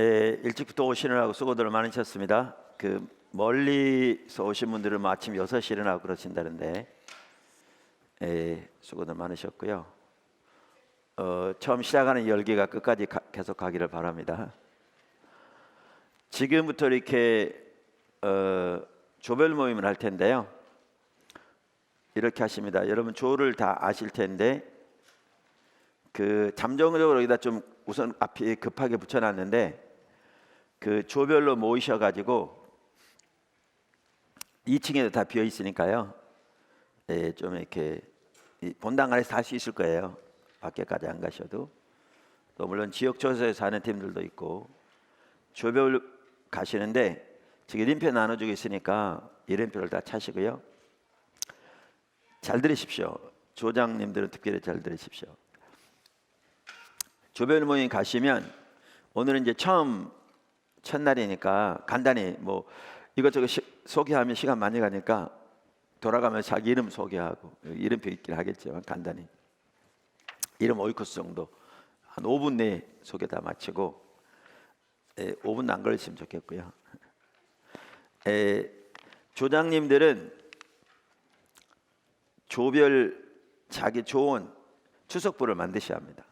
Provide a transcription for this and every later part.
일찍부터 오시느라고 수고들 많으셨습니다. 그 멀리서 오신 분들은 아침 6시 일어나고 그러신다는데 수고들 많으셨고요. 처음 시작하는 열기가 끝까지 계속 가기를 바랍니다. 지금부터 이렇게 조별 모임을 할 텐데요. 이렇게 하십니다. 여러분 조를 다 아실 텐데 그 잠정적으로 여기다 좀 우선 앞에 급하게 붙여놨는데 그 조별로 모이셔가지고 2층에도 다 비어 있으니까요. 좀 이렇게 본당 안에서 할 수 있을 거예요. 밖에까지 안 가셔도. 또 물론 지역초소에 사는 팀들도 있고 조별 가시는데 지금 이름표 나눠주고 있으니까 이름표를 다 차시고요. 잘 들으십시오. 조장님들은 특별히 잘 들으십시오. 조별 모임 가시면 오늘은 이제 처음 첫날이니까 간단히 뭐 이것저것 소개하면 시간 많이 가니까 돌아가면서 자기 이름 소개하고 이름표 있긴 하겠지만 간단히 이름 오이코스 정도 한 5분 내에 소개 다 마치고 5분 안 걸리시면 좋겠고요. 조장님들은 조별 자기 조언 추석부를 만드셔야 합니다.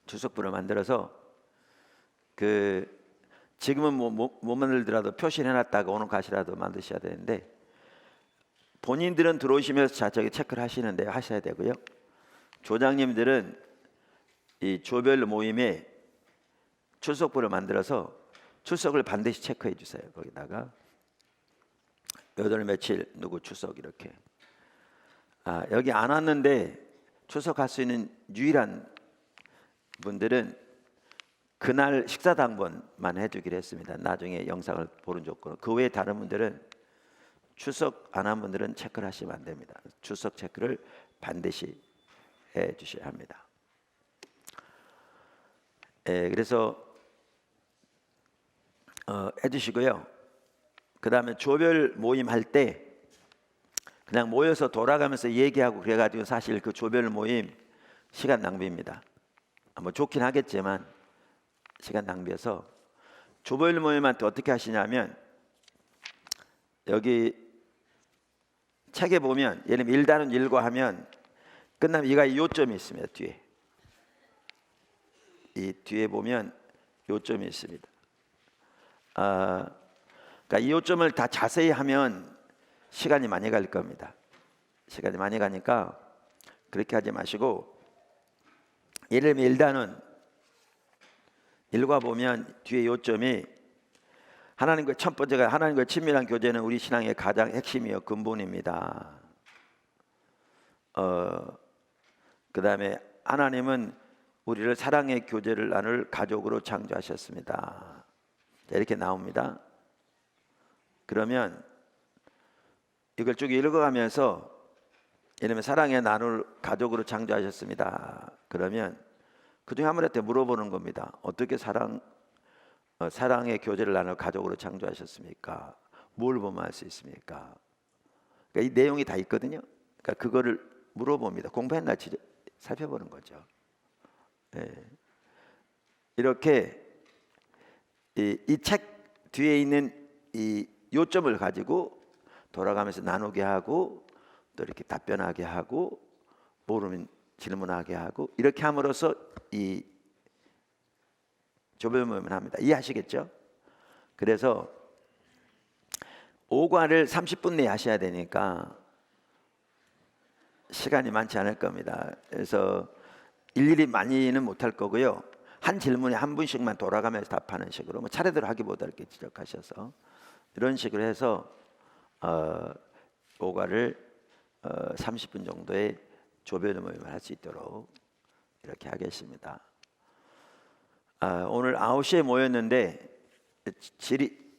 추석부를 만들어서 그 지금은 못 만들더라도 표시를 해놨다가 오늘 가시라도 만드셔야 되는데 본인들은 들어오시면서 저기 체크를 하시는데 하셔야 되고요. 조장님들은 이 조별 모임에 출석부를 만들어서 출석을 반드시 체크해 주세요. 거기다가 몇 월 며칠 누구 출석 이렇게. 여기 안 왔는데 출석할 수 있는 유일한 분들은 그날 식사 당번만 해주기로 했습니다. 나중에 영상을 보는 조건. 그 외에 다른 분들은 출석 안 한 분들은 체크를 하시면 안 됩니다. 출석 체크를 반드시 해 주셔야 합니다. 그래서 해주시고요. 그 다음에 조별 모임 할 때 그냥 모여서 돌아가면서 얘기하고 그래가지고 사실 그 조별 모임 시간 낭비입니다. 뭐 좋긴 하겠지만 시간 낭비해서 조별 모임한테 어떻게 하시냐면 여기 책에 보면 예를 들면 1단원 1과 하면 끝나면 이가 요점이 있습니다. 뒤에 이 뒤에 보면 요점이 있습니다. 그러니까 이 요점을 다 자세히 하면 시간이 많이 갈 겁니다. 시간이 많이 가니까 그렇게 하지 마시고 예를 들면 1단원 일과 보면 뒤에 요점이 하나님과 첫 번째가 하나님과 친밀한 교제는 우리 신앙의 가장 핵심이요 근본입니다. 그 다음에 하나님은 우리를 사랑의 교제를 나눌 가족으로 창조하셨습니다. 이렇게 나옵니다. 그러면 이걸 쭉 읽어가면서 예를 들면 사랑의 나눌 가족으로 창조하셨습니다. 그러면 그중에 한 분한테 물어보는 겁니다. 어떻게 사랑의 교제를 나눌 가족으로 창조하셨습니까? 뭘 보면 알 수 있습니까? 그러니까 이 내용이 다 있거든요. 그러니까 그거를 물어봅니다. 공부했나 살펴보는 거죠. 이렇게 이 책 뒤에 있는 이 요점을 가지고 돌아가면서 나누게 하고 또 이렇게 답변하게 하고 모르면 질문하게 하고 이렇게 함으로써 이 조별 모임을 합니다. 이해하시겠죠? 그래서 5과를 30분 내에 하셔야 되니까 시간이 많지 않을 겁니다. 그래서 일일이 많이는 못할 거고요. 한 질문에 한 분씩만 돌아가면서 답하는 식으로 뭐 차례대로 하기보다 이렇게 지적하셔서 이런 식으로 해서 5과를 30분 정도의 조별 모임을 할 수 있도록 이렇게 하겠습니다. 오늘 9시에 모였는데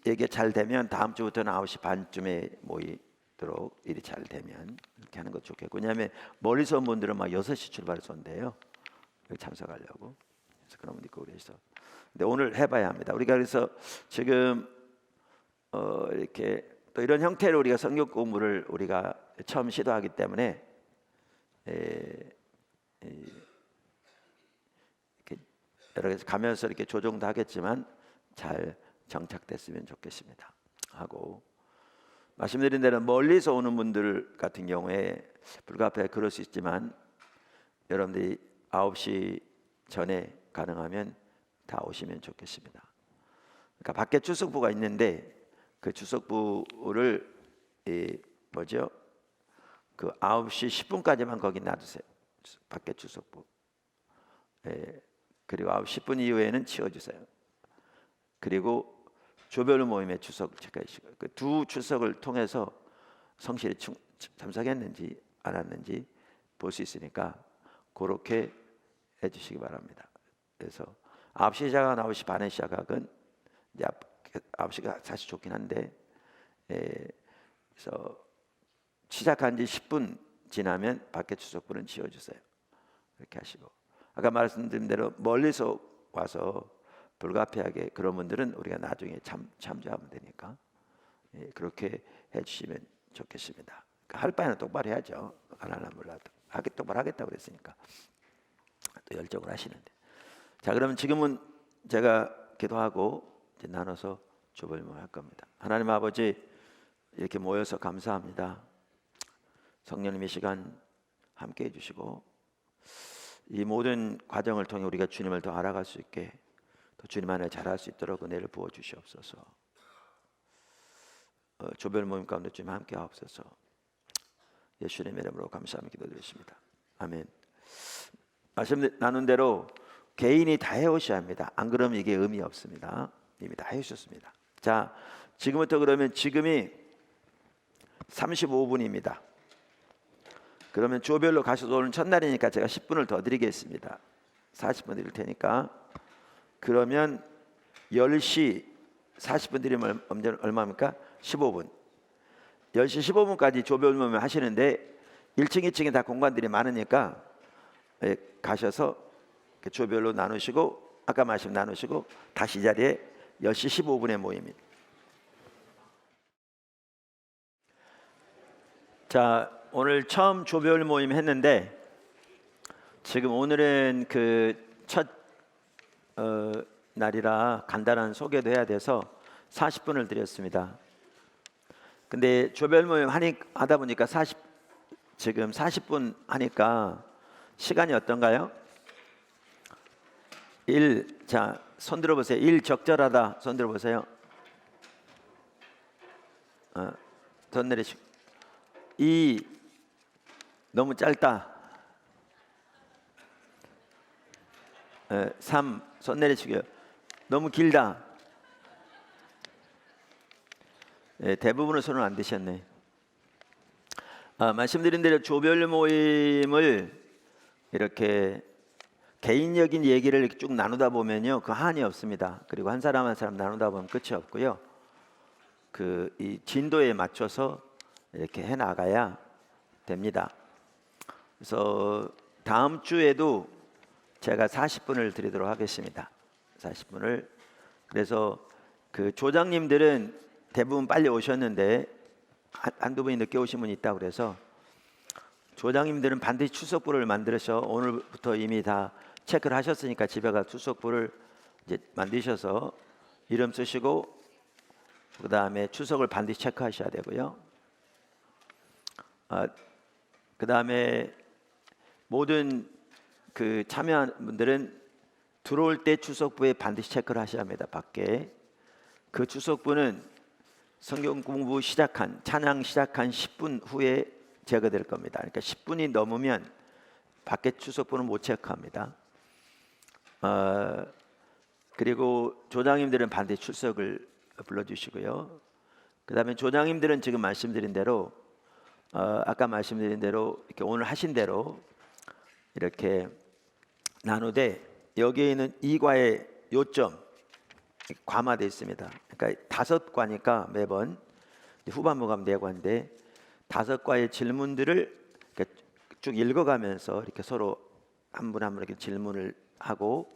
이게 잘 되면 다음 주부터는 9시 반쯤에 모이도록 일이 잘 되면 이렇게 하는 것도 좋겠고 왜냐하면 멀리서 온 분들은 막 6시 출발해서 온대요. 여기 참석하려고. 그래서 그런 분도 있고 그래서 근데 오늘 해봐야 합니다. 우리가 그래서 지금 이렇게 또 이런 형태로 우리가 성경 공부를 우리가 처음 시도하기 때문에 이렇게 여러 가지 가면서 이렇게 조정도 하겠지만 잘 정착됐으면 좋겠습니다. 하고 말씀드린 대로 멀리서 오는 분들 같은 경우에 불가피하게 그럴 수 있지만 여러분들이 9시 전에 가능하면 다 오시면 좋겠습니다. 그러니까 밖에 출석부가 있는데 그 출석부를 그 9시 10분까지만 거기 놔두세요. 밖에 출석부. 그리고 9시 10분 이후에는 치워주세요. 그리고 조별 모임에 출석 체크해 주시고 그 두 출석을 통해서 성실히 참석했는지 안 했는지 볼 수 있으니까 그렇게 해주시기 바랍니다. 그래서 9시 시작하건 9시 반에 시작하건 이제 9시가 사실 좋긴 한데 그래서 시작한 지 10분 지나면 밖에 출석부는 지워주세요. 이렇게 하시고 아까 말씀드린 대로 멀리서 와서 불가피하게 그런 분들은 우리가 나중에 참조하면 되니까 그렇게 해주시면 좋겠습니다. 그러니까 할 바에는 똑바로 해야죠. 안 하나 몰라도 똑바로 하겠다고 그랬으니까 또 열정을 하시는데. 자, 그러면 지금은 제가 기도하고 이제 나눠서 조별모임 할 겁니다. 하나님 아버지, 이렇게 모여서 감사합니다. 성령님의 시간 함께 해주시고 이 모든 과정을 통해 우리가 주님을 더 알아갈 수 있게 또 주님 안에 자랄 수 있도록 은혜를 부어 주시옵소서. 조별 모임 가운데 주님 함께 하옵소서. 예수님의 이름으로 감사하며 기도드리십니다. 아멘. 말씀 나눈 대로 개인이 다 해오셔야 합니다. 안 그러면 이게 의미 없습니다. 이미 다 해주셨습니다. 자, 지금부터 그러면 지금이 35분입니다. 그러면 조별로 가셔서 오늘 첫날이니까 제가 10분을 더 드리겠습니다. 40분 드릴 테니까. 그러면 10시 40분 드리면 얼마입니까? 15분. 10시 15분까지 조별 모임 하시는데 1층, 2층에 다 공간들이 많으니까 가셔서 조별로 나누시고 아까 말씀 나누시고 다시 자리에 10시 15분에 모입니다. 자, 오늘 처음 조별 모임 했는데 지금 오늘은 그 첫 날이라 간단한 소개도 해야 돼서 40분을 드렸습니다. 근데 조별 모임 하다 보니까 지금 40분 하니까 시간이 어떤가요? 1, 자, 손 들어보세요. 1 적절하다. 손 들어보세요. 손 내리시고. 2 너무 짧다. 3 손 내리시고요. 너무 길다. 대부분의 손을 안 드셨네. 말씀드린 대로 조별 모임을 이렇게 개인적인 얘기를 이렇게 쭉 나누다 보면요, 그 한이 없습니다. 그리고 한 사람 한 사람 나누다 보면 끝이 없고요. 이 진도에 맞춰서 이렇게 해 나가야 됩니다. 그래서 다음 주에도 제가 40분을 드리도록 하겠습니다. 40분을. 그래서 그 조장님들은 대부분 빨리 오셨는데 한두 분이 늦게 오신 분이 있다고 그래서 조장님들은 반드시 출석부를 만들어서 오늘부터 이미 다 체크를 하셨으니까 집에 가 출석부를 이제 만드셔서 이름 쓰시고 그 다음에 출석을 반드시 체크하셔야 되고요. 그 다음에 모든 그 참여한 분들은 들어올 때 출석부에 반드시 체크를 하셔야 합니다. 밖에 그 출석부는 성경 공부 시작한 찬양 시작한 10분 후에 제거될 겁니다. 그러니까 10분이 넘으면 밖에 출석부는 못 체크합니다. 그리고 조장님들은 반드시 출석을 불러주시고요. 그 다음에 조장님들은 지금 말씀드린 대로 아까 말씀드린 대로 이렇게 오늘 하신 대로 이렇게 나누되 여기에 있는 이과의 요점 과마되어 있습니다. 그러니까 5과니까 매번 후반부 가면 4과인데 5과의 질문들을 쭉 읽어가면서 이렇게 서로 한 분 한 분 이렇게 질문을 하고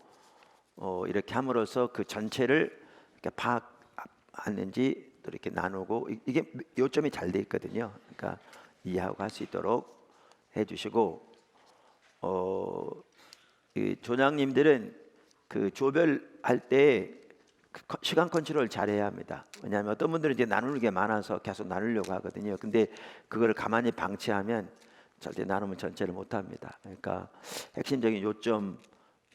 이렇게 함으로써 그 전체를 이렇게 파악하는지 또 이렇게 나누고 이게 요점이 잘 돼 있거든요. 그러니까 이해하고 할 수 있도록 해주시고 이 조장님들은 그 조별할 때 시간 컨트롤 잘해야 합니다. 왜냐하면 어떤 분들은 이제 나누는 게 많아서 계속 나누려고 하거든요. 근데 그거를 가만히 방치하면 절대 나누면 전체를 못 합니다. 그러니까 핵심적인 요점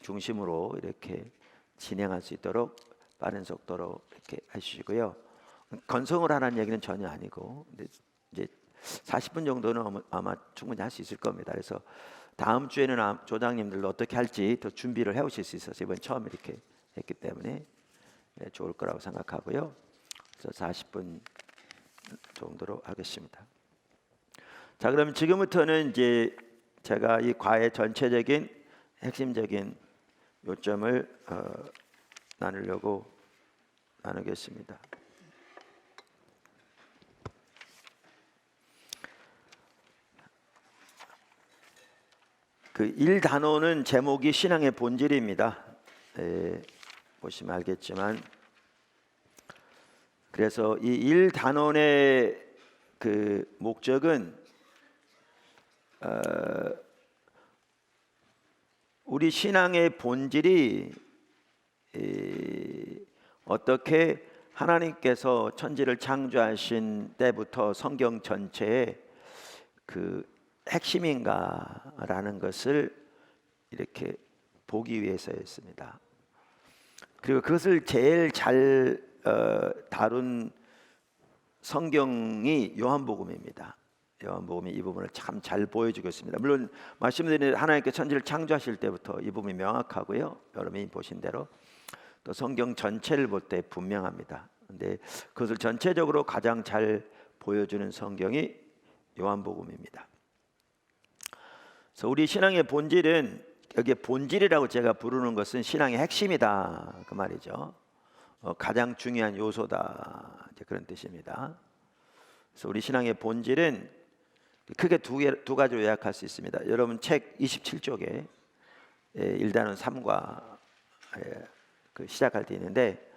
중심으로 이렇게 진행할 수 있도록 빠른 속도로 이렇게 하시고요. 건성을 하라는 얘기는 전혀 아니고, 근데 이제 40분 정도는 아마 충분히 할 수 있을 겁니다. 그래서 다음 주에는 조장님들도 어떻게 할지 더 준비를 해오실 수 있어서 이번 처음 이렇게 했기 때문에 좋을 거라고 생각하고요. 그래서 40분 정도로 하겠습니다. 자, 그럼 지금부터는 이제 제가 이 과의 전체적인 핵심적인 요점을 나누겠습니다. 그 1단원은 제목이 신앙의 본질입니다. 보시면 알겠지만, 그래서 이 1단원의 그 목적은 우리 신앙의 본질이 어떻게 하나님께서 천지를 창조하신 때부터 성경 전체의 그 핵심인가라는 것을 이렇게 보기 위해서였습니다. 그리고 그것을 제일 잘 다룬 성경이 요한복음입니다. 요한복음이 이 부분을 참 잘 보여주고 있습니다. 물론 말씀드린 하나님께 천지를 창조하실 때부터 이 부분이 명확하고요. 여러분이 보신 대로 또 성경 전체를 볼 때 분명합니다. 근데 그것을 전체적으로 가장 잘 보여주는 성경이 요한복음입니다. 그래서 우리 신앙의 본질은, 여기에 본질이라고 제가 부르는 것은 신앙의 핵심이다 그 말이죠. 가장 중요한 요소다, 이제 그런 뜻입니다. 그래서 우리 신앙의 본질은 크게 두 가지로 요약할 수 있습니다. 여러분 책 27쪽에 1단원 3과 그 시작할 때 있는데,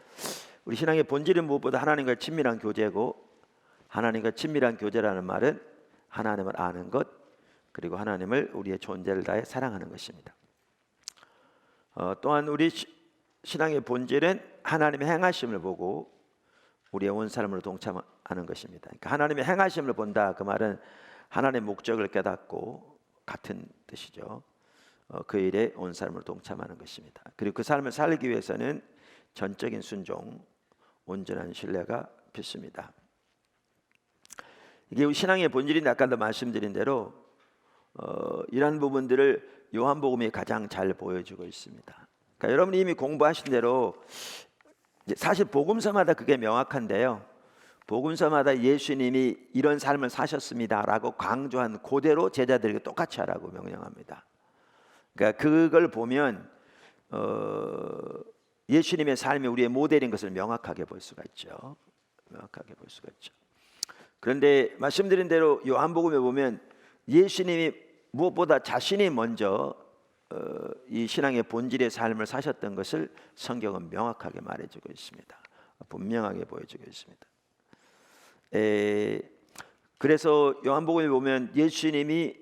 우리 신앙의 본질은 무엇보다 하나님과의 친밀한 교제고, 하나님과 친밀한 교제라는 말은 하나님을 아는 것, 그리고 하나님을 우리의 존재를 다해 사랑하는 것입니다. 또한 우리 신앙의 본질은 하나님의 행하심을 보고 우리의 온 삶으로 동참하는 것입니다. 그러니까 하나님의 행하심을 본다, 그 말은 하나님의 목적을 깨닫고, 같은 뜻이죠. 그 일에 온 삶으로 동참하는 것입니다. 그리고 그 삶을 살기 위해서는 전적인 순종, 온전한 신뢰가 필수입니다. 이게 신앙의 본질인데, 아까도 말씀드린 대로 이러한 부분들을 요한복음이 가장 잘 보여주고 있습니다. 그러니까 여러분이 이미 공부하신 대로 사실 복음서마다 그게 명확한데요, 복음서마다 예수님이 이런 삶을 사셨습니다라고 강조한 그대로 제자들에게 똑같이 하라고 명령합니다. 그러니까 그걸 보면 예수님의 삶이 우리의 모델인 것을 명확하게 볼 수가 있죠. 명확하게 볼 수가 있죠. 그런데 말씀드린 대로 요한복음에 보면 예수님이 무엇보다 자신이 먼저 이 신앙의 본질의 삶을 사셨던 것을 성경은 명확하게 말해주고 있습니다. 분명하게 보여주고 있습니다. 그래서 요한복음에 보면 예수님이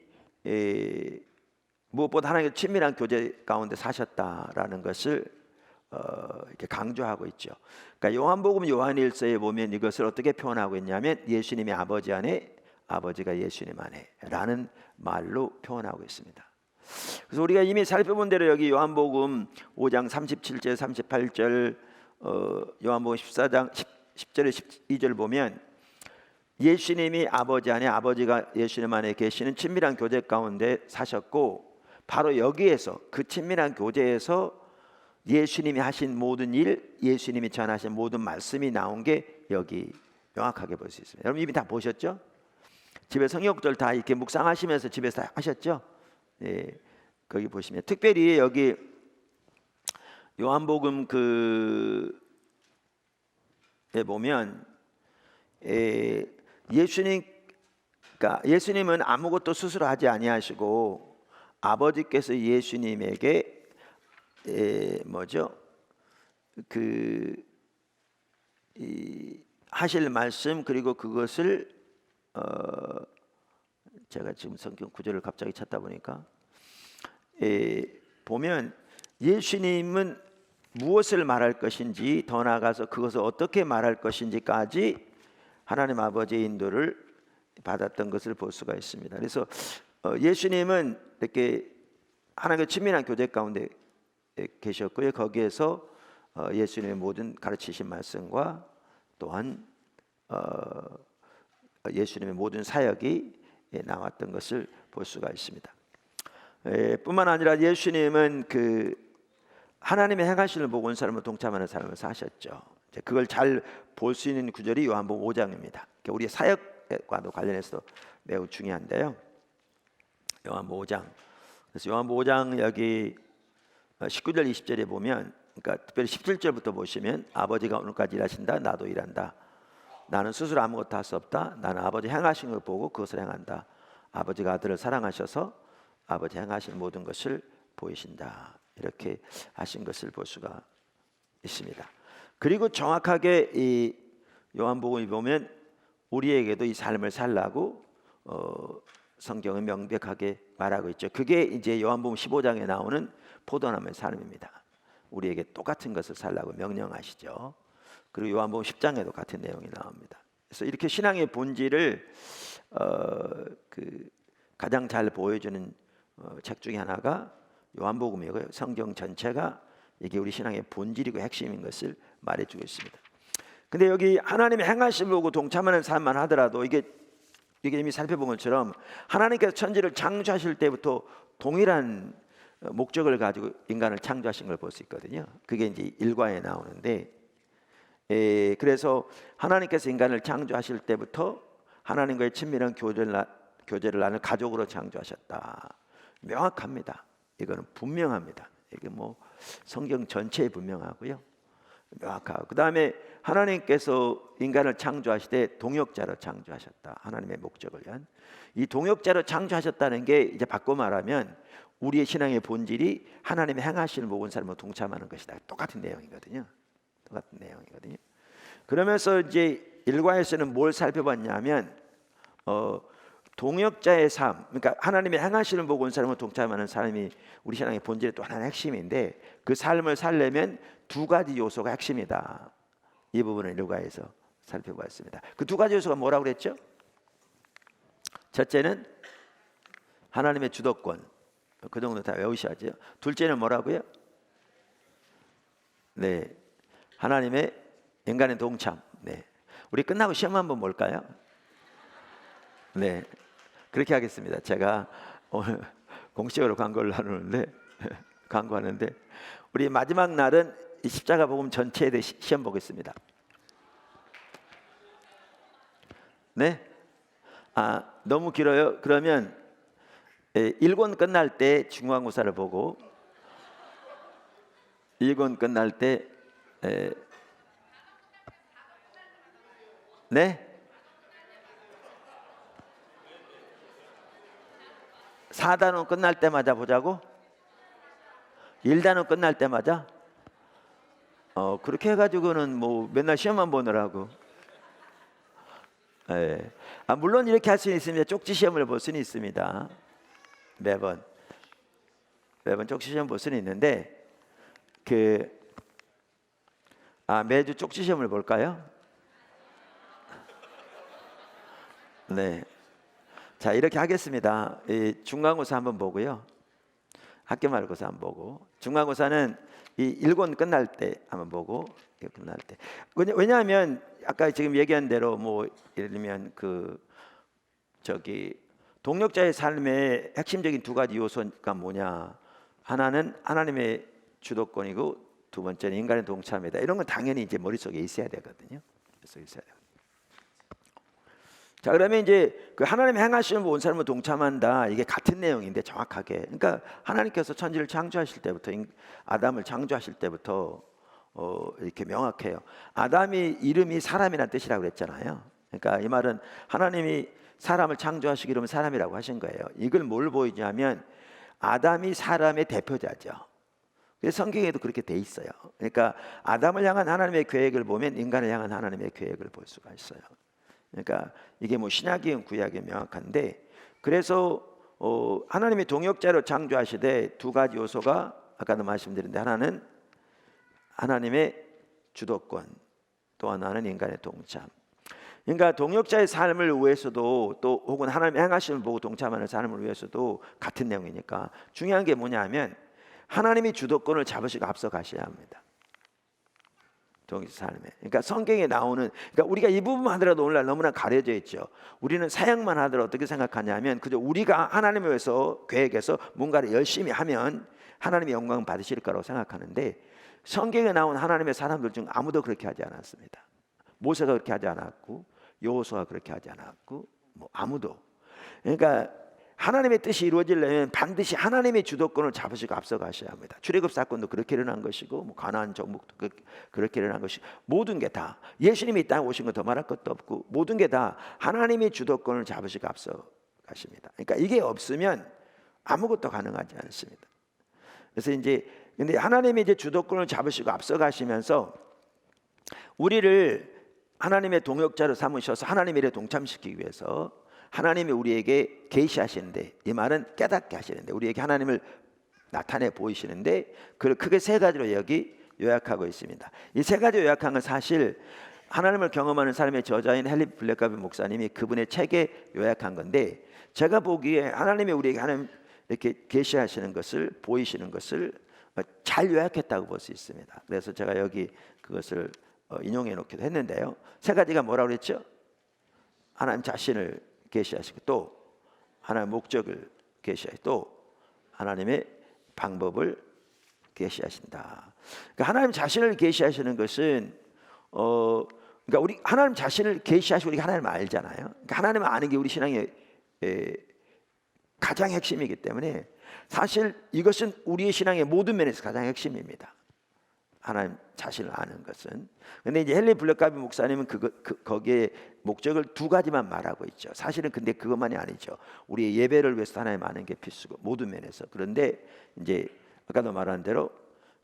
무엇보다 하나님과 친밀한 교제 가운데 사셨다라는 것을 이렇게 강조하고 있죠. 그러니까 요한복음 요한일서에 보면 이것을 어떻게 표현하고 있냐면, 예수님이 아버지 안에, 아버지가 예수님 안에라는 말로 표현하고 있습니다. 그래서 우리가 이미 살펴본 대로 여기 요한복음 5장 37절 38절, 요한복음 14장 10절에 12절 보면 예수님이 아버지 안에, 아버지가 예수님 안에 계시는 친밀한 교제 가운데 사셨고, 바로 여기에서, 그 친밀한 교제에서 예수님이 하신 모든 일, 예수님이 전하신 모든 말씀이 나온 게 여기 명확하게 볼 수 있습니다. 여러분 이미 다 보셨죠? 집에 성경절 다 이렇게 묵상하시면서 집에서 다 하셨죠? 예, 거기 보시면 특별히 여기 요한복음 그에 보면 예수님은 아무것도 스스로 하지 아니하시고 아버지께서 예수님에게 하실 말씀, 그리고 그것을 제가 지금 성경 구절을 갑자기 찾다 보니까 보면 예수님은 무엇을 말할 것인지, 더 나아가서 그것을 어떻게 말할 것인지까지 하나님 아버지의 인도를 받았던 것을 볼 수가 있습니다. 그래서 예수님은 이렇게 하나님과 친밀한 교제 가운데 계셨고요. 거기에서 예수님의 모든 가르치신 말씀과 또한 예수님의 모든 사역이 나왔던 것을 볼 수가 있습니다. 뿐만 아니라 예수님은 그 하나님의 행하심을 보고 온 사람을 동참하는 삶을 사셨죠. 그걸 잘 볼 수 있는 구절이 요한복음 5장입니다. 우리의 사역과도 관련해서 매우 중요한데요. 요한복음 5장. 그래서 요한복음 5장 여기 19절 20절에 보면, 그러니까 특별히 17절부터 보시면 아버지가 오늘까지 일하신다. 나도 일한다. 나는 스스로 아무것도 할 수 없다. 나는 아버지 행하신 걸 보고 그것을 행한다. 아버지가 아들을 사랑하셔서 아버지 행하신 모든 것을 보이신다. 이렇게 하신 것을 볼 수가 있습니다. 그리고 정확하게 이 요한복음을 보면 우리에게도 이 삶을 살라고 성경은 명백하게 말하고 있죠. 그게 이제 요한복음 15장에 나오는 포도나무의 삶입니다. 우리에게 똑같은 것을 살라고 명령하시죠. 그리고 요한복음 10장에도 같은 내용이 나옵니다. 그래서 이렇게 신앙의 본질을 가장 잘 보여주는 책 중에 하나가 요한복음이고요. 성경 전체가 이게 우리 신앙의 본질이고 핵심인 것을 말해주고 있습니다. 근데 여기 하나님의 행하심을 보고 동참하는 삶만 하더라도 이게 이미 살펴본 것처럼 하나님께서 천지를 창조하실 때부터 동일한 목적을 가지고 인간을 창조하신 걸 볼 수 있거든요. 그게 이제 일과에 나오는데, 그래서 하나님께서 인간을 창조하실 때부터 하나님과의 친밀한 교제를 나눌 가족으로 창조하셨다. 명확합니다. 이거는 분명합니다. 이게 뭐 성경 전체에 분명하고요. 명확하고, 그 다음에 하나님께서 인간을 창조하실 때 동역자로 창조하셨다. 하나님의 목적을 위한 이 동역자로 창조하셨다는 게 이제 바꿔 말하면 우리의 신앙의 본질이 하나님의 행하시는 모든 사람과 동참하는 것이다. 똑같은 내용이거든요. 똑같은 내용이거든요. 그러면서 이제 일과에서는 뭘 살펴봤냐면 동역자의 삶, 그러니까 하나님의 행하시는 보고 온 사람과 동참하는 사람이 우리 신앙의 본질의 또 하나의 핵심인데, 그 삶을 살려면 두 가지 요소가 핵심이다. 이 부분을 일과에서 살펴봤습니다. 그 두 가지 요소가 뭐라고 그랬죠? 첫째는 하나님의 주도권, 그 정도 다 외우셔야죠. 둘째는 뭐라고요? 네, 하나님의 인간의 동참. 네, 우리 끝나고 시험 한번 볼까요? 네, 그렇게 하겠습니다. 제가 오늘 공식적으로 광고를 나누는데 광고하는데, 우리 마지막 날은 이 십자가 복음 전체에 대해 시험 보겠습니다. 네? 너무 길어요. 그러면 1권 끝날 때 중간고사를 보고 1권 끝날 때 네? 4단원 끝날 때마다 보자고? 1단원 끝날 때마다? 그렇게 해가지고는 뭐 맨날 시험만 보느라고. 물론 이렇게 할 수는 있습니다. 쪽지 시험을 볼 수는 있습니다. 매번 쪽지 시험 볼 수는 있는데, 매주 쪽지 시험을 볼까요? 네. 자, 이렇게 하겠습니다. 중간고사 한번 보고요. 학교 말고사 한번 보고, 중간고사는 이 1권 끝날 때 한번 보고, 끝날 때. 왜냐하면 아까 지금 얘기한 대로 뭐 예를 들면 동역자의 삶의 핵심적인 두 가지 요소가 뭐냐? 하나는 하나님의 주도권이고, 두 번째는 인간의 동참이다. 이런 건 당연히 이제 머릿속에 있어야 되거든요. 자, 그러면 이제 그 하나님 행하시는 온 사람을 동참한다. 이게 같은 내용인데 정확하게. 그러니까 하나님께서 천지를 창조하실 때부터, 아담을 창조하실 때부터 이렇게 명확해요. 아담이 이름이 사람이라는 뜻이라고 그랬잖아요. 그러니까 이 말은 하나님이 사람을 창조하시기 이름은 사람이라고 하신 거예요. 이걸 뭘 보이냐면 아담이 사람의 대표자죠. 그래서 성경에도 그렇게 돼 있어요. 그러니까 아담을 향한 하나님의 계획을 보면 인간을 향한 하나님의 계획을 볼 수가 있어요. 그러니까 이게 뭐 신약이든 구약이든 명확한데, 그래서 하나님이 동역자로 창조하시되 두 가지 요소가 아까도 말씀드렸는데, 하나는 하나님의 주도권, 또 하나는 인간의 동참. 그러니까 동역자의 삶을 위해서도 또 혹은 하나님의 행하심을 보고 동참하는 삶을 위해서도 같은 내용이니까 중요한 게 뭐냐면 하나님이 주도권을 잡으시고 앞서 가셔야 합니다. 동역자 삶에. 그러니까 성경에 나오는, 그러니까 우리가 이 부분만 하더라도 오늘날 너무나 가려져 있죠. 우리는 사역만 하더라도 어떻게 생각하냐면 그저 우리가 하나님을 위해서 계획해서 뭔가를 열심히 하면 하나님의 영광 받으실 거라고 생각하는데 성경에 나온 하나님의 사람들 중 아무도 그렇게 하지 않았습니다. 모세가 그렇게 하지 않았고 여호수아가 그렇게 하지 않았고 뭐 아무도. 그러니까 하나님의 뜻이 이루어지려면 반드시 하나님의 주도권을 잡으시고 앞서 가셔야 합니다. 출애굽 사건도 그렇게 일어난 것이고 뭐 가나안 정복도 그렇게 일어난 것이고 모든 게 다 예수님이 이 땅에 오신 거 더 말할 것도 없고 모든 게 다 하나님의 주도권을 잡으시고 앞서 가십니다. 그러니까 이게 없으면 아무것도 가능하지 않습니다. 그래서 이제 근데 하나님이 이제 주도권을 잡으시고 앞서 가시면서 우리를 하나님의 동역자로 삼으셔서 하나님의 일에 동참시키기 위해서 하나님이 우리에게 계시하시는데, 이 말은 깨닫게 하시는데 우리에게 하나님을 나타내 보이시는데 그걸 크게 세 가지로 여기 요약하고 있습니다. 이 세 가지 요약한 건 사실 하나님을 경험하는 사람의 저자인 헨리 블랙가비 목사님이 그분의 책에 요약한 건데 제가 보기에 하나님이 우리에게 하나님 이렇게 계시하시는 것을 보이시는 것을 잘 요약했다고 볼 수 있습니다. 그래서 제가 여기 그것을 인용해 놓기도 했는데요. 세 가지가 뭐라고 그랬죠? 하나님 자신을 계시하시고 또 하나님의 목적을 계시하시고 또 하나님의 방법을 계시하신다. 그러니까 하나님 자신을 계시하시는 것은 그러니까 우리 하나님 자신을 계시하시고 우리가 하나님을 알잖아요. 그러니까 하나님을 아는 게 우리 신앙의 가장 핵심이기 때문에 사실 이것은 우리의 신앙의 모든 면에서 가장 핵심입니다. 하나님 자신을 아는 것은. 근데 이제 헨리 블랙가비 목사님은 거기에 목적을 두 가지만 말하고 있죠. 사실은 근데 그것만이 아니죠. 우리의 예배를 위해서 하나님 아는 게 필수고 모든 면에서. 그런데 이제 아까도 말한 대로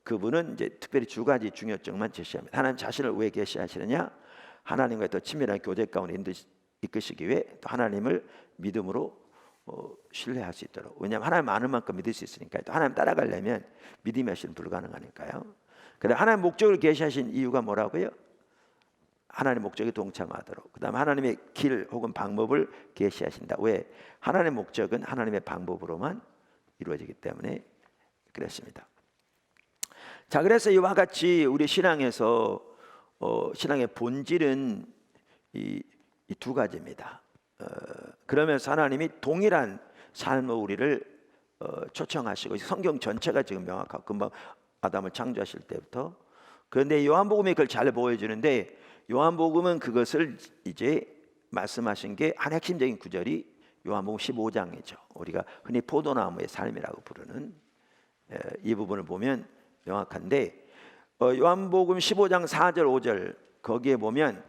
그분은 이제 특별히 두 가지 중요점만 제시합니다. 하나님 자신을 왜 계시하시느냐? 하나님과의 더 친밀한 교제 가운데 이끄시기 위해 또 하나님을 믿음으로 신뢰할 수 있도록. 왜냐하면 하나님 아는 만큼 믿을 수 있으니까요. 또 하나님 따라가려면 믿음이 없이는 불가능하니까요. 그다음 하나님 목적을 계시하신 이유가 뭐라고요? 하나님 목적에 동참하도록. 그다음 하나님의 길 혹은 방법을 계시하신다. 왜? 하나님의 목적은 하나님의 방법으로만 이루어지기 때문에 그렇습니다. 자, 그래서 이와 같이 우리 신앙에서 신앙의 본질은 이 두 가지입니다. 그러면서 하나님이 동일한 삶의 우리를 초청하시고 성경 전체가 지금 명확하고 금방 아담을 창조하실 때부터. 그런데 요한복음이 그걸 잘 보여주는데 요한복음은 그것을 이제 말씀하신 게 한 핵심적인 구절이 요한복음 15장이죠. 우리가 흔히 포도나무의 삶이라고 부르는 이 부분을 보면 명확한데 요한복음 15장 4절 5절 거기에 보면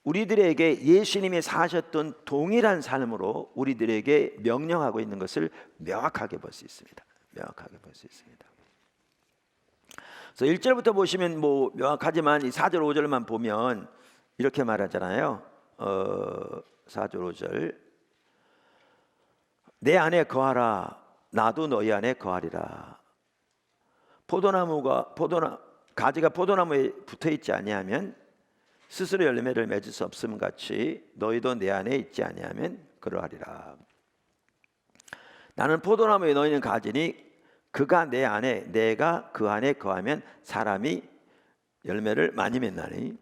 우리들에게 예수님이 사셨던 동일한 삶으로 우리들에게 명령하고 있는 것을 명확하게 볼 수 있습니다. 명확하게 볼 수 있습니다. 그래서 1절부터 보시면 뭐 명확하지만 이 4절 5절만 보면 이렇게 말하잖아요. 4절 5절 내 안에 거하라 나도 너희 안에 거하리라. 가지가 포도나무에 붙어 있지 아니하면 스스로 열매를 맺을 수 없음 같이 너희도 내 안에 있지 아니하면 그러하리라. 나는 포도나무에 너희는 가지니 그가 내 안에 내가 그 안에 거하면 사람이 열매를 많이 맺나니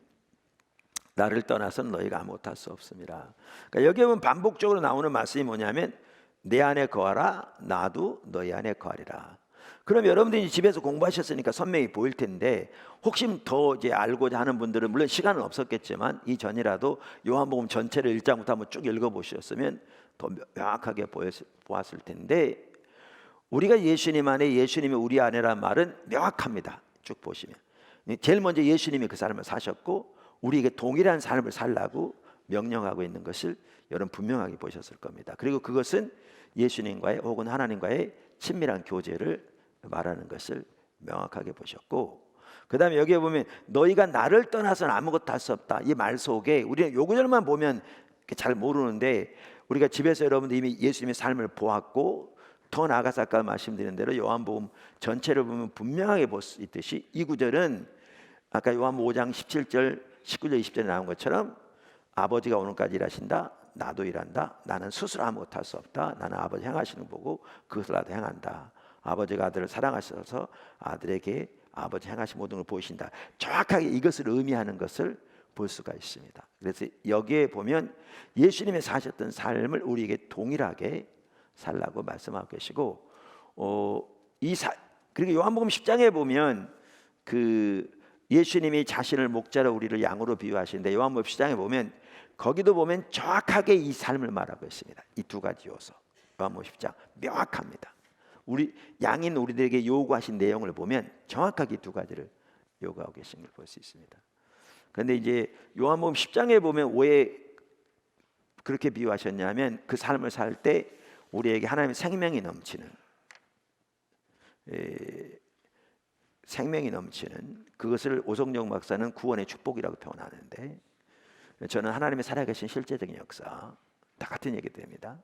나를 떠나서는 너희가 아무것도 할 수 없습니다. 그러니까 여기 보면 반복적으로 나오는 말씀이 뭐냐면 내 안에 거하라 나도 너희 안에 거하리라. 그럼 여러분들이 집에서 공부하셨으니까 선명히 보일 텐데 혹시 더 이제 알고자 하는 분들은 물론 시간은 없었겠지만 이 전이라도 요한복음 전체를 1장부터 한번 쭉 읽어보셨으면 더 명확하게 보았을 텐데 우리가 예수님 안에 예수님이 우리 안에란 말은 명확합니다. 쭉 보시면 제일 먼저 예수님이 그 삶을 사셨고 우리에게 동일한 삶을 살라고 명령하고 있는 것을 여러분 분명하게 보셨을 겁니다. 그리고 그것은 예수님과의 혹은 하나님과의 친밀한 교제를 말하는 것을 명확하게 보셨고 그 다음에 여기에 보면 너희가 나를 떠나서는 아무것도 할 수 없다. 이 말 속에 우리는 요 구절만 보면 잘 모르는데 우리가 집에서 여러분들 이미 예수님의 삶을 보았고 더 나아가서 아까 말씀드린 대로 요한복음 전체를 보면 분명하게 볼 수 있듯이 이 구절은 아까 요한복음 5장 17절 19절 20절에 나온 것처럼 아버지가 오늘까지 일하신다, 나도 일한다. 나는 스스로 아무것도 할 수 없다. 나는 아버지 행하시는 거 보고 그것을 나도 행한다. 아버지가 아들을 사랑하셔서 아들에게 아버지 행하신 모든 걸 보이신다. 정확하게 이것을 의미하는 것을 볼 수가 있습니다. 그래서 여기에 보면 예수님이 사셨던 삶을 우리에게 동일하게 살라고 말씀하고 계시고, 그리고 요한복음 10장에 보면 그 예수님이 자신을 목자로 우리를 양으로 비유하시는데 요한복음 10장에 보면 거기도 보면 정확하게 이 삶을 말하고 있습니다. 이 두 가지 요소. 요한복음 10장 명확합니다. 우리 양인 우리들에게 요구하신 내용을 보면 정확하게 이 두 가지를 요구하고 계신 걸 볼 수 있습니다. 그런데 이제 요한복음 10장에 보면 왜 그렇게 비유하셨냐면 그 삶을 살 때 우리에게 하나님의 생명이 넘치는 그것을 오성영 박사는 구원의 축복이라고 표현하는데, 저는 하나님의 살아계신 실제적인 역사 다 같은 얘기 됩니다.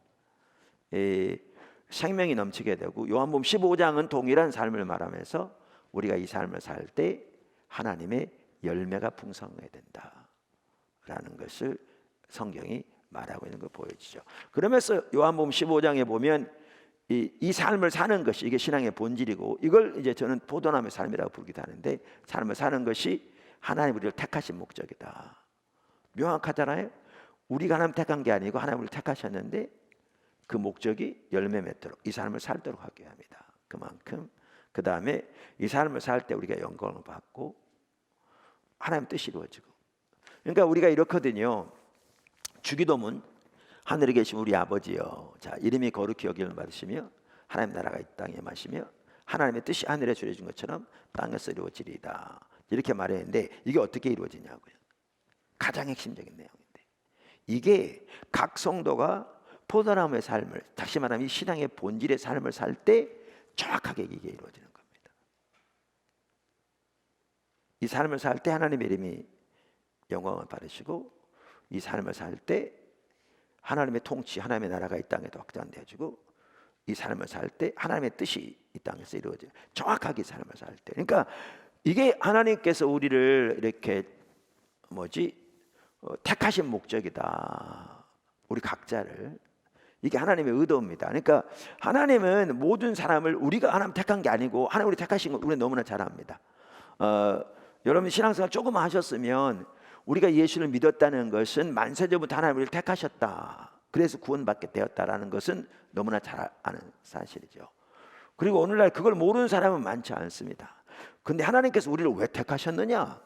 생명이 넘치게 되고 요한복음 15장은 동일한 삶을 말하면서 우리가 이 삶을 살 때 하나님의 열매가 풍성해야 된다라는 것을 성경이 말하고 있는 거 보여지죠. 그러면서 요한복음 15장에 보면 이 삶을 사는 것이 이게 신앙의 본질이고, 이걸 이제 저는 포도나무의 삶이라고 부르기도 하는데, 삶을 사는 것이 하나님 우리를 택하신 목적이다. 명확하잖아요. 우리가 하나님 택한 게 아니고 하나님 우리를 택하셨는데 그 목적이 열매 맺도록 이 삶을 살도록 하게 합니다. 그만큼 그 다음에 이 삶을 살 때 우리가 영광을 받고 하나님 뜻이 이루어지고, 그러니까 우리가 이렇거든요. 주기도문 하늘에 계신 우리 아버지여, 자 이름이 거룩히 여김을 받으시며 하나님 나라가 이 땅에 마시며 하나님의 뜻이 하늘에 주어진 것처럼 땅에서 이루어지리이다, 이렇게 말했는데 이게 어떻게 이루어지냐고요. 가장 핵심적인 내용인데 이게 각 성도가 포도나무의 삶을, 다시 말하면 이 신앙의 본질의 삶을 살 때 정확하게 이게 이루어지는 겁니다. 이 삶을 살 때 하나님의 이름이 영광을 받으시고, 이 삶을 살 때 하나님의 통치, 하나님의 나라가 이 땅에도 확장되어지고, 이 삶을 살 때 하나님의 뜻이 이 땅에서 이루어져요. 정확하게 이 삶을 살 때. 그러니까 이게 하나님께서 우리를 이렇게 택하신 목적이다. 우리 각자를. 이게 하나님의 의도입니다. 그러니까 하나님은 모든 사람을 우리가 하나님 택한 게 아니고 하나님 우리 택하신 거 우리는 너무나 잘 압니다. 여러분 신앙생활 조금 하셨으면 우리가 예수를 믿었다는 것은 만세전부터 하나님 우리를 택하셨다, 그래서 구원받게 되었다라는 것은 너무나 잘 아는 사실이죠. 그리고 오늘날 그걸 모르는 사람은 많지 않습니다. 근데 하나님께서 우리를 왜 택하셨느냐?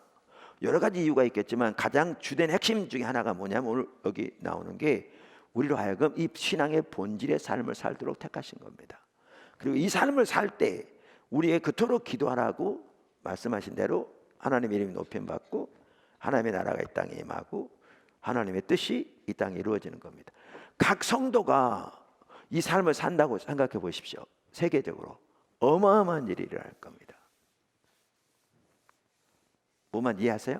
여러 가지 이유가 있겠지만 가장 주된 핵심 중에 하나가 뭐냐면 오늘 여기 나오는 게 우리로 하여금 이 신앙의 본질의 삶을 살도록 택하신 겁니다. 그리고 이 삶을 살 때 우리의 그토록 기도하라고 말씀하신 대로 하나님의 이름이 높임받고 하나님의 나라가 이 땅에 임하고 하나님의 뜻이 이 땅에 이루어지는 겁니다. 각 성도가 이 삶을 산다고 생각해 보십시오. 세계적으로 어마어마한 일이 일어날 겁니다. 뭐만 이해하세요?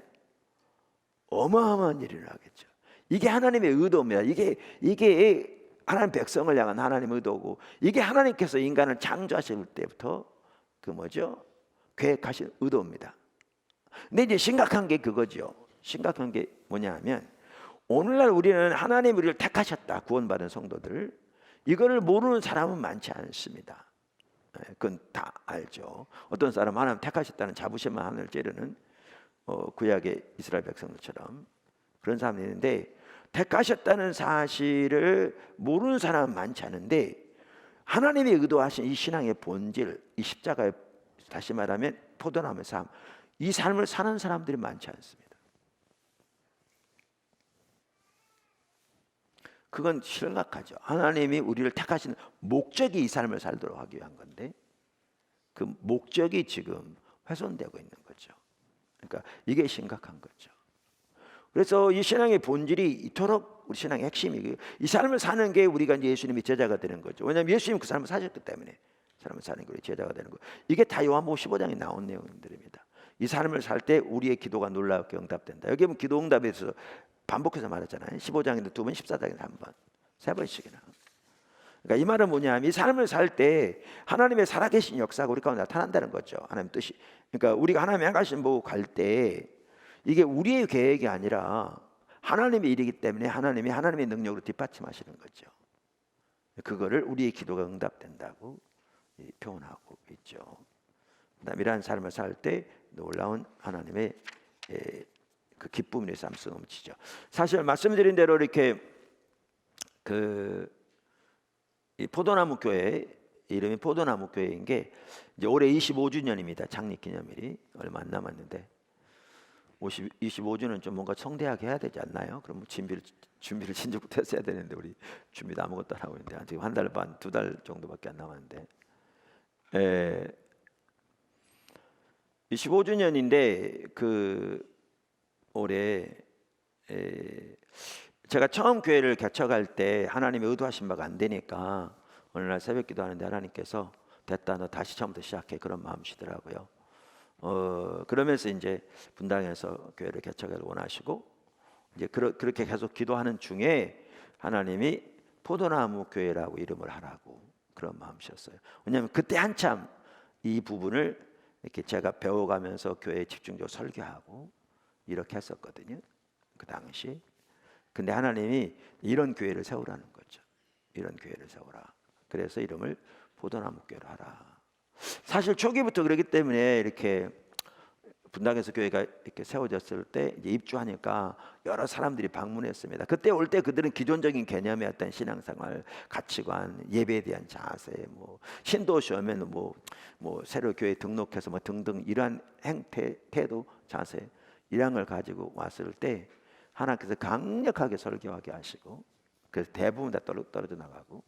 어마어마한 일이 일어나겠죠. 이게 하나님의 의도입니다. 이게 하나님 백성을 향한 하나님의 의도고, 이게 하나님께서 인간을 창조하실 때부터 계획하신 의도입니다. 근데 이제 심각한 게 그거죠. 심각한 게 뭐냐 하면 오늘날 우리는 하나님 우리를 택하셨다, 구원받은 성도들, 이거를 모르는 사람은 많지 않습니다. 그건 다 알죠. 어떤 사람 하나님 택하셨다는 자부심만 하늘 찌르는 구약의 이스라엘 백성들처럼 그런 사람이 있는데, 택하셨다는 사실을 모르는 사람은 많지 않은데 하나님이 의도하신 이 신앙의 본질, 이 십자가의, 다시 말하면 포도나무의 삶, 이 삶을 사는 사람들이 많지 않습니다. 그건 심각하죠. 하나님이 우리를 택하신 목적이 이 삶을 살도록 하기 위한 건데 그 목적이 지금 훼손되고 있는 거죠. 그러니까 이게 심각한 거죠. 그래서 이 신앙의 본질이 이토록 우리 신앙의 핵심이고, 이 삶을 사는 게 우리가 이제 예수님이 제자가 되는 거죠. 왜냐하면 예수님 그 삶을 사셨기 때문에 삶을 사는 게 우리 제자가 되는 거예요. 이게 다 요한복음 15장에 나온 내용들입니다. 이 삶을 살 때 우리의 기도가 놀랍게 응답된다. 여기 보면 기도 응답에서 반복해서 말했잖아요. 15장에도 2번, 14장에도 1번, 3번씩이나. 그러니까 이 말은 뭐냐면 이 삶을 살 때 하나님의 살아계신 역사가 우리 가운데 나타난다는 거죠. 하나님 뜻이. 그러니까 우리가 하나님의 행하심 보고 갈 때 이게 우리의 계획이 아니라 하나님의 일이기 때문에 하나님이 하나님의 능력으로 뒷받침하시는 거죠. 그거를 우리의 기도가 응답된다고 표현하고 있죠. 그다음 이러한 삶을 살 때 놀라운 하나님의 그 기쁨의 삶수 넘치죠. 사실 말씀드린 대로 이렇게 이 포도나무 교회 이름이 포도나무 교회인 게 이제 올해 25주년입니다. 창립 기념일이 얼마 안 남았는데 25주는 좀 뭔가 성대하게 해야 되지 않나요? 그럼 뭐 준비를 진작부터 했어야 되는데 우리 준비도 아무것도 안 하고 있는데 지금 한 달 반, 2달 정도밖에 안 남았는데 25주년인데 올해 제가 처음 교회를 개척할 때 하나님의 의도하신 바가 안 되니까 어느 날 새벽 기도하는데 하나님께서 됐다 너 다시 처음부터 시작해 그런 마음이시더라고요. 그러면서 이제 분당에서 교회를 개척을 원하시고 이제 그렇게 계속 기도하는 중에 하나님이 포도나무 교회라고 이름을 하라고 그런 마음이셨어요. 왜냐하면 그때 한참 이 부분을 이렇게 제가 배워가면서 교회에 집중적으로 설교하고 이렇게 했었거든요. 그 당시. 근데 하나님이 이런 교회를 세우라는 거죠. 이런 교회를 세우라. 그래서 이름을 포도나무 교회로 하라. 사실 초기부터 그렇기 때문에 이렇게 분당에서 교회가 이렇게 세워졌을 때 이제 입주하니까 여러 사람들이 방문했습니다. 그때 올 때 그들은 기존적인 개념의 어떤 신앙생활, 가치관, 예배에 대한 자세, 뭐 신도시 오면 뭐 새로 교회 등록해서 뭐 등등 이러한 행태, 태도, 자세 이런 걸 가지고 왔을 때 하나님께서 강력하게 설교하게 하시고 그래서 대부분 다 떨어져 나가고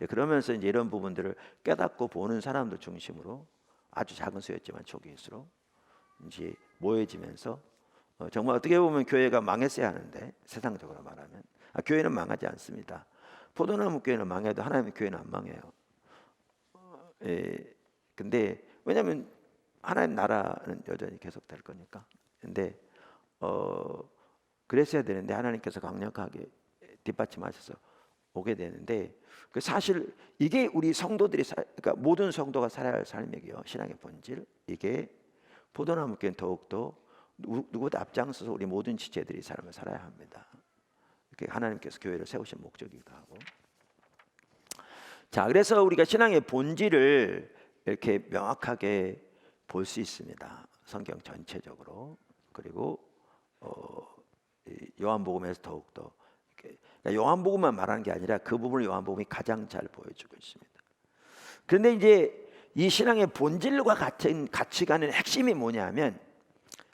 그러면서 이제 이런 부분들을 깨닫고 보는 사람들 중심으로 아주 작은 수였지만 초기일수록 이제 모여지면서 정말 어떻게 보면 교회가 망했어야 하는데 세상적으로 말하면 교회는 망하지 않습니다. 포도나무 교회는 망해도 하나님의 교회는 안 망해요. 근데 왜냐하면 하나님 나라는 여전히 계속될 거니까. 근데 그랬어야 되는데 하나님께서 강력하게 뒷받침하셔서 오게 되는데 사실 이게 우리 성도들이 그러니까 모든 성도가 살아야 할 삶이고요. 신앙의 본질 이게 포도나무 교회는 더욱더 누구보다 앞장서서 우리 모든 지체들이 삶을 살아야 합니다. 이렇게 하나님께서 교회를 세우신 목적이기도 하고. 자, 그래서 우리가 신앙의 본질을 이렇게 명확하게 볼 수 있습니다. 성경 전체적으로. 그리고 요한복음에서 더욱더 요한복음만 말하는 게 아니라 그 부분을 요한복음이 가장 잘 보여주고 있습니다. 그런데 이제 이 신앙의 본질과 같은 가치관의 핵심이 뭐냐면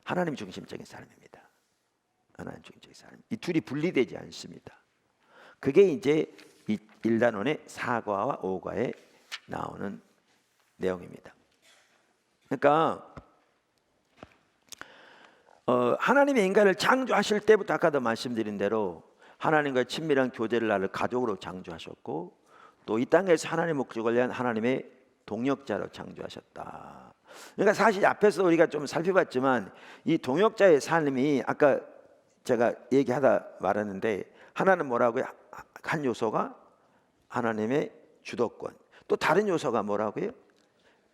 하나님 중심적인 삶입니다. 하나님 중심적인 삶. 이 둘이 분리되지 않습니다. 그게 이제 이 1단원의 4과와 5과에 나오는 내용입니다. 그러니까 하나님의 인간을 창조하실 때부터 아까도 말씀드린 대로 하나님과의 친밀한 교제를 나를 가족으로 창조하셨고 또 이 땅에서 하나님의 목적을 위한 하나님의 동역자로 창조하셨다. 그러니까 사실 앞에서 우리가 좀 살펴봤지만 이 동역자의 삶이 아까 제가 얘기하다 말했는데 하나는 뭐라고요? 한 요소가 하나님의 주도권, 또 다른 요소가 뭐라고요?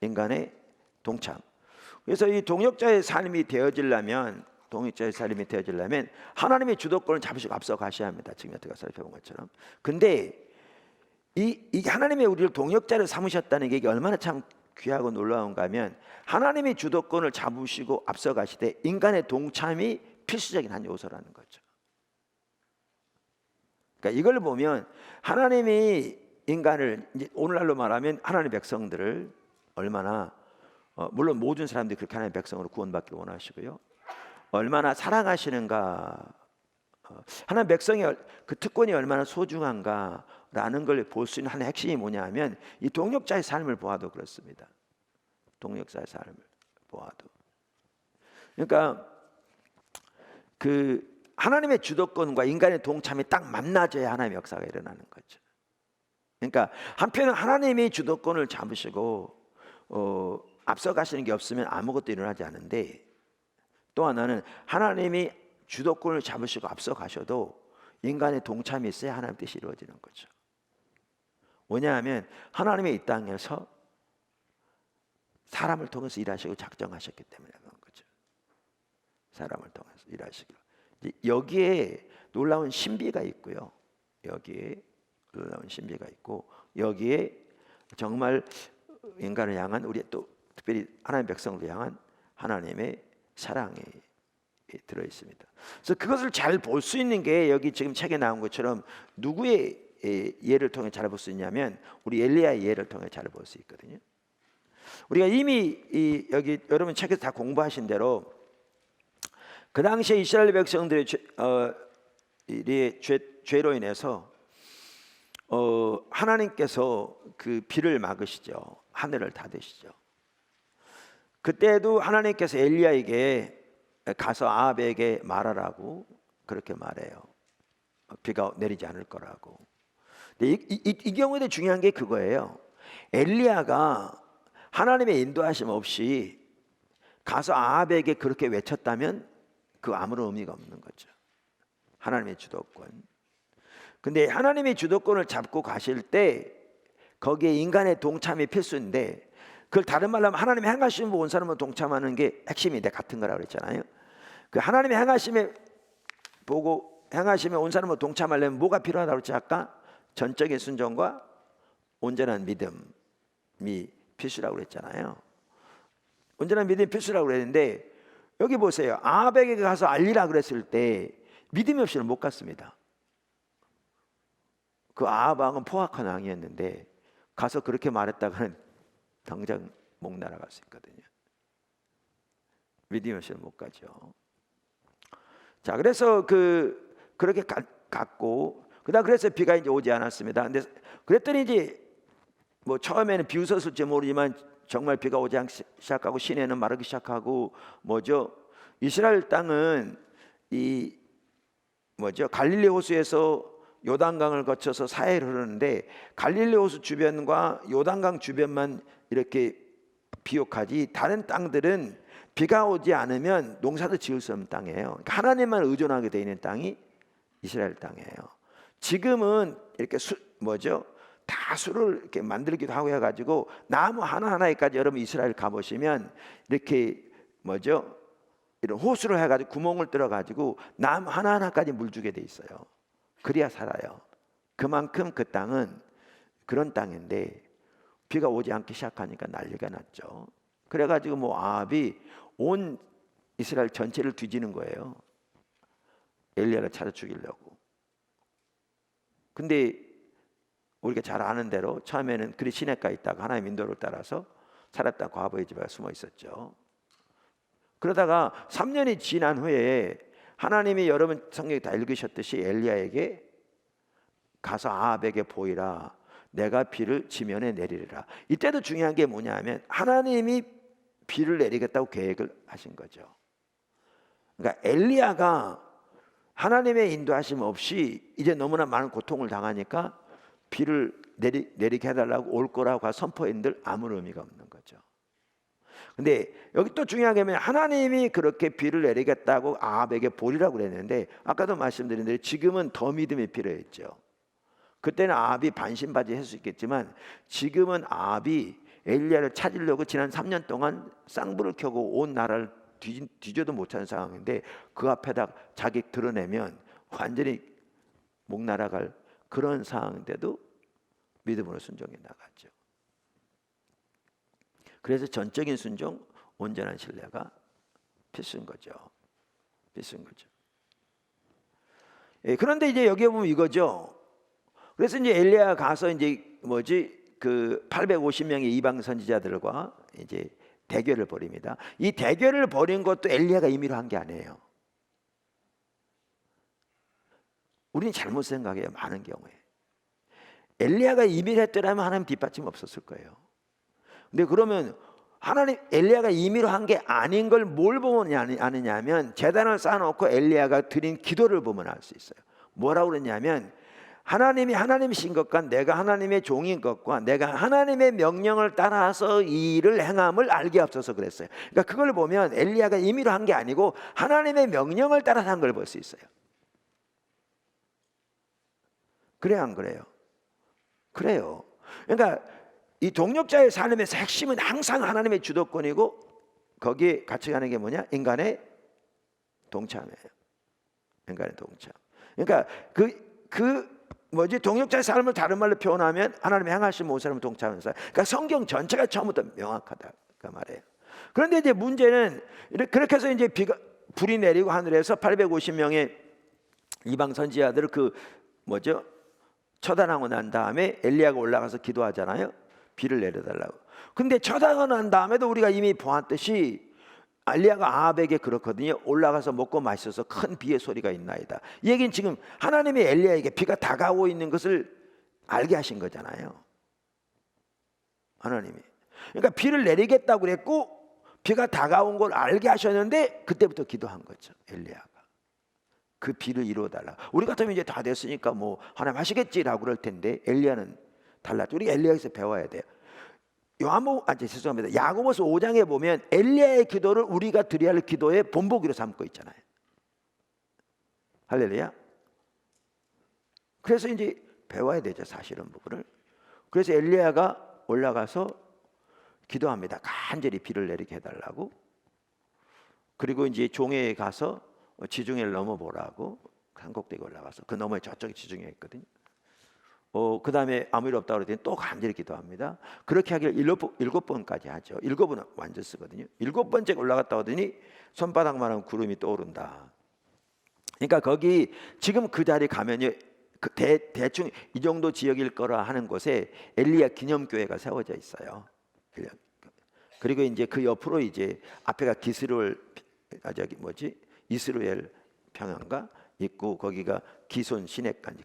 인간의 동참. 그래서 이 동역자의 삶이 되어지려면 하나님의 주도권을 잡으시고 앞서 가셔야 합니다. 지금 여태가 살펴본 것처럼. 근데 이 하나님의 우리를 동역자를 삼으셨다는 게 이게 얼마나 참 귀하고 놀라운가 하면 하나님의 주도권을 잡으시고 앞서 가시되 인간의 동참이 필수적인 한 요소라는 거죠. 그러니까 이걸 보면 하나님이 인간을 이제 오늘날로 말하면 하나님의 백성들을 얼마나 물론 모든 사람들이 그렇게 하나님의 백성으로 구원받기를 원하시고요. 얼마나 사랑하시는가, 하나님의 백성의 그 특권이 얼마나 소중한가라는 걸 볼 수 있는 하나의 핵심이 뭐냐 하면 이 동역자의 삶을 보아도 그렇습니다. 동역자의 삶을 보아도. 그러니까 그 하나님의 주도권과 인간의 동참이 딱 만나져야 하나님의 역사가 일어나는 거죠. 그러니까 한편은 하나님이 주도권을 잡으시고 앞서 가시는 게 없으면 아무것도 일어나지 않는데 또 하나는 하나님이 주도권을 잡으시고 앞서 가셔도 인간의 동참이 있어야 하나님 뜻이 이루어지는 거죠. 뭐냐 하면 하나님의 이 땅에서 사람을 통해서 일하시고 작정하셨기 때문에 그런 거죠. 사람을 통해서 일하시고, 여기에 놀라운 신비가 있고요. 여기에 놀라운 신비가 있고, 여기에 정말 인간을 향한, 우리 또 특별히 하나님의 백성을 향한 하나님의 사랑이 들어 있습니다. 그래서 그것을 잘 볼 수 있는 게 여기 지금 책에 나온 것처럼 누구의 예를 통해 잘 볼 수 있냐면 우리 엘리야의 예를 통해 잘 볼 수 있거든요. 우리가 이미 여기 여러분 책에서 다 공부하신 대로 그 당시에 이스라엘 백성들의 죄로 인해서 하나님께서 그 비를 막으시죠. 하늘을 닫으시죠. 그때도 하나님께서 엘리야에게 가서 아합에게 말하라고 그렇게 말해요. 비가 내리지 않을 거라고. 근데 이 경우에 중요한 게 그거예요. 엘리야가 하나님의 인도하심 없이 가서 아합에게 그렇게 외쳤다면 그 아무런 의미가 없는 거죠. 하나님의 주도권. 근데 하나님의 주도권을 잡고 가실 때 거기에 인간의 동참이 필수인데, 그걸 다른 말로 하면 하나님의 행하심을 온 사람은 동참하는 게 핵심인데 같은 거라고 그랬잖아요. 그 하나님의 행하심에 보고 행하심에 온 사람은 동참하려면 뭐가 필요하다고 그랬지 아까? 전적인 순종과 온전한 믿음이 필수라고 그랬잖아요. 온전한 믿음이 필수라고 그랬는데 여기 보세요. 아합에게 가서 알리라 그랬을 때 믿음이 없이는 못 갔습니다. 그 아합 왕은 포악한 왕이었는데 가서 그렇게 말했다가는 당장 목 날아갈 수 있거든요. 믿음이 없이는 못 가죠. 자, 그래서 그렇게 갔고, 그다음 그래서 비가 이제 오지 않았습니다. 근데 그랬더니 이제 뭐 처음에는 비웃었을지 모르지만 정말 비가 오지 않기 시작하고 시내는 마르기 시작하고 뭐죠? 이스라엘 땅은 이 뭐죠? 갈릴리 호수에서 요단강을 거쳐서 사해를 흐르는데 갈릴리 호수 주변과 요단강 주변만 이렇게 비옥하지 다른 땅들은 비가 오지 않으면 농사도 지을 수 없는 땅이에요. 그러니까 하나님만 의존하게 되어 있는 땅이 이스라엘 땅이에요. 지금은 이렇게 다 수를 이렇게 만들기도 하고 해가지고 나무 하나하나에까지 여러분 이스라엘 가보시면 이렇게 이런 호수를 해가지고 구멍을 뚫어가지고 나무 하나하나까지 물 주게 돼 있어요. 그래야 살아요. 그만큼 그 땅은 그런 땅인데 비가 오지 않기 시작하니까 난리가 났죠. 그래가지고 아합이 온 이스라엘 전체를 뒤지는 거예요. 엘리야를 찾아 죽이려고. 근데 우리가 잘 아는 대로 처음에는 그리 시내가에 있다가 하나님 인도를 따라서 살았다 과부의 집에 숨어 있었죠. 그러다가 3년이 지난 후에 하나님이 여러분 성경에 다 읽으셨듯이 엘리야에게 가서 아합에게 보이라. 내가 비를 지면에 내리리라. 이때도 중요한 게 뭐냐면 하나님이 비를 내리겠다고 계획을 하신 거죠. 그러니까 엘리야가 하나님의 인도하심 없이 이제 너무나 많은 고통을 당하니까 비를 내리게 해달라고 올 거라고 선포했는데 아무런 의미가 없는 거죠. 근데 여기 또 중요한 게 뭐냐면 하나님이 그렇게 비를 내리겠다고 아합에게 보리라고 그랬는데 아까도 말씀드린 대로 지금은 더 믿음이 필요했죠. 그때는 아합이 반신반의 했을 수 있겠지만 지금은 아합이 엘리야를 찾으려고 지난 3년 동안 쌍불을 켜고 온 나라를 뒤져도 못 찾는 상황인데 그 앞에다 자기 드러내면 완전히 목 날아갈 그런 상황인데도 믿음으로 순종해 나갔죠. 그래서 전적인 순종, 온전한 신뢰가 필수인 거죠. 필수인 거죠. 그런데 이제 여기에 보면 이거죠. 그래서 이제 엘리야가 가서 이제 그 850명의 이방 선지자들과 이제 대결을 벌입니다. 이 대결을 벌인 것도 엘리야가 임의로 한 게 아니에요. 우리는 잘못 생각해요. 많은 경우에 엘리야가 임의로 했더라면 하나님 뒷받침 없었을 거예요. 근데 그러면 엘리야가 임의로 한 게 아닌 걸 뭘 보면 아느냐면 제단을 쌓아놓고 엘리야가 드린 기도를 보면 알 수 있어요. 뭐라고 그랬냐면 하나님이 하나님이신 것과 내가 하나님의 종인 것과 내가 하나님의 명령을 따라서 이 일을 행함을 알게 없어서 그랬어요. 그러니까 그걸 보면 엘리야가 임의로 한 게 아니고 하나님의 명령을 따라서 한 걸 볼 수 있어요. 그래요, 안 그래요? 그래요. 그러니까 이 동력자의 삶에서 핵심은 항상 하나님의 주도권이고 거기에 같이 가는 게 뭐냐? 인간의 동참이에요. 인간의 동참. 그러니까 동력자의 삶을 다른 말로 표현하면 하나님의 행하신 모든 사람을 동참하는 사람. 그러니까 성경 전체가 처음부터 명확하다 그 말이에요. 그런데 이제 문제는 그렇게 해서 이제 불이 내리고 하늘에서 850명의 이방 선지자들을 처단하고 난 다음에 엘리야가 올라가서 기도하잖아요. 비를 내려달라고. 근데 처단하고 난 다음에도 우리가 이미 보았듯이 엘리야가 아합에게 그렇거든요. 올라가서 먹고 마셔서 큰 비의 소리가 있나이다. 이 얘기는 지금 하나님이 엘리야에게 비가 다가오고 있는 것을 알게 하신 거잖아요. 하나님이. 그러니까 비를 내리겠다고 그랬고 비가 다가온 걸 알게 하셨는데 그때부터 기도한 거죠. 엘리야가. 그 비를 이루어달라. 우리 같으면 이제 다 됐으니까 뭐 하나님 하시겠지라고 그럴 텐데 엘리야는 달랐죠. 우리 엘리야에서 배워야 돼요. 죄송합니다. 야고보서 5장에 보면 엘리야의 기도를 우리가 드려야 할 기도의 본보기로 삼고 있잖아요. 할렐루야. 그래서 이제 배워야 되죠, 사실은 부분을. 그래서 엘리야가 올라가서 기도합니다. 간절히 비를 내리게 해달라고. 그리고 이제 종회에 가서 지중해를 넘어보라고 한곡대기 올라가서 그 너머에 저쪽에 지중해 있거든요. 그 다음에 아무 일 없다고 그랬더니 또 간절히 기도합니다. 그렇게 하길 7번까지 하죠. 7번은 완전 쓰거든요. 7번째 올라갔다 오더니 손바닥만한 구름이 떠오른다. 그러니까 거기 지금 그 자리 가면요, 대충 이 정도 지역일 거라 하는 곳에 엘리야 기념교회가 세워져 있어요. 그리고 이제 그 옆으로 이제 앞에가 이스라엘 평양가 있고 거기가 기손 시내까지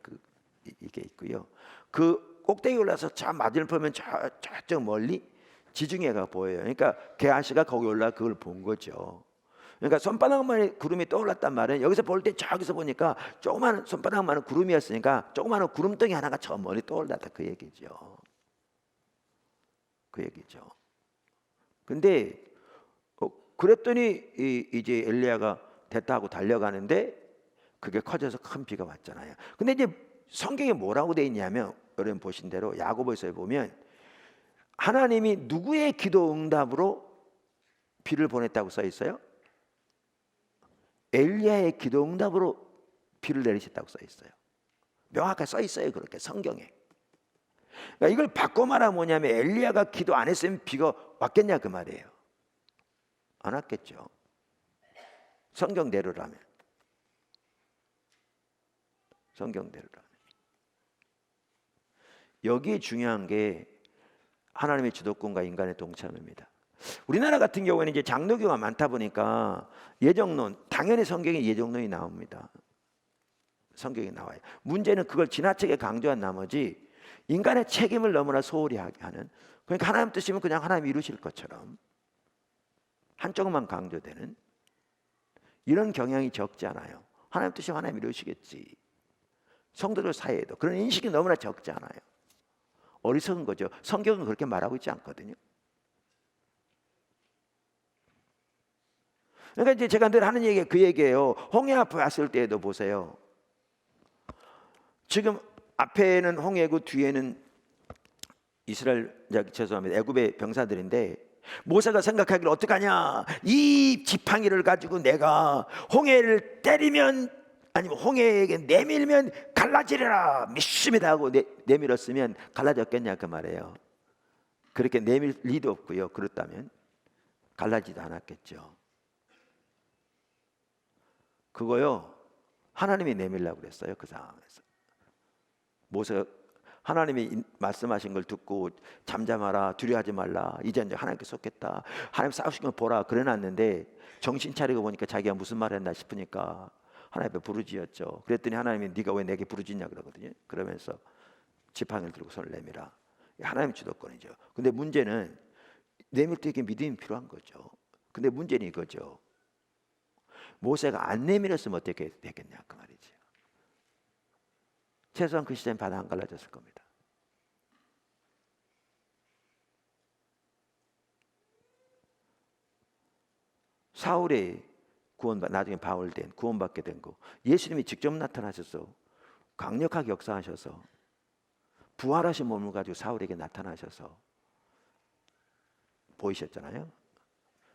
이게 있고요. 그 꼭대기 올라서 저 맞은편 보면 저쪽 멀리 지중해가 보여요. 그러니까 게하시가 거기 올라 그걸 본 거죠. 그러니까 손바닥만의 구름이 떠올랐단 말은 여기서 볼 때 저기서 보니까 조그마한 손바닥만한 구름이었으니까 조그마한 구름덩이 하나가 저 멀리 떠올랐다 그 얘기죠. 그 얘기죠. 근데 그랬더니 이제 엘리야가 됐다 하고 달려가는데 그게 커져서 큰 비가 왔잖아요. 근데 이제 성경에 뭐라고 돼 있냐면 여러분 보신 대로 야고보서에 보면 하나님이 누구의 기도 응답으로 비를 보냈다고 써 있어요? 엘리야의 기도 응답으로 비를 내리셨다고 써 있어요. 명확하게 써 있어요. 그렇게 성경에. 그러니까 이걸 바꿔 말하면 뭐냐면 엘리야가 기도 안 했으면 비가 왔겠냐 그 말이에요. 안 왔겠죠. 성경대로라면. 성경대로라면. 여기에 중요한 게 하나님의 주도권과 인간의 동참입니다. 우리나라 같은 경우에는 이제 장로교가 많다 보니까 예정론, 당연히 성경에 예정론이 나옵니다. 성경에 나와요. 문제는 그걸 지나치게 강조한 나머지 인간의 책임을 너무나 소홀히 하게 하는, 그러니까 하나님 뜻이면 그냥 하나님 이루실 것처럼 한쪽만 강조되는 이런 경향이 적지 않아요. 하나님 뜻이면 하나님 이루시겠지. 성도들 사이에도 그런 인식이 너무나 적지 않아요. 어리석은 거죠. 성경은 그렇게 말하고 있지 않거든요. 그러니까 이제 제가 늘 하는 얘기가 그 얘기예요. 홍해 앞에 왔을 때에도 보세요. 지금 앞에는 홍해고 뒤에는 애굽의 병사들인데 모세가 생각하기를 어떡하냐, 이 지팡이를 가지고 내가 홍해를 때리면 아니면 홍해에게 내밀면 갈라지리라 믿습니다 하고 내밀었으면 갈라졌겠냐 그 말이에요. 그렇게 내밀 리도 없고요. 그렇다면 갈라지도 않았겠죠. 그거요 하나님이 내밀라고 그랬어요. 그 상황에서 모세가 하나님이 말씀하신 걸 듣고 잠잠하라, 두려워하지 말라, 이제 하나님께 속겠다, 하나님 싸우신 걸 보라 그래놨는데 정신 차리고 보니까 자기가 무슨 말을 했나 싶으니까 하나님 앞에 부르짖었죠. 그랬더니 하나님이 네가 왜 내게 부르짖냐 그러거든요. 그러면서 지팡이를 들고 손을 내밀어. 하나님 주도권이죠. 근데 문제는 내밀 때 이게 믿음이 필요한 거죠. 근데 문제는 이거죠. 모세가 안 내밀었으면 어떻게 되겠냐 그 말이죠. 최소한 그 시대는 바다 안 갈라졌을 겁니다. 사울의 나중에 바울된 구원받게 된 거 예수님이 직접 나타나셔서 강력하게 역사하셔서 부활하신 몸을 가지고 사울에게 나타나셔서 보이셨잖아요.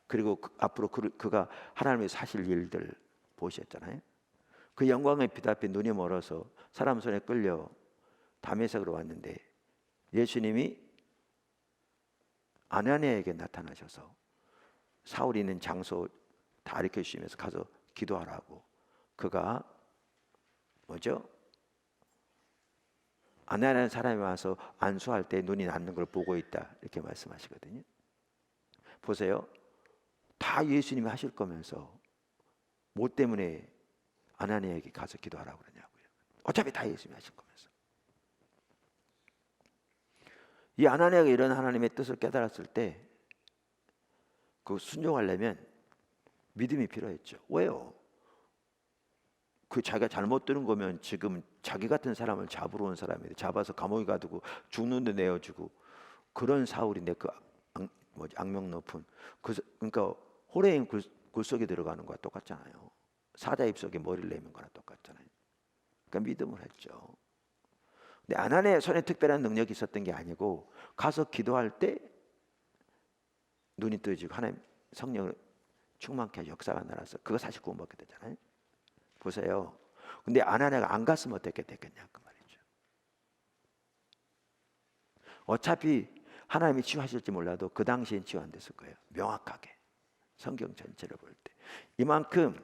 그리고 앞으로 그가 하나님의 사실 일들 보이셨잖아요. 그 영광의 빛 앞에 눈이 멀어서 사람 손에 끌려 다메섹으로 왔는데 예수님이 아나니아에게 나타나셔서 사울이 있는 장소 다 가르쳐 주시면서 가서 기도하라고. 그가 뭐죠? 아나니아라는 사람이 와서 안수할 때 눈이 낫는 걸 보고 있다 이렇게 말씀하시거든요. 보세요. 다 예수님이 하실 거면서 뭐 때문에 아나니아에게 가서 기도하라고 그러냐고요. 어차피 다 예수님이 하실 거면서. 이 아나니아가 이런 하나님의 뜻을 깨달았을 때 그 순종하려면 믿음이 필요했죠. 왜요? 그 자기가 잘못 들은 거면 지금 자기 같은 사람을 잡으러 온 사람이 잡아서 감옥에 가두고 죽는데 내어주고 그런 사울인데 그 악명 높은 그러니까 호레인 굴속에 들어가는 거와 똑같잖아요. 사자 입속에 머리를 내민 거나 똑같잖아요. 그러니까 믿음을 했죠. 근데 아나니아의 손에 특별한 능력이 있었던 게 아니고 가서 기도할 때 눈이 뜨지고 하나님 성령을 충만케 하셔 역사가 나라서 그거 사실 구원받게 되잖아요. 보세요. 근데 아나니아가 안 갔으면 어떻게 됐겠냐 그 말이죠. 어차피 하나님이 치유하실지 몰라도 그 당시엔 치유 안 됐을 거예요. 명확하게 성경 전체를 볼 때 이만큼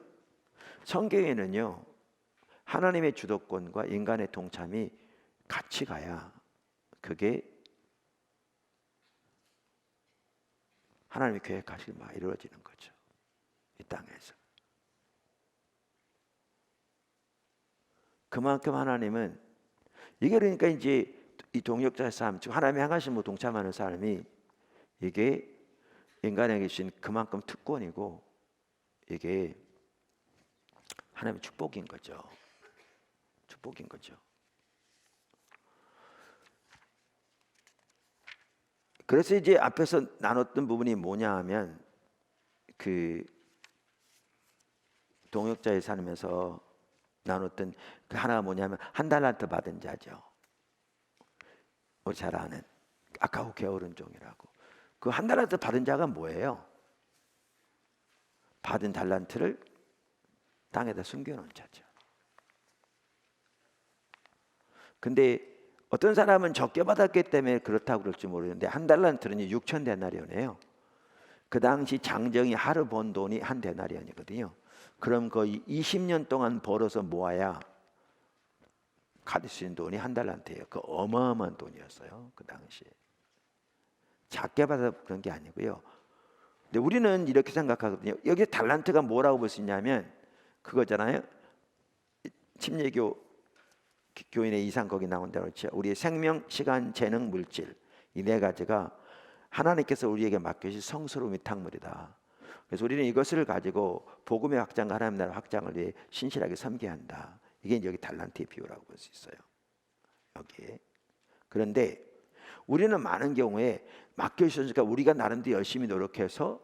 성경에는요 하나님의 주도권과 인간의 동참이 같이 가야 그게 하나님의 계획하신 바가 이루어지는 거죠. 이 땅에서. 그만큼 하나님은 이게 그러니까 이제 이 동역자의 삶, 즉 하나님의 향하심으로 동참하는 삶이 이게 인간에게 주신 그만큼 특권이고 이게 하나님의 축복인 거죠. 축복인 거죠. 그래서 이제 앞에서 나눴던 부분이 뭐냐 하면 그 동역자의 삶에서 나눴던 그 하나가 뭐냐면 한 달란트 받은 자죠. 우리 잘 아는 아까워 게으른 종이라고. 그 한 달란트 받은 자가 뭐예요? 받은 달란트를 땅에다 숨겨놓은 자죠. 근데 어떤 사람은 적게 받았기 때문에 그렇다고 그럴지 모르는데 한 달란트는 6천 데나리온이에요. 그 당시 장정이 하루 번 돈이 한 데나리온이거든요. 그럼 거의 20년 동안 벌어서 모아야 가질 수 있는 돈이 한 달란트예요. 그 어마어마한 돈이었어요. 그 당시에. 작게 받아 그런 게 아니고요. 근데 우리는 이렇게 생각하거든요. 여기 달란트가 뭐라고 볼 수 있냐면 그거잖아요. 침례교 교인의 이상 거기 나온다고 그렇죠. 우리의 생명, 시간, 재능, 물질 이 네 가지가 하나님께서 우리에게 맡기신 성스러움이 탕물이다. 그래서 우리는 이것을 가지고 복음의 확장과 하나님 나라 확장을 위해 신실하게 섬겨야 한다. 이게 여기 달란트의 비유라고 볼 수 있어요. 여기에. 그런데 우리는 많은 경우에 맡겨주셨으니까 우리가 나름대로 열심히 노력해서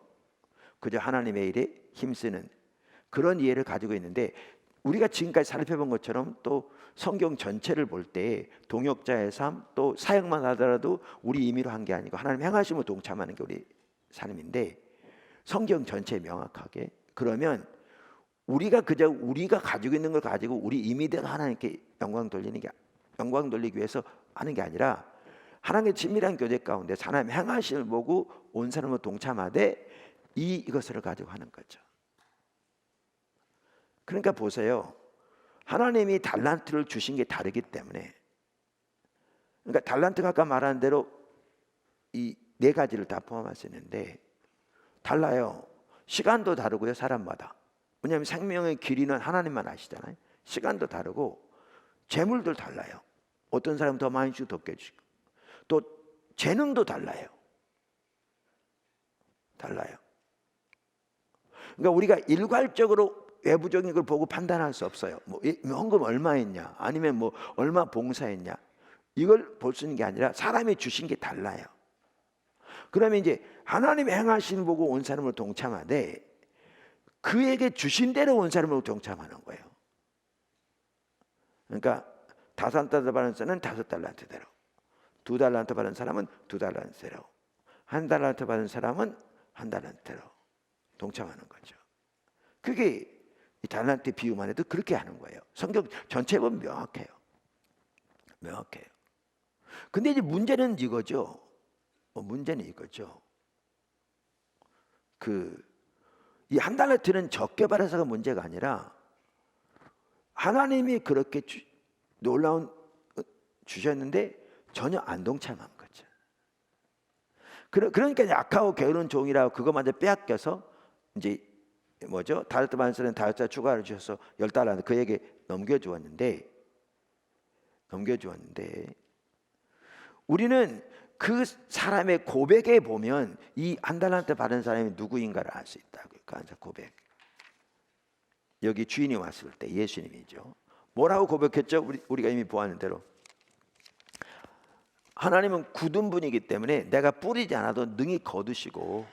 그저 하나님의 일에 힘쓰는 그런 이해를 가지고 있는데 우리가 지금까지 살펴본 것처럼 또 성경 전체를 볼 때 동역자의 삶 또 사역만 하더라도 우리 임의로 한 게 아니고 하나님 행하심으로 동참하는 게 우리 삶인데 성경 전체에 명확하게 그러면 우리가 그저 우리가 가지고 있는 걸 가지고 우리 임의대로 하나님께 영광 돌리기 위해서 하는 게 아니라 하나님의 친밀한 교제 가운데 하나님 행하심을 보고 온 사람으로 동참하되 이것을 가지고 하는 거죠. 그러니까 보세요. 하나님이 달란트를 주신 게 다르기 때문에 그러니까 달란트가 아까 말한 대로 이 네 가지를 다 포함할 수 있는데 달라요. 시간도 다르고요. 사람마다. 왜냐하면 생명의 길이는 하나님만 아시잖아요. 시간도 다르고 재물도 달라요. 어떤 사람은 더 많이 주고 더 깨주시고 또 재능도 달라요. 달라요. 그러니까 우리가 일괄적으로 외부적인 걸 보고 판단할 수 없어요. 뭐 헌금 얼마 했냐 아니면 뭐 얼마 봉사했냐 이걸 볼 수 있는 게 아니라 사람이 주신 게 달라요. 그러면 이제 하나님의 행하시는 보고 온 사람을 동참하되 그에게 주신 대로 온 사람을 동참하는 거예요. 그러니까 5달란트 받은 자는 5달란트대로 2달란트 받은 사람은 2달란트로, 1달란트 받은 사람은 1달란트로 동참하는 거죠. 그게 이 달란트 비유만 해도 그렇게 하는 거예요. 성경 전체 보면 명확해요. 명확해요. 근데 이제 문제는 이거죠. 문제는 이거죠. 이 1달란트는 적게 받아서가 문제가 아니라 하나님이 그렇게 놀라운 주셨는데 전혀 안 동참한 거죠. 그러니까 악하고 게으른 종이라고 그것만 빼앗겨서 이제 뭐죠? 달란트 받은 사람은 5달 추가를 주셔서 10달란트 그에게 넘겨주었는데 우리는 그 사람의 고백에 보면 이 1달란트 받은 사람이 누구인가를 알 수 있다고요. 그 고백. 여기 주인이 왔을 때 예수님이죠. 뭐라고 고백했죠? 우리가 이미 보았는 대로 하나님은 굳은 분이기 때문에 내가 뿌리지 않아도 능히 거두시고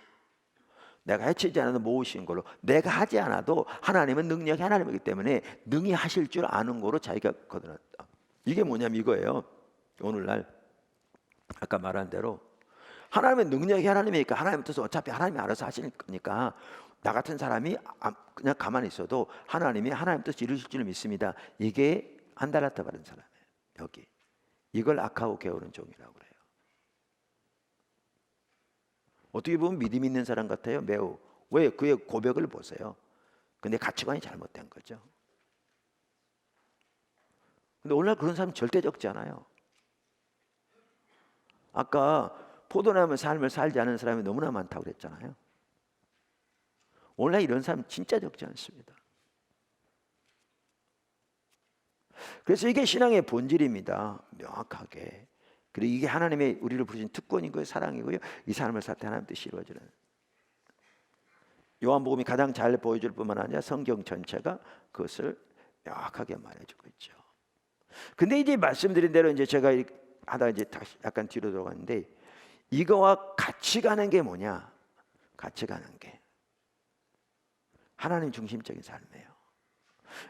내가 해치지 않아도 모으신 걸로, 내가 하지 않아도 하나님은 능력이 하나님이기 때문에 능히 하실 줄 아는 거로 자기가 거둬놨다. 이게 뭐냐면 이거예요. 오늘날 아까 말한 대로 하나님의 능력이 하나님이니까 하나님 뜻은 어차피 하나님이 알아서 하실 거니까 나 같은 사람이 그냥 가만히 있어도 하나님이 하나님 뜻을 이루실 줄 믿습니다. 이게 1달란트 받은 사람이에요. 여기 이걸 악하고 게으른 종이라고 그래요. 어떻게 보면 믿음 있는 사람 같아요. 매우. 왜? 그의 고백을 보세요. 근데 가치관이 잘못된 거죠. 근데 오늘날 그런 사람 절대 적지 않아요. 아까 포도나무 삶을 살지 않은 사람이 너무나 많다고 그랬잖아요. 오늘날 이런 사람 진짜 적지 않습니다. 그래서 이게 신앙의 본질입니다. 명확하게. 그리고 이게 하나님의 우리를 부르신 특권이고요, 사랑이고요. 이 삶을 살 때 하나님 뜻이 이루어지는. 요한복음이 가장 잘 보여줄 뿐만 아니라 성경 전체가 그것을 명확하게 말해주고 있죠. 근데 이제 말씀드린 대로 이제 제가 하다 이제 다시 약간 뒤로 들어갔는데 이거와 같이 가는 게 뭐냐? 같이 가는 게 하나님 중심적인 삶이에요.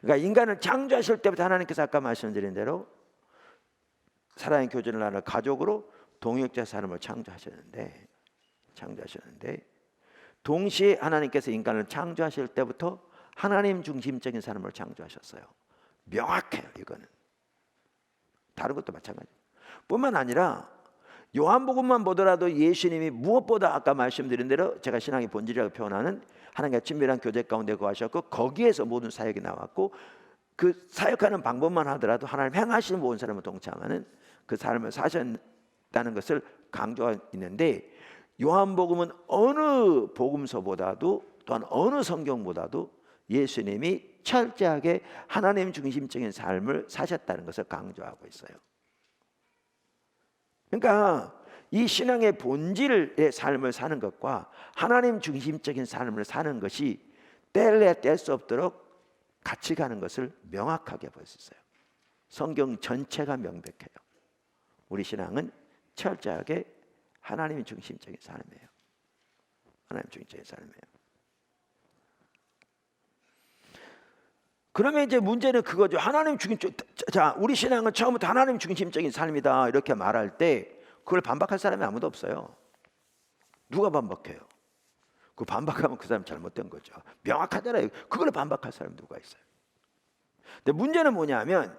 그러니까 인간을 창조하실 때부터 하나님께서 아까 말씀드린 대로 사랑의 교제를 나누는 가족으로 동역자 삶을 창조하셨는데 동시에 하나님께서 인간을 창조하실 때부터 하나님 중심적인 삶을 창조하셨어요. 명확해요. 이거는 다른 것도 마찬가지. 뿐만 아니라 요한복음만 보더라도 예수님이 무엇보다 아까 말씀드린 대로 제가 신앙의 본질이라고 표현하는 하나님과 친밀한 교제 가운데 거하셨고 거기에서 모든 사역이 나왔고 그 사역하는 방법만 하더라도 하나님 행하시는 모든 사람을 동참하는 그 삶을 사셨다는 것을 강조하고 있는데 요한복음은 어느 복음서보다도 또한 어느 성경보다도 예수님이 철저하게 하나님 중심적인 삶을 사셨다는 것을 강조하고 있어요. 그러니까 이 신앙의 본질의 삶을 사는 것과 하나님 중심적인 삶을 사는 것이 뗄래야 뗄 수 없도록 같이 가는 것을 명확하게 볼 수 있어요. 성경 전체가 명백해요. 우리 신앙은 철저하게 하나님 중심적인 삶이에요. 하나님 중심적인 삶이에요. 그러면 이제 문제는 그거죠. 하나님 중심적. 자, 우리 신앙은 처음부터 하나님 중심적인 삶이다 이렇게 말할 때 그걸 반박할 사람이 아무도 없어요. 누가 반박해요? 그 반박하면 그 사람 잘못된 거죠. 명확하잖아요. 그걸 반박할 사람이 누가 있어요? 근데 문제는 뭐냐면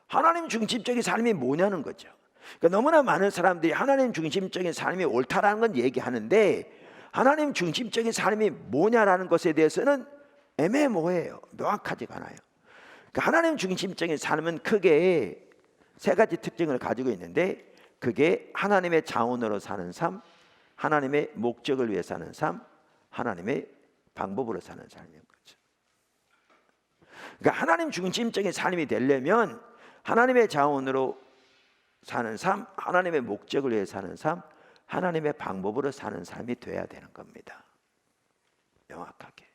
하나님 중심적인 삶이 뭐냐는 거죠. 그러니까 너무나 많은 사람들이 하나님 중심적인 삶이 옳다라는 건 얘기하는데 하나님 중심적인 삶이 뭐냐라는 것에 대해서는 애매모호해요. 명확하지가 않아요. 그러니까 하나님 중심적인 삶은 크게 세 가지 특징을 가지고 있는데 그게 하나님의 자원으로 사는 삶, 하나님의 목적을 위해 사는 삶, 하나님의 방법으로 사는 삶인 거죠. 그러니까 하나님 중심적인 삶이 되려면 하나님의 자원으로 사는 삶, 하나님의 목적을 위해 사는 삶, 하나님의 방법으로 사는 삶이 돼야 되는 겁니다. 명확하게.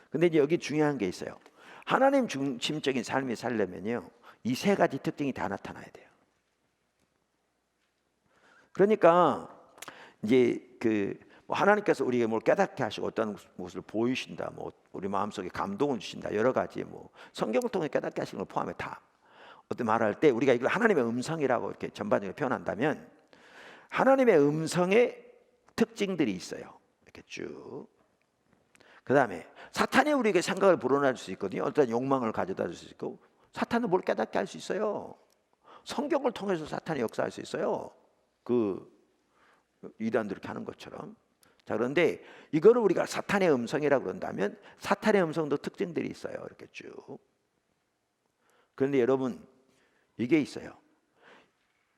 근데 이제 여기 중요한 게 있어요. 하나님 중심적인 삶이 살려면요, 이 세 가지 특징이 다 나타나야 돼요. 그러니까 이제 뭐 하나님께서 우리에게 뭘 깨닫게 하시고 어떤 것을 보이신다, 뭐 우리 마음속에 감동을 주신다, 여러 가지 뭐 성경을 통해 깨닫게 하시는 걸 포함해 다 어떤 말할 때 우리가 이걸 하나님의 음성이라고 이렇게 전반적으로 표현한다면 하나님의 음성의 특징들이 있어요. 이렇게 쭉. 그 다음에 사탄이 우리에게 생각을 불어넣을 수 있거든요. 어떤 욕망을 가져다 줄 수 있고, 사탄은 뭘 깨닫게 할 수 있어요. 성경을 통해서 사탄이 역사할 수 있어요. 그 이단들 이렇게 하는 것처럼. 자, 그런데 이거를 우리가 사탄의 음성이라고 그런다면 사탄의 음성도 특징들이 있어요. 이렇게 쭉. 그런데 여러분, 이게 있어요.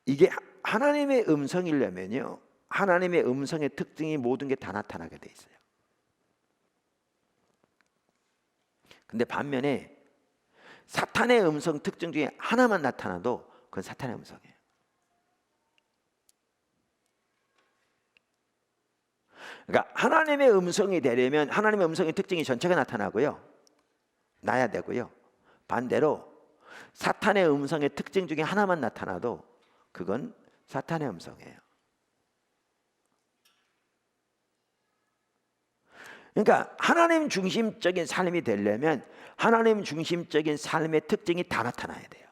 이게 하나님의 음성이려면요, 하나님의 음성의 특징이 모든 게 다 나타나게 돼 있어요. 근데 반면에 사탄의 음성 특징 중에 하나만 나타나도 그건 사탄의 음성이에요. 그러니까 하나님의 음성이 되려면 하나님의 음성의 특징이 전체가 나타나고요, 나야 되고요. 반대로 사탄의 음성의 특징 중에 하나만 나타나도 그건 사탄의 음성이에요. 그러니까 하나님 중심적인 삶이 되려면 하나님 중심적인 삶의 특징이 다 나타나야 돼요.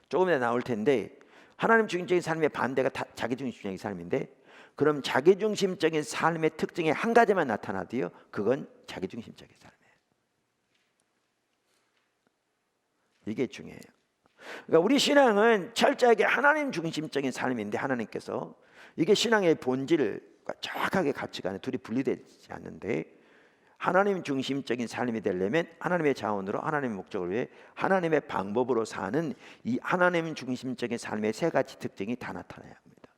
조금 전에 나올 텐데 하나님 중심적인 삶의 반대가 자기 중심적인 삶인데, 그럼 자기 중심적인 삶의 특징이 한 가지만 나타나도요, 그건 자기 중심적인 삶이에요. 이게 중요해요. 그러니까 우리 신앙은 철저하게 하나님 중심적인 삶인데, 하나님께서 이게 신앙의 본질과 정확하게 가치관에 둘이 분리되지 않는데, 하나님 중심적인 삶이 되려면 하나님의 자원으로 하나님의 목적을 위해 하나님의 방법으로 사는 이 하나님 중심적인 삶의 세 가지 특징이 다 나타나야 합니다.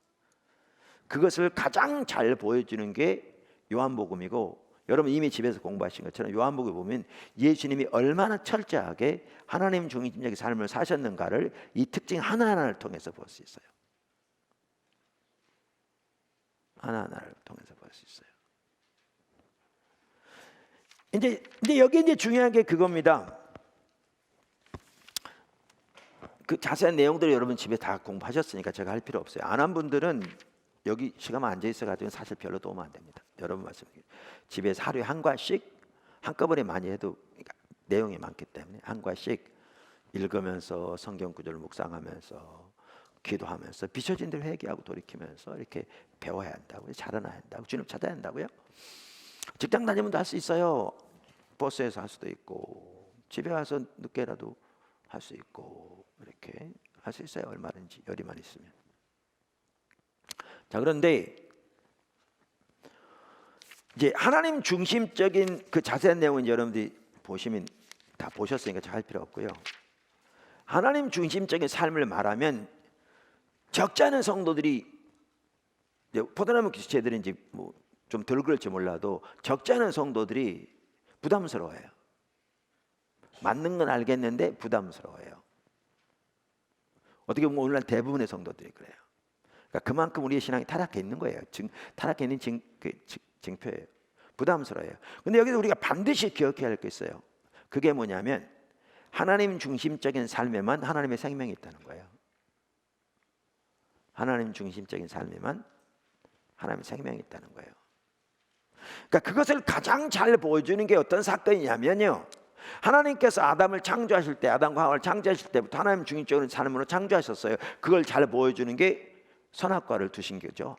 그것을 가장 잘 보여주는 게 요한복음이고, 여러분 이미 집에서 공부하신 것처럼 요한복음에 보면 예수님이 얼마나 철저하게 하나님 중심적인 삶을 사셨는가를 이 특징 하나하나를 통해서 볼 수 있어요. 하나하나를 통해서 볼 수 있어요. 이제 여기 이제 중요한 게 그겁니다. 그 자세한 내용들을 여러분 집에 다 공부하셨으니까 제가 할 필요 없어요. 안 한 분들은 여기 시간만 앉아 있어가지고 사실 별로 도움 안 됩니다. 여러분 말씀드려요. 집에서 하루에 한 과씩 한꺼번에 많이 해도 내용이 많기 때문에 한 과씩 읽으면서 성경 구절을 묵상하면서 기도하면서 비춰진 대로 회개하고 돌이키면서 이렇게 배워야 한다고요. 자라나야 한다고, 주님 찾아야 한다고요. 직장 다니면도 할 수 있어요. 버스에서 할 수도 있고 집에 와서 늦게라도 할 수 있고 이렇게 할 수 있어요. 얼마든지 열의만 있으면. 자, 그런데 이제 하나님 중심적인 그 자세한 내용은 여러분들이 보시면 다 보셨으니까 잘 할 필요 없고요. 하나님 중심적인 삶을 말하면 적지 않은 성도들이, 포도나무 기수체들인지 뭐 좀 덜 그럴지 몰라도 적지 않은 성도들이 부담스러워요. 맞는 건 알겠는데 부담스러워요. 어떻게 보면 오늘날 대부분의 성도들이 그래요. 그러니까 그만큼 우리의 신앙이 타락해 있는 거예요. 타락해 있는 징표예요. 부담스러워요. 근데 여기서 우리가 반드시 기억해야 할 게 있어요. 그게 뭐냐면 하나님 중심적인 삶에만 하나님의 생명이 있다는 거예요. 하나님 중심적인 삶에만 하나님의 생명이 있다는 거예요. 그러니까 그것을 가장 잘 보여주는 게 어떤 사건이냐면요, 하나님께서 아담을 창조하실 때, 아담과 하와를 창조하실 때부터 하나님 중심적인 삶으로 창조하셨어요. 그걸 잘 보여주는 게 선악과를 두신 거죠.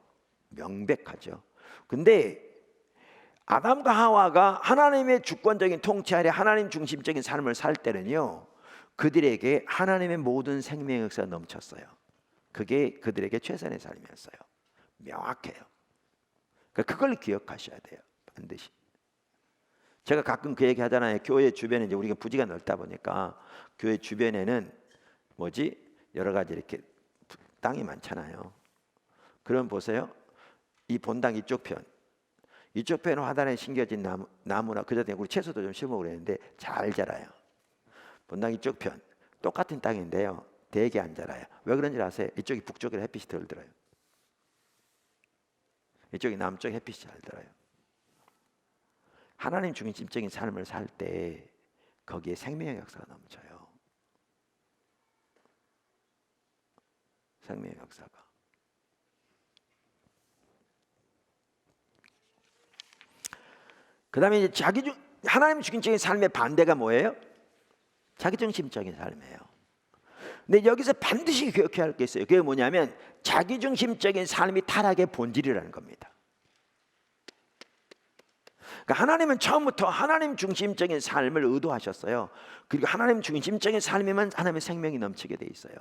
명백하죠. 근데 아담과 하와가 하나님의 주권적인 통치 아래 하나님 중심적인 삶을 살 때는요, 그들에게 하나님의 모든 생명의 역사가 넘쳤어요. 그게 그들에게 최선의 삶이었어요. 명확해요. 그러니까 그걸 기억하셔야 돼요. 반드시. 제가 가끔 그 얘기 하잖아요. 교회 주변에 이제 우리가 부지가 넓다 보니까 교회 주변에는 여러 가지 이렇게 땅이 많잖아요. 그럼 보세요. 이 본당 이쪽 편은 화단에 심겨진 나무나 그저께 우리 채소도 좀 심어 그랬는데 잘 자라요. 본당 이쪽 편 똑같은 땅인데요, 되게 안 자라요. 왜 그런지 아세요? 이쪽이 북쪽에 햇빛이 덜 들어요. 이쪽이 남쪽 햇빛이 잘 들어요. 하나님 중심적인 삶을 살 때 거기에 생명의 역사가 넘쳐요. 생명의 역사가. 그 다음에 이제 하나님 중심적인 삶의 반대가 뭐예요? 자기중심적인 삶이에요. 근데 여기서 반드시 기억해야 할 게 있어요. 그게 뭐냐면 자기중심적인 삶이 타락의 본질이라는 겁니다. 그러니까 하나님은 처음부터 하나님 중심적인 삶을 의도하셨어요. 그리고 하나님 중심적인 삶이면 하나님의 생명이 넘치게 돼 있어요.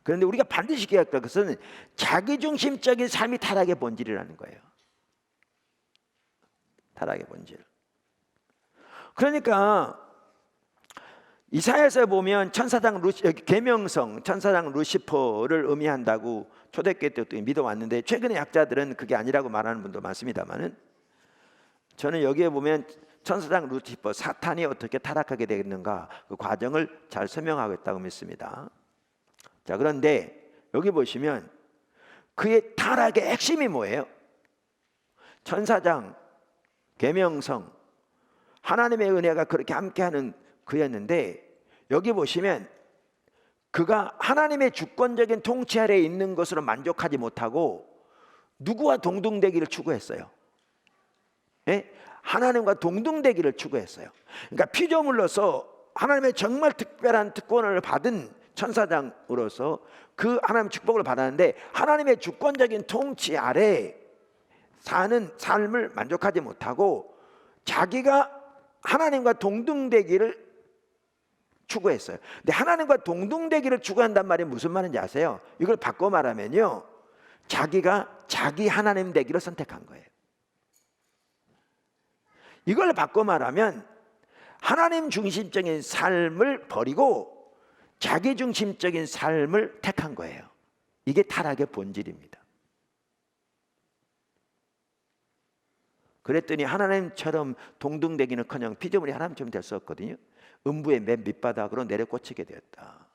그런데 우리가 반드시 기억해야 할 것은 자기중심적인 삶이 타락의 본질이라는 거예요. 타락의 본질. 그러니까 이사야에서 보면 천사장 계명성, 천사장 루시퍼를 의미한다고 초대교회 때부터 믿어왔는데 최근에 학자들은 그게 아니라고 말하는 분도 많습니다만은 저는 여기에 보면 천사장 루시퍼, 사탄이 어떻게 타락하게 되겠는가 그 과정을 잘 설명하고 있다고 믿습니다. 자, 그런데 여기 보시면 그의 타락의 핵심이 뭐예요? 천사장, 계명성, 하나님의 은혜가 그렇게 함께하는 그였는데 여기 보시면 그가 하나님의 주권적인 통치 아래에 있는 것으로 만족하지 못하고 누구와 동등되기를 추구했어요? 예? 하나님과 동등되기를 추구했어요. 그러니까 피조물로서 하나님의 정말 특별한 특권을 받은 천사장으로서 그 하나님의 축복을 받았는데 하나님의 주권적인 통치 아래에 사는 삶을 만족하지 못하고 자기가 하나님과 동등되기를 추구했어요. 근데 하나님과 동등되기를 추구한단 말이 무슨 말인지 아세요? 이걸 바꿔 말하면요, 자기가 자기 하나님 되기를 선택한 거예요. 이걸 바꿔 말하면 하나님 중심적인 삶을 버리고 자기 중심적인 삶을 택한 거예요. 이게 타락의 본질입니다. 그랬더니 하나님처럼 동등되기는커녕 피조물이 하나님처럼 될 수 없거든요. 음부의 맨 밑바닥으로 내려 꽂히게 되었다.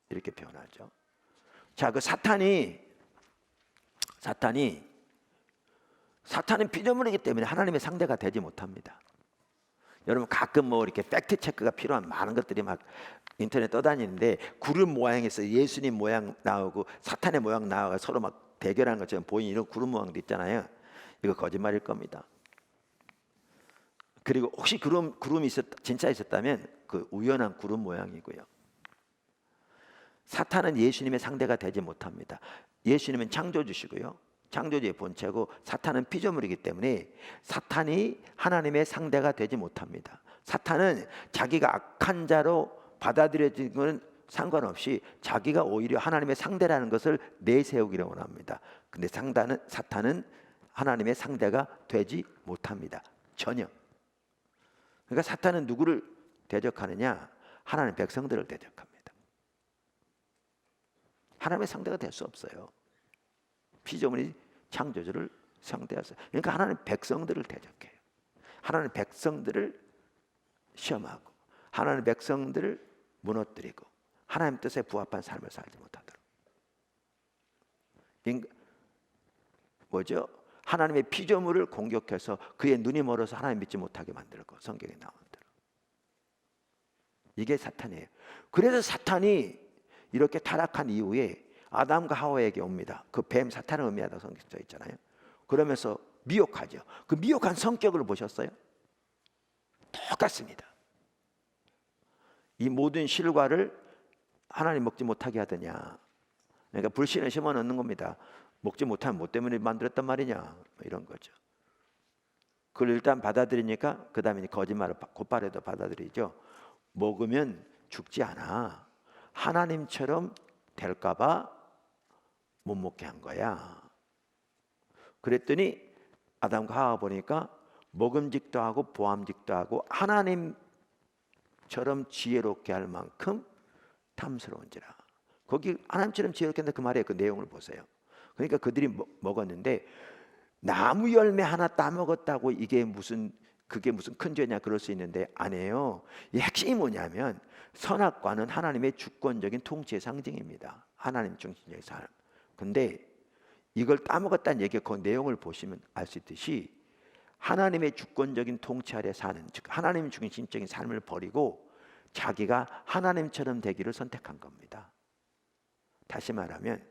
이렇게 표현하죠. 자, 그 사탄은 피조물이기 때문에 하나님의 상대가 되지 못합니다. 여러분 가끔 뭐 이렇게 팩트 체크가 필요한 많은 것들이 막 인터넷 떠다니는데 구름 모양에서 예수님 모양 나오고 사탄의 모양 나와서 서로 막 대결하는 것처럼 보이는 이런 구름 모양도 있잖아요. 이거 거짓말일 겁니다. 그리고 혹시 구름이 진짜 있었다면 그 우연한 구름 모양이고요. 사탄은 예수님의 상대가 되지 못합니다. 예수님은 창조주시고요, 창조주의 본체고 사탄은 피조물이기 때문에 사탄이 하나님의 상대가 되지 못합니다. 사탄은 자기가 악한 자로 받아들여지는 것은 상관없이 자기가 오히려 하나님의 상대라는 것을 내세우기를 원합니다. 근데 사탄은 하나님의 상대가 되지 못합니다. 전혀. 그러니까 사탄은 누구를 대적하느냐? 하나님의 백성들을 대적합니다. 하나님의 상대가 될 수 없어요. 피조물이 창조주를 상대하세요. 그러니까 하나님 백성들을 대적해요. 하나님 백성들을 시험하고 하나님 백성들을 무너뜨리고 하나님 뜻에 부합한 삶을 살지 못하도록 하나님의 피조물을 공격해서 그의 눈이 멀어서 하나님 믿지 못하게 만들고 성경에 나온 대로 이게 사탄이에요. 그래서 사탄이 이렇게 타락한 이후에 아담과 하와에게 옵니다. 그 뱀 사탄을 의미하다고 성경에 써 있잖아요. 그러면서 미혹하죠. 그 미혹한 성격을 보셨어요? 똑같습니다. 이 모든 실과를 하나님 먹지 못하게 하더냐. 그러니까 불신을 심어 넣는 겁니다. 먹지 못하면 뭐 때문에 만들었단 말이냐, 이런 거죠. 그걸 일단 받아들이니까 그 다음에 거짓말을 곧바로 받아들이죠. 먹으면 죽지 않아. 하나님처럼 될까 봐 못 먹게 한 거야. 그랬더니 아담과 하와 보니까 먹음직도 하고 보암직도 하고 하나님처럼 지혜롭게 할 만큼 탐스러운지라. 거기 하나님처럼 지혜롭게 한다 그 말이에요. 그 내용을 보세요. 그러니까 그들이 먹었는데 나무 열매 하나 따먹었다고 그게 무슨 큰 죄냐 그럴 수 있는데 아니에요. 이 핵심이 뭐냐면 선악과는 하나님의 주권적인 통치의 상징입니다. 하나님 중심적인 삶. 근데 이걸 따먹었다는 얘기 그 내용을 보시면 알 수 있듯이 하나님의 주권적인 통치 아래 사는, 즉 하나님 중심적인 삶을 버리고 자기가 하나님처럼 되기를 선택한 겁니다. 다시 말하면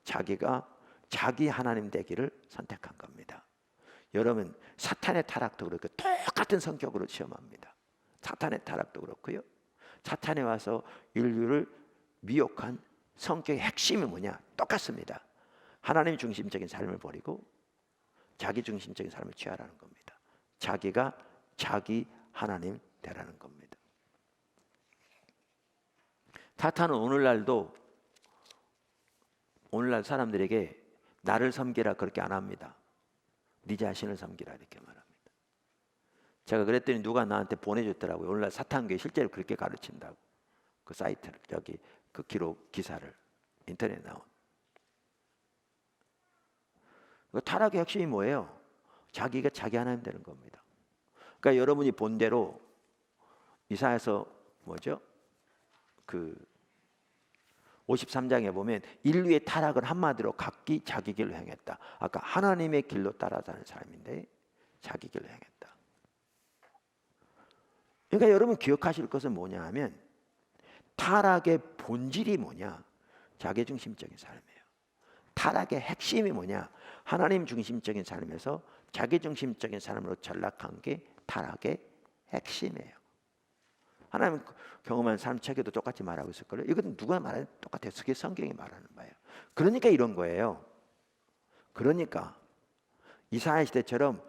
자기가 자기 하나님 되기를 선택한 겁니다. 여러분 사탄의 타락도 그렇고 똑같은 성격으로 시험합니다. 사탄의 타락도 그렇고요. 사탄이 와서 인류를 미혹한 성격의 핵심이 뭐냐? 똑같습니다. 하나님 중심적인 삶을 버리고 자기 중심적인 삶을 취하라는 겁니다. 자기가 자기 하나님 되라는 겁니다. 사탄은 오늘날 사람들에게 나를 섬기라 그렇게 안 합니다. 네 자신을 섬기라 이렇게 말합니다. 제가 그랬더니 누가 나한테 보내줬더라고요. 오늘날 사탄교회 실제로 그렇게 가르친다고. 그 사이트를 저기 그 기사를 인터넷에 나온. 타락의 핵심이 뭐예요? 자기가 자기 하나님 되는 겁니다. 그러니까 여러분이 본대로 이사야서 뭐죠? 그 53장에 보면 인류의 타락을 한마디로 각기 자기 길로 행했다. 아까 하나님의 길로 따라가는 사람인데 자기 길로 행했다. 그러니까 여러분 기억하실 것은 뭐냐 하면 타락의 본질이 뭐냐? 자기중심적인 삶이에요. 타락의 핵심이 뭐냐? 하나님 중심적인 삶에서 자기중심적인 삶으로 전락한 게 타락의 핵심이에요. 하나님 경험한 삶 책에도 똑같이 말하고 있을 거예요. 이건 누가 말하는 똑같아요. 그게 성경이 말하는 바예요. 그러니까 이런 거예요. 그러니까 이사야 시대처럼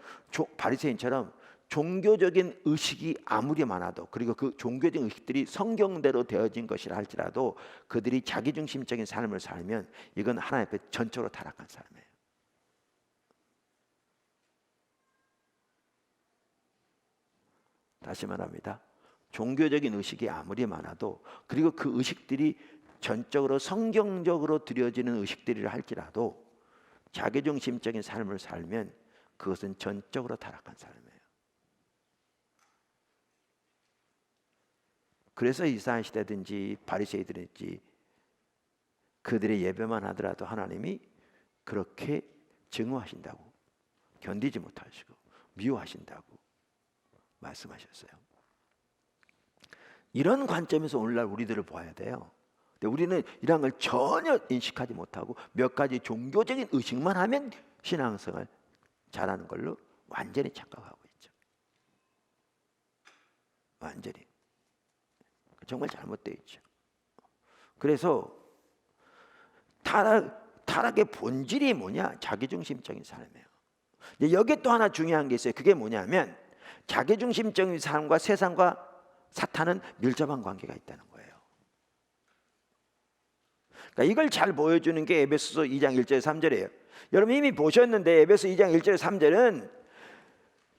바리새인처럼 종교적인 의식이 아무리 많아도, 그리고 그 종교적인 의식들이 성경대로 되어진 것이라 할지라도 그들이 자기중심적인 삶을 살면 이건 하나님 앞에 전적으로 타락한 삶이에요. 다시 말합니다. 종교적인 의식이 아무리 많아도, 그리고 그 의식들이 전적으로 성경적으로 드려지는 의식들이라 할지라도 자기중심적인 삶을 살면 그것은 전적으로 타락한 삶이에요. 그래서 이사야 시대든지 바리새이들든지 그들의 예배만 하더라도 하나님이 그렇게 증오하신다고, 견디지 못하시고 미워하신다고 말씀하셨어요. 이런 관점에서 오늘날 우리들을 봐야 돼요. 근데 우리는 이런 걸 전혀 인식하지 못하고 몇 가지 종교적인 의식만 하면 신앙생활 잘하는 걸로 완전히 착각하고 있죠. 완전히. 정말 잘못되어 있죠. 그래서 타락의 본질이 뭐냐? 자기중심적인 삶이에요. 여기에 또 하나 중요한 게 있어요. 그게 뭐냐면 자기중심적인 삶과 세상과 사탄은 밀접한 관계가 있다는 거예요. 그러니까 이걸 잘 보여주는 게 에베소서 2장 1절 3절이에요. 여러분 이미 보셨는데 에베소 2장 1절 3절은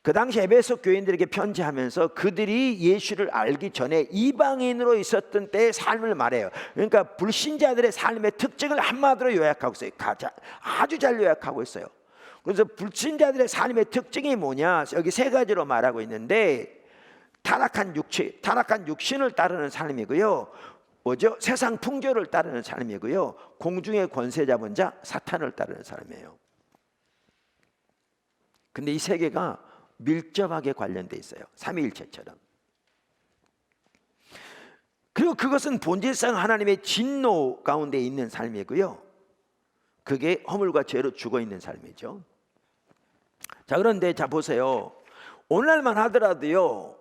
그 당시 에베소 교인들에게 편지하면서 그들이 예수를 알기 전에 이방인으로 있었던 때의 삶을 말해요. 그러니까 불신자들의 삶의 특징을 한마디로 요약하고 있어요. 아주 잘 요약하고 있어요. 그래서 불신자들의 삶의 특징이 뭐냐? 여기 세 가지로 말하고 있는데 타락한 육신을 따르는 삶이고요. 뭐죠? 세상 풍조를 따르는 삶이고요. 공중의 권세 잡은 자 사탄을 따르는 삶이에요. 근데 이 세 개가 밀접하게 관련돼 있어요. 삼위일체처럼. 그리고 그것은 본질상 하나님의 진노 가운데 있는 삶이고요. 그게 허물과 죄로 죽어 있는 삶이죠. 자, 그런데 자 보세요. 오늘날만 하더라도요,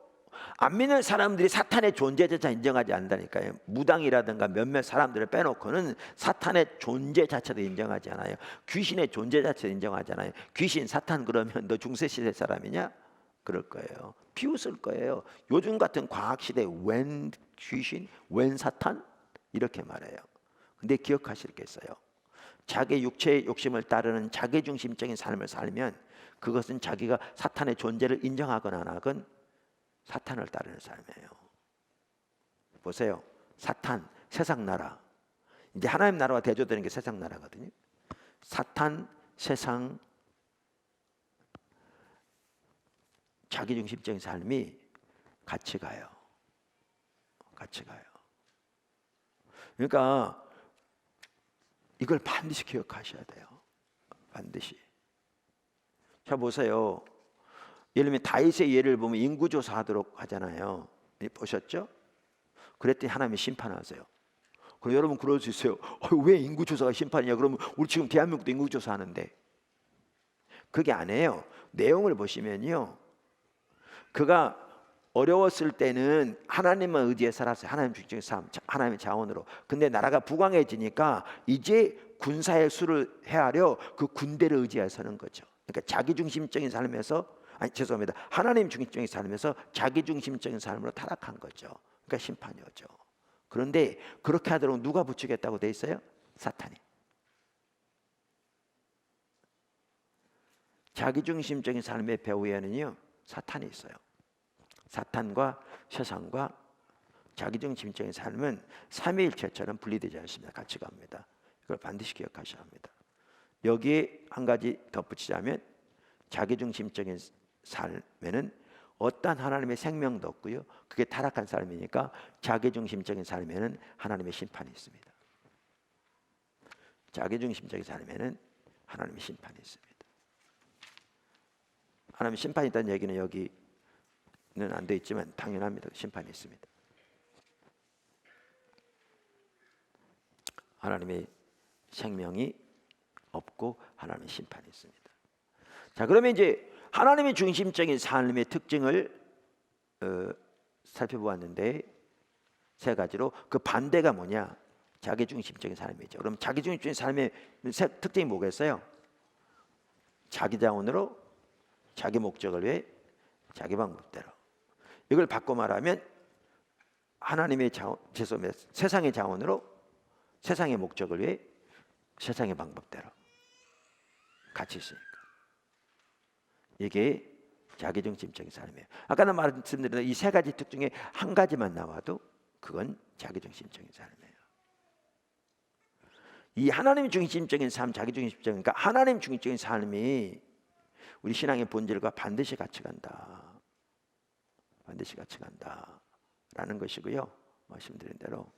안 믿는 사람들이 사탄의 존재조차 인정하지 않는다니까요. 무당이라든가 몇몇 사람들을 빼놓고는 사탄의 존재 자체도 인정하지 않아요. 귀신의 존재 자체도 인정하지 않아요. 귀신, 사탄 그러면 너 중세시대 사람이냐? 그럴 거예요. 비웃을 거예요. 요즘 같은 과학시대에 웬 귀신, 웬 사탄? 이렇게 말해요. 근데 기억하실 게 있어요. 자기 육체의 욕심을 따르는 자기중심적인 삶을 살면 그것은 자기가 사탄의 존재를 인정하거나 안 하건 사탄을 따르는 삶이에요. 보세요. 사탄, 세상 나라. 이제 하나님 나라와 대조되는 게 세상 나라거든요. 사탄, 세상, 자기중심적인 삶이 같이 가요. 같이 가요. 그러니까 이걸 반드시 기억하셔야 돼요. 반드시. 자 보세요. 예를 들면 다윗의 예를 보면 인구조사하도록 하잖아요. 보셨죠? 그랬더니 하나님이 심판하세요. 그럼 여러분 그럴 수 있어요. 왜 인구조사가 심판이냐? 그러면 우리 지금 대한민국도 인구조사하는데 그게 아니에요. 내용을 보시면요, 그가 어려웠을 때는 하나님만 의지해 살았어요. 하나님 중심적인 삶, 하나님의 자원으로. 근데 나라가 부강해지니까 이제 군사의 수를 헤아려 그 군대를 의지해 서는 거죠. 그러니까 자기중심적인 삶에서, 아니 죄송합니다, 하나님 중심적인 삶에서 자기중심적인 삶으로 타락한 거죠. 그러니까 심판이 오죠. 그런데 그렇게 하도록 누가 부추겼다고 돼 있어요? 사탄이. 자기중심적인 삶의 배후에는요, 사탄이 있어요. 사탄과 세상과 자기중심적인 삶은 삼위일체처럼 분리되지 않습니다. 같이 갑니다. 이걸 반드시 기억하셔야 합니다. 여기에 한 가지 덧붙이자면, 자기중심적인 삶에는 어떠한 하나님의 생명도 없고요, 그게 타락한 삶이니까 자기중심적인 삶에는 하나님의 심판이 있습니다. 자기중심적인 삶에는 하나님의 심판이 있습니다. 하나님의 심판이 있다는 얘기는 여기는 안 돼 있지만 당연합니다. 심판이 있습니다. 하나님의 생명이 없고 하나님의 심판이 있습니다. 자, 그러면 이제 하나님의 중심적인 삶의 특징을 살펴보았는데, 세 가지로 그 반대가 뭐냐? 자기중심적인 삶이죠. 그럼 자기중심적인 삶의 특징이 뭐겠어요? 자기 자원으로, 자기 목적을 위해, 자기 방법대로. 이걸 바꿔 말하면 하나님의 자원, 죄송합니다, 세상의 자원으로, 세상의 목적을 위해, 세상의 방법대로 같이 있으니까 이게 자기중심적인 삶이에요. 아까 말씀드린 이 세 가지 특 중에 한 가지만 나와도 그건 자기중심적인 삶이에요. 이 하나님 중심적인 삶, 자기중심적인, 그러니까 하나님 중심적인 삶이 우리 신앙의 본질과 반드시 같이 간다. 반드시 같이 간다라는 것이고요. 말씀드린 대로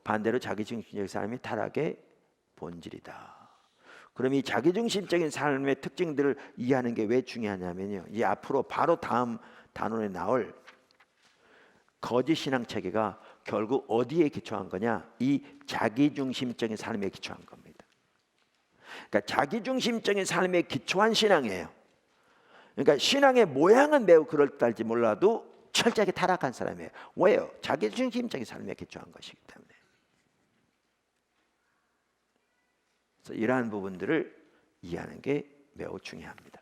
반대로 자기중심적인 삶이 타락의 본질이다. 그럼 이 자기중심적인 삶의 특징들을 이해하는 게 왜 중요하냐면요, 이 앞으로 바로 다음 단원에 나올 거짓 신앙 체계가 결국 어디에 기초한 거냐? 이 자기중심적인 삶에 기초한 겁니다. 그러니까 자기중심적인 삶에 기초한 신앙이에요. 그러니까 신앙의 모양은 매우 그럴듯할지 몰라도 철저하게 타락한 사람이에요. 왜요? 자기중심적인 삶에 기초한 것이기 때문에. 그래서 이러한 부분들을 이해하는 게 매우 중요합니다.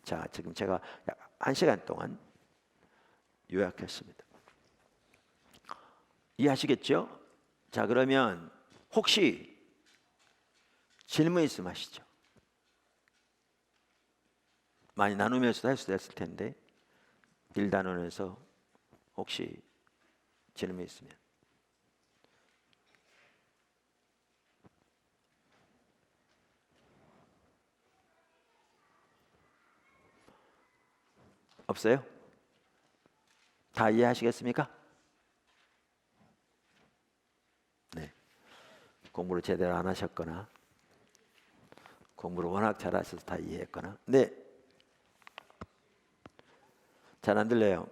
자, 지금 제가 약 1시간 동안 요약했습니다. 이해하시겠죠? 자, 그러면 혹시 질문 있으면 하시죠. 많이 나누면서 할 수도 있을 텐데 1단원에서 혹시 질문 있으면. 없어요? 다 이해하시겠습니까? 네. 공부를 제대로 안 하셨거나 공부를 워낙 잘하셔서 다 이해했거나. 네. 잘 안 들려요.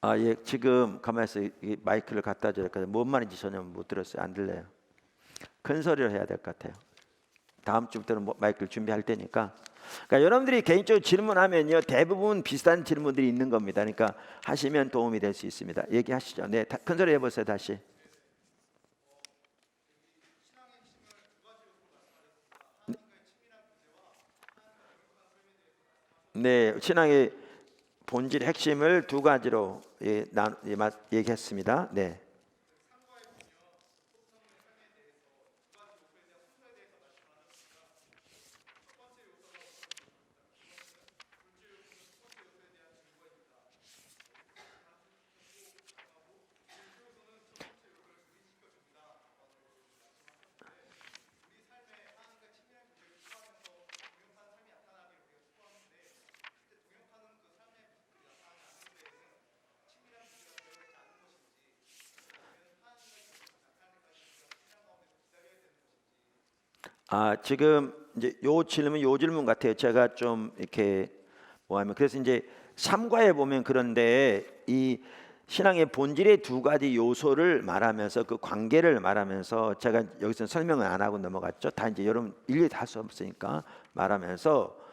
아, 예, 지금 가만있어. 이 마이크를 갖다 줘야 될 것 같아요. 뭔 말인지 전혀 못 들었어요. 안 들려요. 큰 소리로 해야 될 것 같아요. 다음 주부터는 마이크를 준비할 테니까. 그러니까 여러분들이 개인적으로 질문하면요, 대부분 비슷한 질문들이 있는 겁니다. 그러니까 하시면 도움이 될 수 있습니다. 얘기하시죠. 네, 큰 소리 해보세요. 다시. 네, 신앙의 본질 핵심을 두 가지로 얘기했습니다. 네. 지금 이제 요 질문 같아요. 제가 좀 이렇게 뭐하면 그래서 이제 삼과에 보면 그런데 이 신앙의 본질의 두 가지 요소를 말하면서 그 관계를 말하면서 제가 여기서 설명을 안 하고 넘어갔죠. 다 이제 여러분 일일이 다 할 수 없으니까 말하면서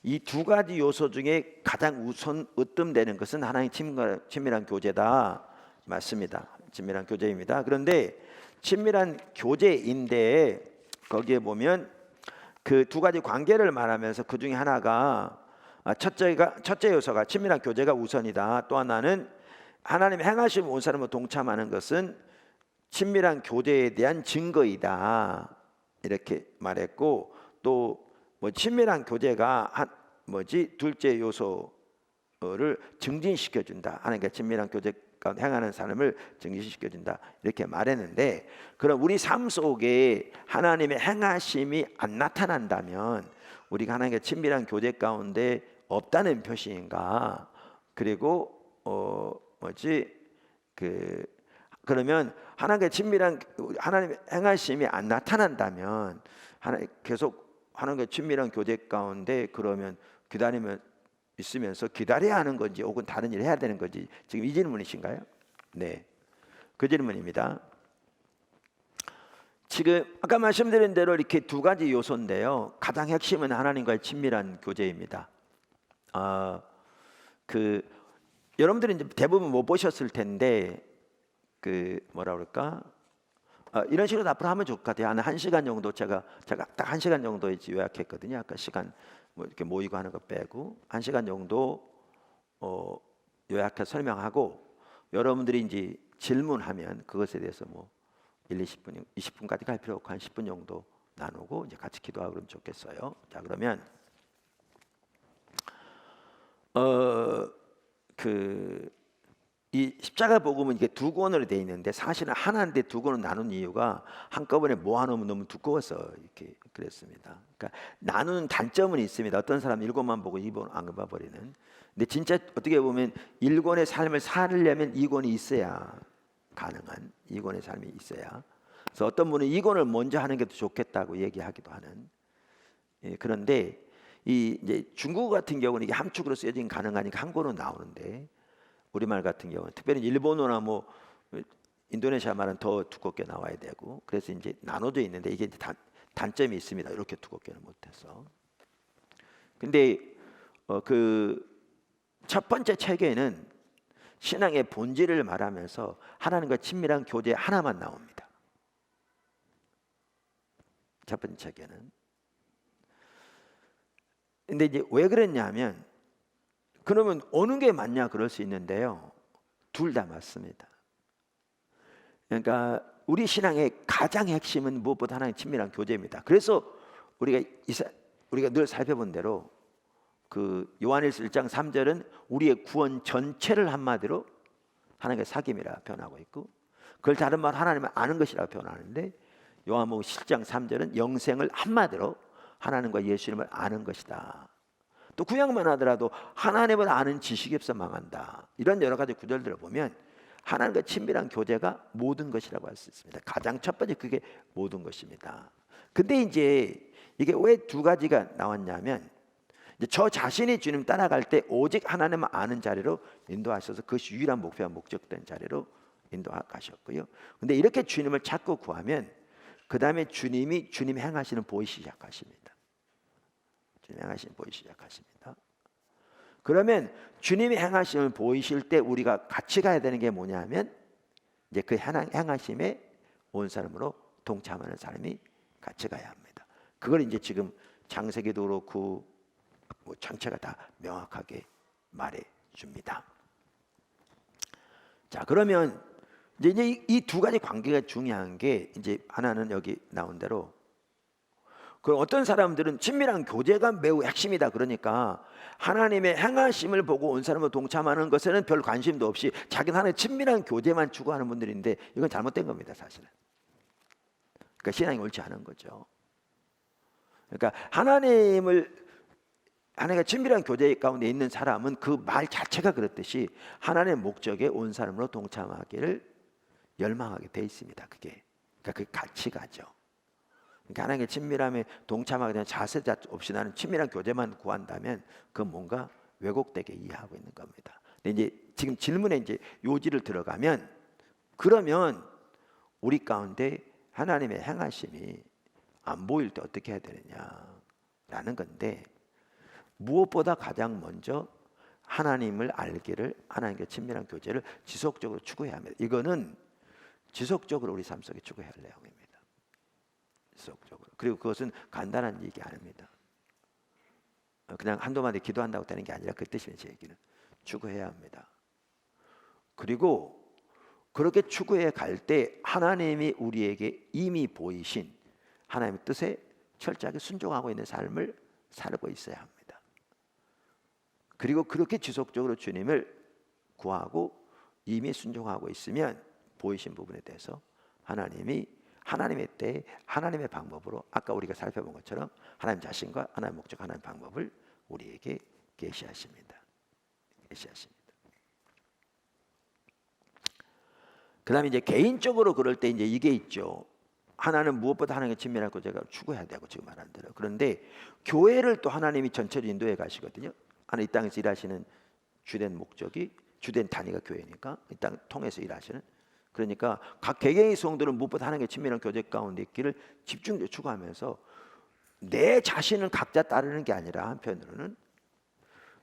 이 두 가지 요소 중에 가장 우선 으뜸되는 것은 하나님의 친밀한 교제다. 맞습니다. 친밀한 교제입니다. 그런데 친밀한 교제인데 거기에 보면 그 두 가지 관계를 말하면서 그 중에 하나가 첫째 요소가 친밀한 교제가 우선이다. 또 하나는 하나님의 행하심 온 사람으로 동참하는 것은 친밀한 교제에 대한 증거이다. 이렇게 말했고 또 뭐 친밀한 교제가 둘째 요소를 증진시켜 준다. 하나님과 친밀한 교제 가운데 행하는 사람을 증진시켜 준다. 이렇게 말했는데 그럼 우리 삶 속에 하나님의 행하심이 안 나타난다면 우리가 하나님과 친밀한 교제 가운데 없다는 표시인가? 그리고 그러면 하나님과 친밀한 하나님의 행하심이 안 나타난다면 계속 하나님과 친밀한 교제 가운데 그러면 기다리면 있으면서 기다려야 하는 건지 혹은 다른 일을 해야 되는 건지 지금 이 질문이신가요? 네, 그 질문입니다. 지금 아까 말씀드린 대로 이렇게 두 가지 요소인데요. 가장 핵심은 하나님과의 친밀한 교제입니다. 여러분들이 이제 대부분 못 보셨을 텐데 뭐라 그럴까? 이런 식으로 앞으로 하면 좋을 것 같아요. 한 시간 정도 제가 딱 1시간 정도 요약했거든요. 아까 시간 뭐 이렇게 모이고 하는 거 빼고 1시간 정도 요약해 설명하고 여러분들이 이제 질문하면 그것에 대해서 뭐 20분, 20분까지 갈 필요 없고 한 10분 정도 나누고 이제 같이 기도하고 그러면 좋겠어요. 자, 그러면 이 십자가 복음은 이게 두 권으로 되어 있는데 사실은 하나인데 두 권으로 나눈 이유가 한꺼번에 모아놓으면 너무 두꺼워서 이렇게 그랬습니다. 그러니까 나누는 단점은 있습니다. 어떤 사람은 1권만 보고 2권 안 봐버리는. 근데 진짜 어떻게 보면 1권의 삶을 살려면 2권이 있어야 가능한 2권의 삶이 있어야. 그래서 어떤 분은 2권을 먼저 하는 게 더 좋겠다고 얘기하기도 하는. 그런데 이제 중국어 같은 경우는 이게 함축으로 쓰여진 가능하니까 한 권으로 나오는데. 우리말 같은 경우는 특별히 일본어나 뭐 인도네시아 말은 더 두껍게 나와야 되고 그래서 이제 나눠져 있는데 이게 단점이 있습니다. 이렇게 두껍게는 못해서. 근데 그 첫 번째 책에는 신앙의 본질을 말하면서 하나님과 친밀한 교제 하나만 나옵니다. 첫 번째 책에는. 근데 이제 왜 그랬냐면 그러면 어느 게 맞냐 그럴 수 있는데요. 둘 다 맞습니다. 그러니까 우리 신앙의 가장 핵심은 무엇보다 하나님 친밀한 교제입니다. 그래서 우리가 늘 살펴본 대로 그 요한일서 1장 3절은 우리의 구원 전체를 한마디로 하나님의 사귐이라 표현하고 있고 그걸 다른 말 하나님을 아는 것이라고 표현하는데 요한복음 10장 3절은 영생을 한마디로 하나님과 예수님을 아는 것이다. 또 구약만 하더라도 하나님을 아는 지식이 없어 망한다. 이런 여러 가지 구절들을 보면 하나님과 친밀한 교제가 모든 것이라고 할 수 있습니다. 가장 첫 번째 그게 모든 것입니다. 근데 이제 이게 왜 두 가지가 나왔냐면 이제 저 자신이 주님 따라갈 때 오직 하나님을 아는 자리로 인도하셔서 그것이 유일한 목표와 목적된 자리로 인도하셨고요. 근데 이렇게 주님을 찾고 구하면 그 다음에 주님 행하시는 보이시기 시작하십니다. 주님 행하시는 보이시기 시작하십니다. 그러면 주님이 행하심을 보이실 때 우리가 같이 가야 되는 게 뭐냐면 이제 그 행하심에 온 사람으로 동참하는 사람이 같이 가야 합니다. 그걸 이제 지금 창세기도 그렇고 뭐 전체가 다 명확하게 말해 줍니다. 자, 그러면 이제 이 두 가지 관계가 중요한 게 이제 하나는 여기 나온 대로 그 어떤 사람들은 친밀한 교제가 매우 핵심이다. 그러니까 하나님의 행하심을 보고 온 사람으로 동참하는 것에는 별 관심도 없이 자기는 하나님의 친밀한 교제만 추구하는 분들인데 이건 잘못된 겁니다, 사실은. 그러니까 신앙이 옳지 않은 거죠. 그러니까 하나님과 친밀한 교제 가운데 있는 사람은 그 말 자체가 그렇듯이 하나님의 목적에 온 사람으로 동참하기를 열망하게 돼 있습니다. 그게 그러니까 그 같이 가죠. 그러니까 하나님의 친밀함에 동참하게 되는 자세 없이 나는 친밀한 교제만 구한다면 그건 뭔가 왜곡되게 이해하고 있는 겁니다. 근데 이제 지금 질문에 이제 요지를 들어가면 그러면 우리 가운데 하나님의 행하심이 안 보일 때 어떻게 해야 되느냐라는 건데 무엇보다 가장 먼저 하나님을 알기를 하나님과 친밀한 교제를 지속적으로 추구해야 합니다. 이거는 지속적으로 우리 삶 속에 추구해야 할 내용입니다. 지속적으로. 그리고 그것은 간단한 얘기 아닙니다. 그냥 한두 마디 기도한다고 되는 게 아니라 그 뜻이에요. 제 얘기는 추구해야 합니다. 그리고 그렇게 추구해 갈 때 하나님이 우리에게 이미 보이신 하나님의 뜻에 철저하게 순종하고 있는 삶을 살고 있어야 합니다. 그리고 그렇게 지속적으로 주님을 구하고 이미 순종하고 있으면 보이신 부분에 대해서 하나님이 하나님의 때에 하나님의 방법으로 아까 우리가 살펴본 것처럼 하나님 자신과 하나님 목적, 하나님 방법을 우리에게 계시하십니다. 그다음에 이제 개인적으로 그럴 때 이제 이게 있죠. 하나는 무엇보다 하나님과 친밀하고 제가 추구해야 되고 지금 말한 대로. 그런데 교회를 또 하나님이 전체로 인도해 가시거든요. 하나님 이 땅에서 일하시는 주된 목적이 주된 단위가 교회니까 이 땅 통해서 일하시는. 그러니까 각 개개인의 성도는 무엇보다 하나님과 친밀한 교제 가운데 있기를 집중적으로 추구하면서 내 자신은 각자 따르는 게 아니라 한편으로는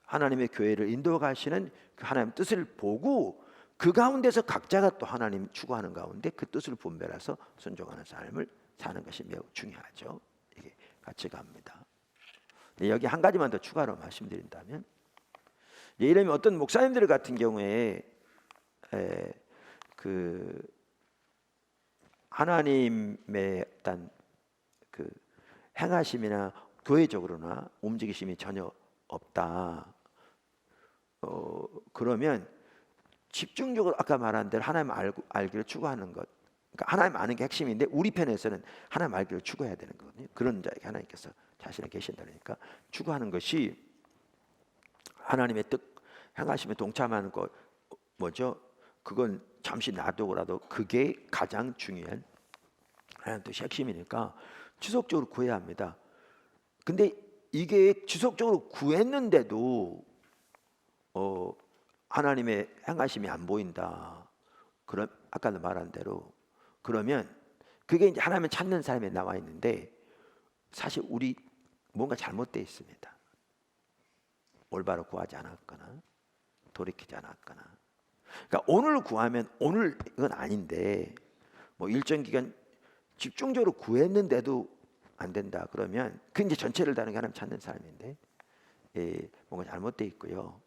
하나님의 교회를 인도해 가시는 그 하나님의 뜻을 보고 그 가운데서 각자가 또 하나님 추구하는 가운데 그 뜻을 분별해서 순종하는 삶을 사는 것이 매우 중요하죠. 이게 같이 갑니다. 여기 한 가지만 더 추가로 말씀드린다면 예를 들면 어떤 목사님들 같은 경우에 그 하나님의 어떤 그 행하심이나 교회적으로나 움직이심이 전혀 없다. 그러면 집중적으로 아까 말한 대로 하나님 알기를 추구하는 것. 그러니까 하나님 아는 게 핵심인데 우리 편에서는 하나님 알기를 추구해야 되는 거거든요. 그런 자에게 하나님께서 자신을 계신다니까 추구하는 것이 하나님의 뜻 행하심에 동참하는 것 뭐죠? 그건 잠시 놔두고라도 그게 가장 중요한 하나님 뜻이 핵심이니까 지속적으로 구해야 합니다. 근데 이게 지속적으로 구했는데도 하나님의 행하심이 안 보인다. 그럼 아까도 말한 대로 그러면 그게 이제 하나님을 찾는 삶에 나와 있는데 사실 우리 뭔가 잘못되어 있습니다. 올바로 구하지 않았거나 돌이키지 않았거나. 그러니까 오늘 구하면 오늘 이건 아닌데 뭐 일정 기간 집중적으로 구했는데도 안 된다. 그러면 그 이제 전체를 다른 게 하나님 찾는 삶인데 뭔가 잘못되어 있고요.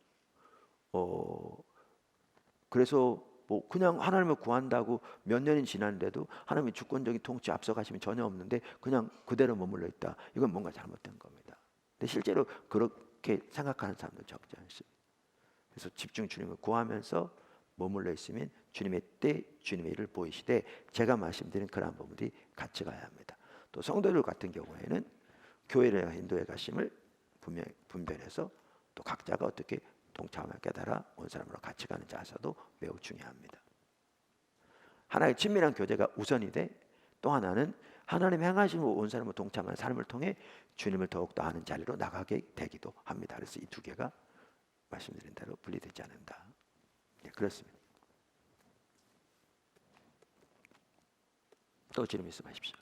그래서 뭐 그냥 하나님을 구한다고 몇 년이 지났는데도 하나님의 주권적인 통치 앞서가심이 전혀 없는데 그냥 그대로 머물러 있다. 이건 뭔가 잘못된 겁니다. 근데 실제로 그렇게 생각하는 사람도 적지 않습니다. 그래서 집중 주님을 구하면서 머물러 있으면 주님의 때 주님의 일을 보이시되 제가 말씀드린 그러한 부분들이 같이 가야 합니다. 또 성도들 같은 경우에는 교회를 인도해 가심을 분별해서 또 각자가 어떻게 동참을 깨달아 온 사람으로 같이 가는 자세도 매우 중요합니다. 하나의 친밀한 교제가 우선이 돼 또 하나는 하나님 행하심으로 온 사람으로 동참하는 삶을 통해 주님을 더욱더 아는 자리로 나가게 되기도 합니다. 그래서 이 두 개가 말씀드린 대로 분리되지 않는다. 네, 그렇습니다. 또 주님 말씀하십시오.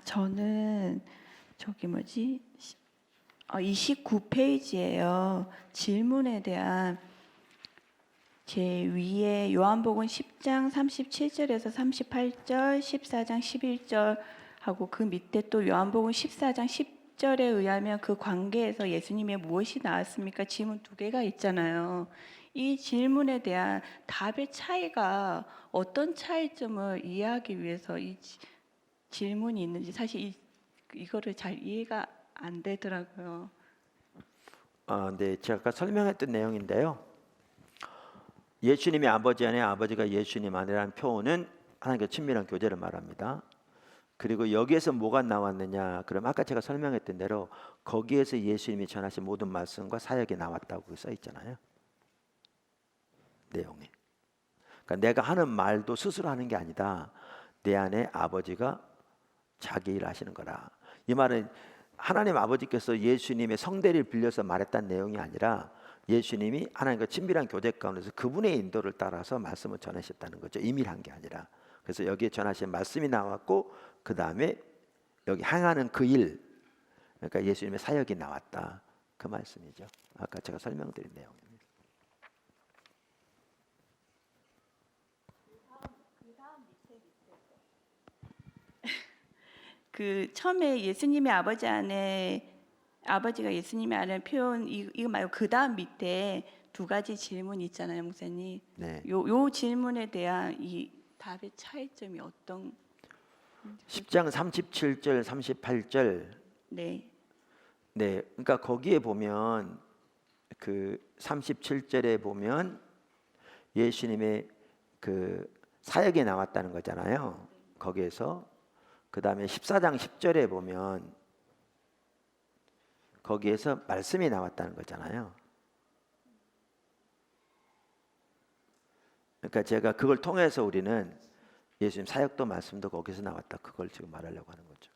저는 저기 뭐지? 29페이지예요. 질문에 대한 제 위에 요한복음 10장 37절에서 38절, 14장 11절 하고 그 밑에 또 요한복음 14장 10절에 의하면 그 관계에서 예수님의 무엇이 나왔습니까? 질문 두 개가 있잖아요. 이 질문에 대한 답의 차이가 어떤 차이점을 이해하기 위해서 이 질문이 있는지 사실 이거를 잘 이해가 안 되더라고요. 네, 제가 아까 설명했던 내용인데요. 예수님이 아버지 안에 아버지가 예수님 안에라는 표현은 하나님과 친밀한 교제를 말합니다. 그리고 여기에서 뭐가 나왔느냐? 그럼 아까 제가 설명했던 대로 거기에서 예수님이 전하신 모든 말씀과 사역이 나왔다고 써 있잖아요. 내용이. 그러니까 내가 하는 말도 스스로 하는 게 아니다. 내 안에 아버지가 자기 일 하시는 거라. 이 말은 하나님 아버지께서 예수님의 성대를 빌려서 말했다는 내용이 아니라 예수님이 하나님과 친밀한 교제 가운데서 그분의 인도를 따라서 말씀을 전하셨다는 거죠. 임의한 게 아니라. 그래서 여기에 전하신 말씀이 나왔고 그 다음에 여기 행하는 그 일, 그러니까 예수님의 사역이 나왔다. 그 말씀이죠. 아까 제가 설명드린 내용입니다. 그 처음에 예수님의 아버지 안에 아버지가 예수님이 아는 표현 이거 말고 그 다음 밑에 두 가지 질문이 있잖아요, 목사님. 네. 요 질문에 대한 이 답의 차이점이 어떤? 10장 37절, 38절. 네, 네. 그러니까 거기에 보면 그 37절에 보면 예수님의 그 사역에 나왔다는 거잖아요. 거기에서 그 다음에 14장 10절에 보면 거기에서 말씀이 나왔다는 거잖아요. 그러니까 제가 그걸 통해서 우리는 예수님 사역도 말씀도 거기서 나왔다. 그걸 지금 말하려고 하는 거죠.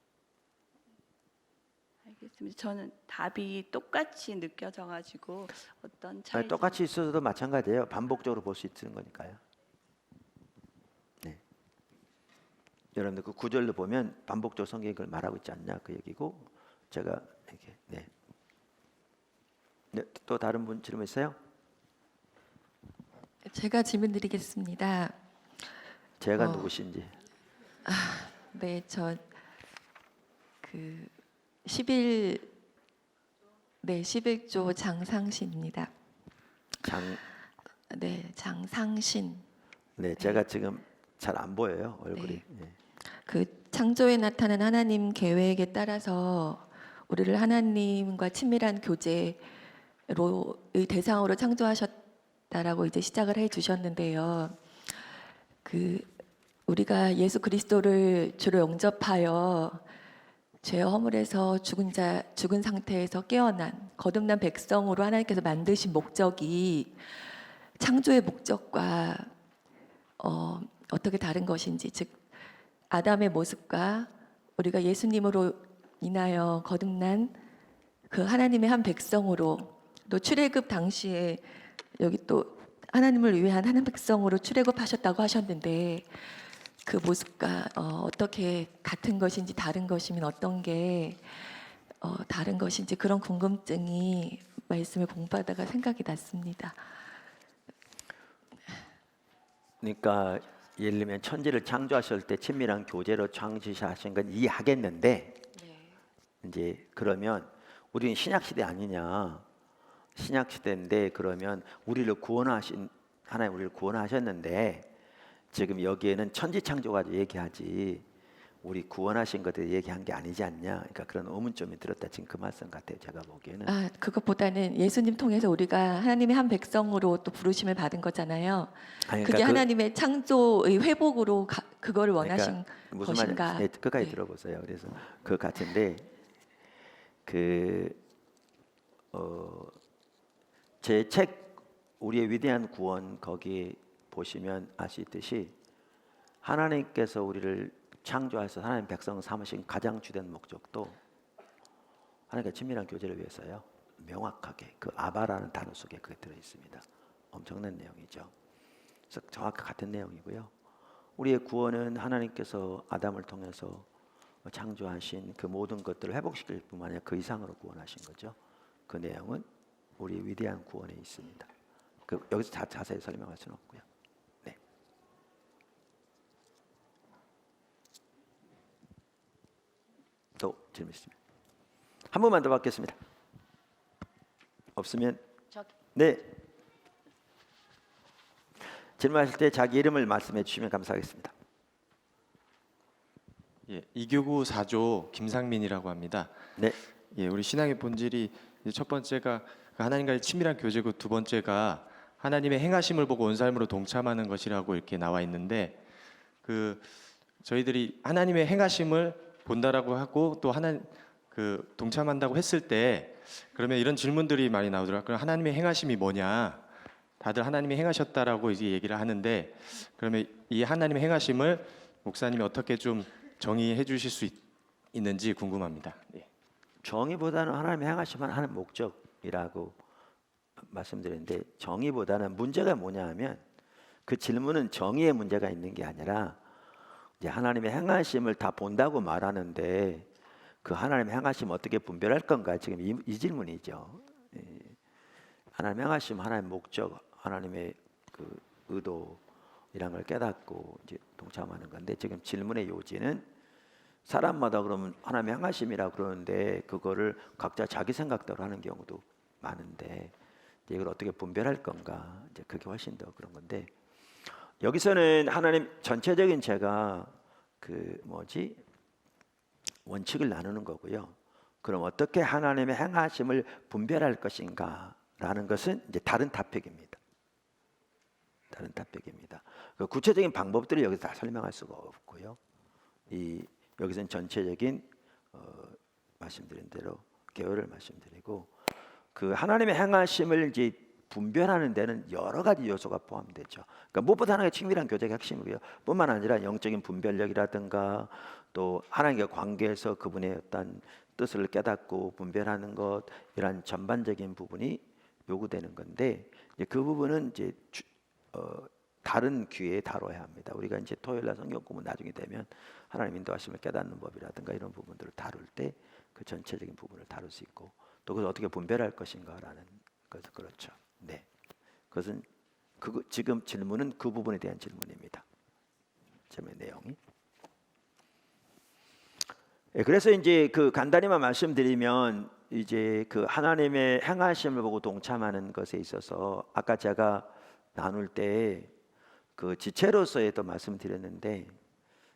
알겠습니다. 저는 답이 똑같이 느껴져가지고 어떤 차이? 아니, 똑같이 있어도 마찬가지예요. 반복적으로 볼 수 있는 거니까요. 네. 여러분들 그 구절도 보면 반복적으로 성경이 그걸 말하고 있지 않냐 그 얘기고 제가 이렇게 네. 네, 또 다른 분 질문 있어요? 제가 질문 드리겠습니다. 제가 누구신지. 네, 저 그 11조 장상신입니다. 네, 장상신. 네, 제가 지금 잘 안 보여요 얼굴이. 네. 그 창조에 나타난 하나님 계획에 따라서 우리를 하나님과 친밀한 교제로의 대상으로 창조하셨다라고 이제 시작을 해 주셨는데요. 그 우리가 예수 그리스도를 주로 영접하여 죄 허물에서 죽은 상태에서 깨어난 거듭난 백성으로 하나님께서 만드신 목적이 창조의 목적과 어떻게 다른 것인지, 즉 아담의 모습과 우리가 예수님으로 인하여 거듭난 그 하나님의 한 백성으로, 또 출애굽 당시에 여기 또 하나님을 위한 한 백성으로 출애굽하셨다고 하셨는데 그 모습과 어떻게 같은 것인지 다른 것이면 어떤 게 다른 것인지 그런 궁금증이 말씀을 공부하다가 생각이 났습니다. 그러니까 예를 들면 천지를 창조하실 때 친밀한 교제로 창조하신 건 이해하겠는데 이제 그러면 우리는 신약 시대 아니냐? 신약 시대인데 그러면 우리를 구원하신 하나님 우리를 구원하셨는데 지금 여기에는 천지 창조가 얘기하지 우리 구원하신 것들 얘기한 게 아니지 않냐? 그러니까 그런 의문점이 들었다 지금 그 말씀 같아요. 제가 보기에는. 그것보다는 예수님 통해서 우리가 하나님의 한 백성으로 또 부르심을 받은 거잖아요. 아니, 그게 그러니까 하나님의 창조의 회복으로 그거를 원하신 무슨 것인가? 말인지 네, 끝까지 네. 들어보세요. 그래서 그 같은데 제 책 우리의 위대한 구원 거기 보시면 알 수 있듯이 하나님께서 우리를 창조해서 하나님 백성 삼으신 가장 주된 목적도 하나님과 친밀한 교제를 위해서요. 명확하게 그 아바라는 단어 속에 그게 들어 있습니다. 엄청난 내용이죠. 그래서 정확히 같은 내용이고요. 우리의 구원은 하나님께서 아담을 통해서 창조하신 그 모든 것들을 회복시킬 뿐만 아니라 그 이상으로 구원하신 거죠. 그 내용은 우리의 위대한 구원에 있습니다. 여기서 자세히 설명할 수는 없고요. 네. 또 질문 있습니다. 한 번만 더 받겠습니다. 없으면 네. 질문하실 때 자기 이름을 말씀해 주시면 감사하겠습니다. 예, 이교구 4조 김상민이라고 합니다. 네. 예, 우리 신앙의 본질이 이제 첫 번째가 하나님과의 친밀한 교제고 두 번째가 하나님의 행하심을 보고 온 삶으로 동참하는 것이라고 이렇게 나와 있는데 저희들이 하나님의 행하심을 본다라고 하고 또 동참한다고 했을 때 그러면 이런 질문들이 많이 나오더라고요. 그럼 하나님의 행하심이 뭐냐? 다들 하나님이 행하셨다라고 이제 얘기를 하는데 그러면 이 하나님의 행하심을 목사님이 어떻게 좀 정의해 주실 수 있는지 궁금합니다. 네. 정의보다는 하나님의 행하시면 하는 목적이라고 말씀드렸는데 정의보다는 문제가 뭐냐 하면 그 질문은 정의의 문제가 있는 게 아니라 이제 하나님의 행하심을 다 본다고 말하는데 그 하나님의 행하심 어떻게 분별할 건가 지금 이 질문이죠. 예. 하나님의 행하심 하나님의 목적 하나님의 그 의도 이런 걸 깨닫고 이제 동참하는 건데 지금 질문의 요지는 사람마다 그러면 하나님의 행하심이라 그러는데 그거를 각자 자기 생각대로 하는 경우도 많은데 이제 이걸 어떻게 분별할 건가 이제 그게 훨씬 더 그런 건데 여기서는 하나님 전체적인 제가 원칙을 나누는 거고요. 그럼 어떻게 하나님의 행하심을 분별할 것인가라는 것은 이제 다른 토픽입니다. 다른 토픽입니다. 그 구체적인 방법들을 여기서 다 설명할 수가 없고요. 여기서는 전체적인 말씀드린 대로 개요를 말씀드리고 그 하나님의 행하심을 이제 분별하는 데는 여러 가지 요소가 포함되죠. 그러니까 무엇보다 하나님의 친밀한 교제가 핵심이고요. 뿐만 아니라 영적인 분별력이라든가 또 하나님과 관계에서 그분의 어떤 뜻을 깨닫고 분별하는 것 이런 전반적인 부분이 요구되는 건데 이제 그 부분은 이제 다른 기회에 다뤄야 합니다. 우리가 이제 토요일날 성경 공부 나중에 되면 하나님 인도하심을 깨닫는 법이라든가 이런 부분들을 다룰 때 그 전체적인 부분을 다룰 수 있고 또 그것을 어떻게 분별할 것인가라는 것도 그렇죠. 네, 그것은 지금 질문은 그 부분에 대한 질문입니다. 질문의 내용이. 네, 그래서 이제 그 간단히만 말씀드리면 이제 그 하나님의 행하심을 보고 동참하는 것에 있어서 아까 제가 나눌 때 그 지체로서의 또 말씀드렸는데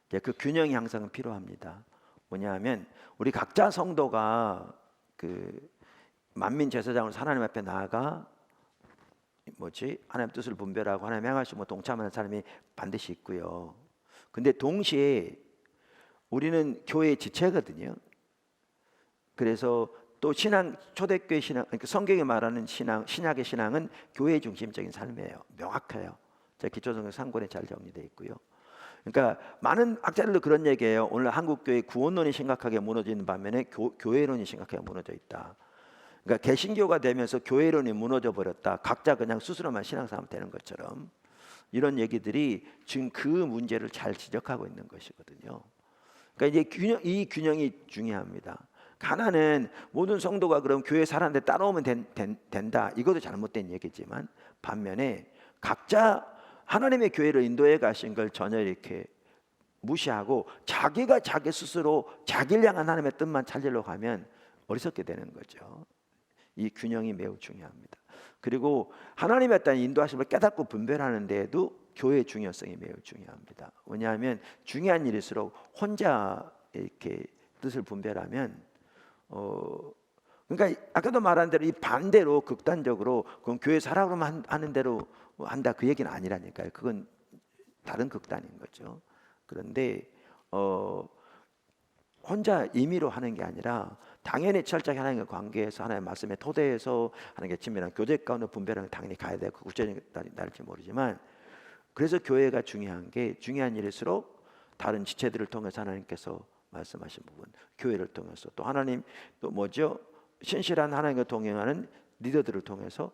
이제 그 균형이 항상 필요합니다. 뭐냐하면 우리 각자 성도가 그 만민 제사장으로 하나님 앞에 나아가 하나님 뜻을 분별하고 하나님 행하시고 동참하는 사람이 반드시 있고요. 근데 동시에 우리는 교회의 지체거든요. 그래서 또 초대교회 신앙, 그러니까 성경이 말하는 신약의 신앙은 교회 중심적인 삶이에요. 명확해요. 제가 기초성경 3권에 잘 정리되어 있고요. 그러니까 많은 학자들도 그런 얘기해요. 오늘 한국 교회 구원론이 심각하게 무너지는 반면에 교회론이 심각하게 무너져 있다. 그러니까 개신교가 되면서 교회론이 무너져 버렸다. 각자 그냥 스스로만 신앙생활 되는 것처럼 이런 얘기들이 지금 그 문제를 잘 지적하고 있는 것이거든요. 그러니까 이제 이 균형이 중요합니다. 하나는 모든 성도가 그럼 교회 사람들 따라오면 된다. 이것도 잘못된 얘기지만 반면에 각자 하나님의 교회를 인도해 가신 걸 전혀 이렇게 무시하고 자기가 자기 스스로 자기를 향한 하나님의 뜻만 찾으려고 하면 어리석게 되는 거죠. 이 균형이 매우 중요합니다. 그리고 하나님의 어떤 인도하심을 깨닫고 분별하는 데에도 교회의 중요성이 매우 중요합니다. 왜냐하면 중요한 일일수록 혼자 이렇게 뜻을 분별하면 그러니까 아까도 말한 대로 이 반대로 극단적으로 그건 교회 사람으로만 하는 대로 한다 그 얘기는 아니라니까요. 그건 다른 극단인 거죠. 그런데 혼자 임의로 하는 게 아니라 당연히 철저하게 하나님과 관계에서 하나님의 말씀에 토대해서 하나님과 친밀한 교제 가운데 분별하는 당연히 가야 되고 구체적인 날일지 모르지만 그래서 교회가 중요한 게 중요한 일일수록 다른 지체들을 통해서 하나님께서 말씀하신 부분 교회를 통해서 또 하나님 또 신실한 하나님과 동행하는 리더들을 통해서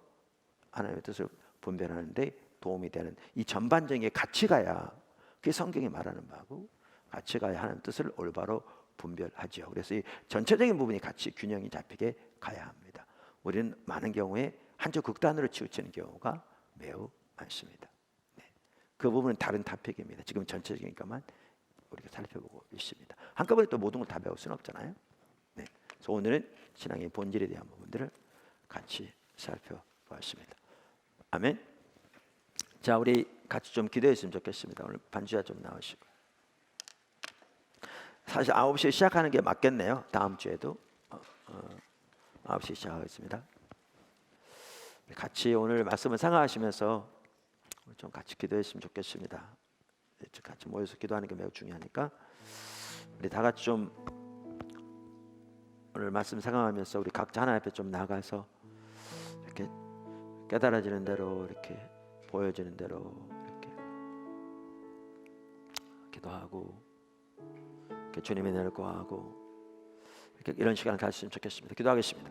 하나님의 뜻을 분별하는데 도움이 되는 이 전반적인 같이 가야 그게 성경이 말하는 바고 같이 가야 하나님의 뜻을 올바로 분별하죠. 그래서 이 전체적인 부분이 같이 균형이 잡히게 가야 합니다. 우리는 많은 경우에 한쪽 극단으로 치우치는 경우가 매우 많습니다. 네. 그 부분은 다른 토픽입니다. 지금 전체적인 것만 우리가 살펴보고 있습니다. 한꺼번에 또 모든 걸 다 배울 수는 없잖아요. 네. 그래서 오늘은 신앙의 본질에 대한 부분들을 같이 살펴보았습니다. 아멘. 자, 우리 같이 좀 기도했으면 좋겠습니다. 오늘 반주자 좀 나오시고. 사실 9시에 시작하는 게 맞겠네요. 다음 주에도 9시에 시작하겠습니다. 같이 오늘 말씀을 생각하시면서 좀 같이 기도했으면 좋겠습니다. 같이 모여서 기도하는 게 매우 중요하니까 우리 다 같이 좀 오늘 말씀 생각하면서 우리 각자 하나님 앞에 좀 나가서 이렇게 깨달아지는 대로 이렇게 보여지는 대로 이렇게 기도하고 이렇게 주님의 은혜를 구하고 이렇게 이런 시간을 가졌으면 좋겠습니다. 기도하겠습니다.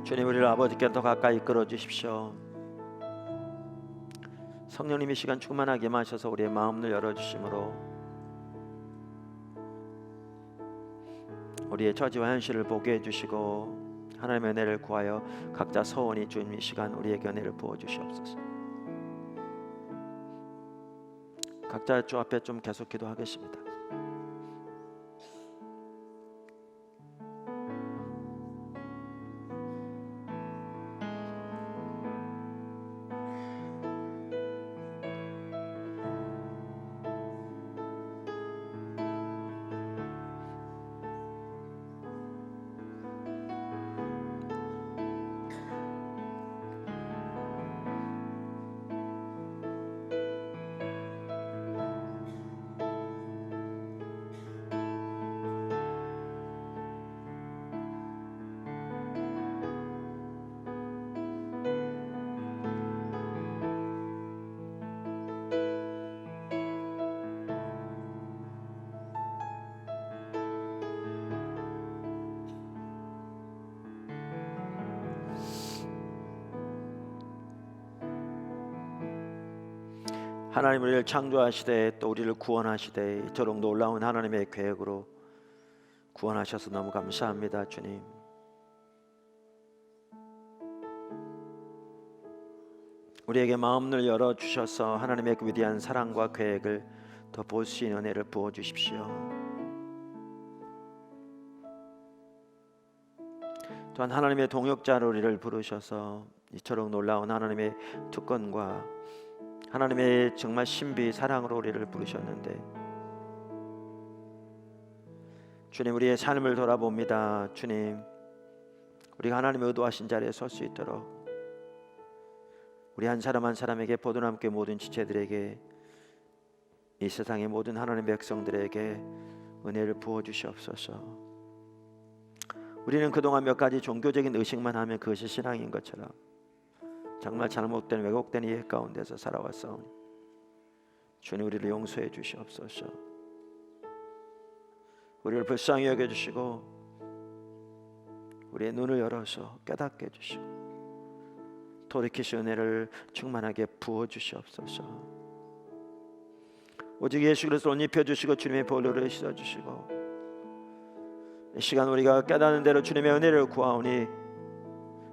주님, 우리를 아버지께 더 가까이 이끌어 주십시오. 성령님이 시간 충만하게 마셔서 우리의 마음을 열어주심으로 우리의 처지와 현실을 보게 해주시고 하나님의 은혜를 구하여 각자 서원히 주님 이 시간 우리에게 은혜를 부어주시옵소서. 각자 주 앞에 좀 계속 기도하겠습니다. 하나님 우리를 창조하시되 또 우리를 구원하시되 저런 놀라운 하나님의 계획으로 구원하셔서 너무 감사합니다. 주님, 우리에게 마음을 열어주셔서 하나님의 그 위대한 사랑과 계획을 더 볼 수 있는 은혜를 부어주십시오. 또한 하나님의 동역자로 우리를 부르셔서 이처럼 놀라운 하나님의 특권과 하나님의 정말 신비 사랑으로 우리를 부르셨는데 주님, 우리의 삶을 돌아봅니다. 주님, 우리가 하나님의 의도하신 자리에 설 수 있도록 우리 한 사람 한 사람에게 포도나무의 모든 지체들에게 이 세상의 모든 하나님의 백성들에게 은혜를 부어주시옵소서. 우리는 그동안 몇 가지 종교적인 의식만 하면 그것이 신앙인 것처럼 정말 잘못된 왜곡된 이해 가운데서 살아왔사오니 주님, 우리를 용서해 주시옵소서. 우리를 불쌍히 여겨주시고 우리의 눈을 열어서 깨닫게 해주시고 돌이키신 은혜를 충만하게 부어주시옵소서. 오직 예수 그리스도를 옷 입혀주시고 주님의 보혈로 씻어주시고 이 시간 우리가 깨닫는 대로 주님의 은혜를 구하오니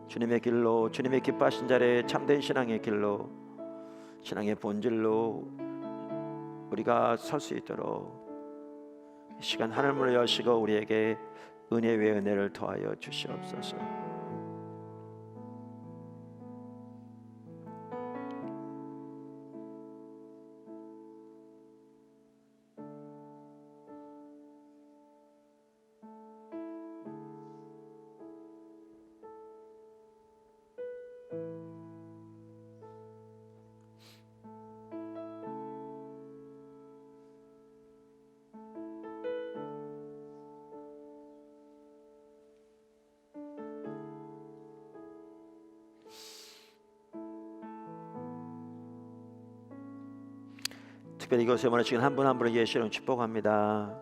주님의 길로, 주님의 기뻐하신 자리에 참된 신앙의 길로, 신앙의 본질로 우리가 설 수 있도록 이 시간 하늘문을 여시고 우리에게 은혜 위에 은혜를 더하여 주시옵소서. 특별히 이곳에 모여주신 한 분 한 분을 예수로 축복합니다.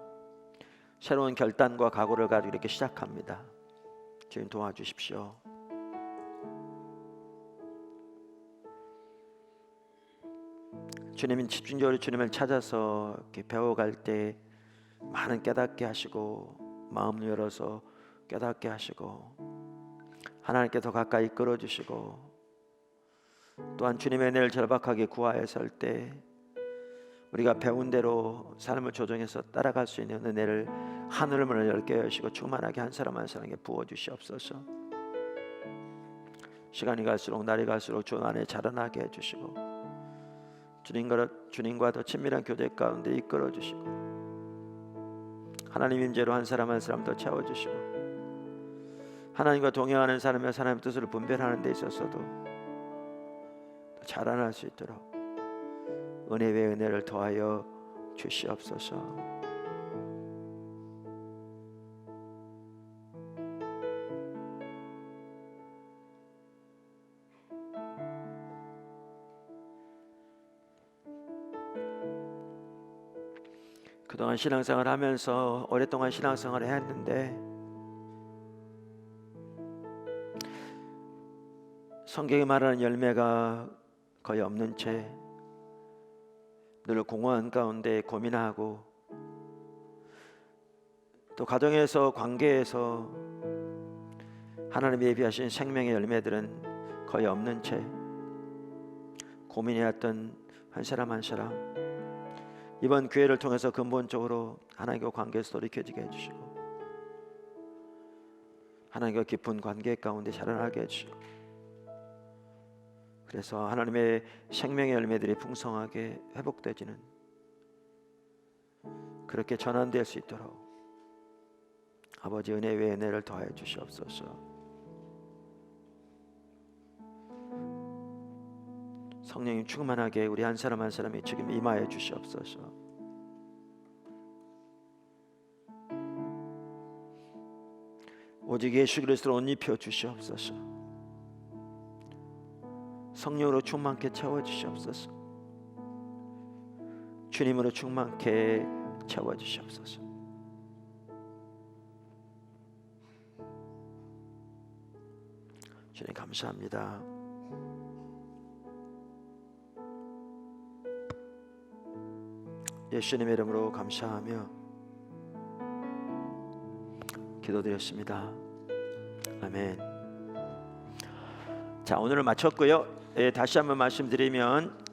새로운 결단과 각오를 가지고 이렇게 시작합니다. 주님 도와주십시오. 주님은 집중적으로 주님을 찾아서 이렇게 배워갈 때 많은 깨닫게 하시고 마음 열어서 깨닫게 하시고 하나님께 더 가까이 끌어주시고 또한 주님의 은혜를 절박하게 구하여 설 때 우리가 배운 대로 삶을 조정해서 따라갈 수 있는 은혜를 하늘을 문을 열게 하시고 충만하게 한 사람 한 사람에게 부어주시옵소서. 시간이 갈수록 날이 갈수록 주 안에 자라나게 해주시고 주님과 더 친밀한 교제 가운데 이끌어 주시고 하나님 임재로 한 사람 한 사람 더 채워주시고 하나님과 동행하는 사람의 하나님의 뜻을 분별하는 데 있어서도 더 자라날 수 있도록 은혜 외 은혜를 더하여 주시옵소서. 그동안 신앙생활 하면서 오랫동안 신앙생활을 했는데 성경이 말하는 열매가 거의 없는 채 늘 공허한 가운데 고민하고 또 가정에서 관계에서 하나님이 예비하신 생명의 열매들은 거의 없는 채 고민해왔던 한 사람 한 사람 이번 기회를 통해서 근본적으로 하나님과 관계에서 돌이켜지게 해주시고 하나님과 깊은 관계 가운데 자라나게 해주시고 그래서 하나님의 생명의 열매들이 풍성하게 회복되지는 그렇게 전환될 수 있도록 아버지 은혜 외에 은혜를 더하여 주시옵소서. 성령님 충만하게 우리 한 사람 한 사람이 지금 임하여 주시옵소서. 오직 예수 그리스도로 옷 입혀 주시옵소서. 성령으로 충만케 채워 주시옵소서. 주님으로 충만케 채워 주시옵소서. 주님 감사합니다. 예수님의 이름으로 감사하며 기도드렸습니다. 아멘. 자, 오늘을 마쳤고요. 다시 한번 말씀드리면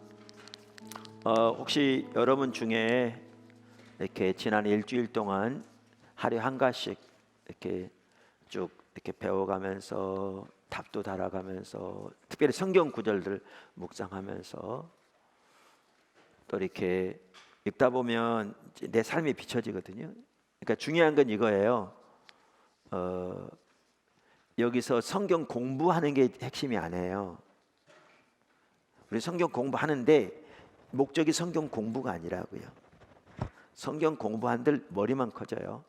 혹시 여러분 중에 이렇게 지난 일주일 동안 하루에 한 가지씩 이렇게 쭉 이렇게 배워가면서 답도 달아가면서 특별히 성경 구절들 묵상하면서 또 이렇게 읽다 보면 내 삶이 비춰지거든요. 그러니까 중요한 건 이거예요. 여기서 성경 공부하는 게 핵심이 아니에요. 우리 성경 공부하는데 목적이 성경 공부가 아니라고요. 성경 공부한들 머리만 커져요.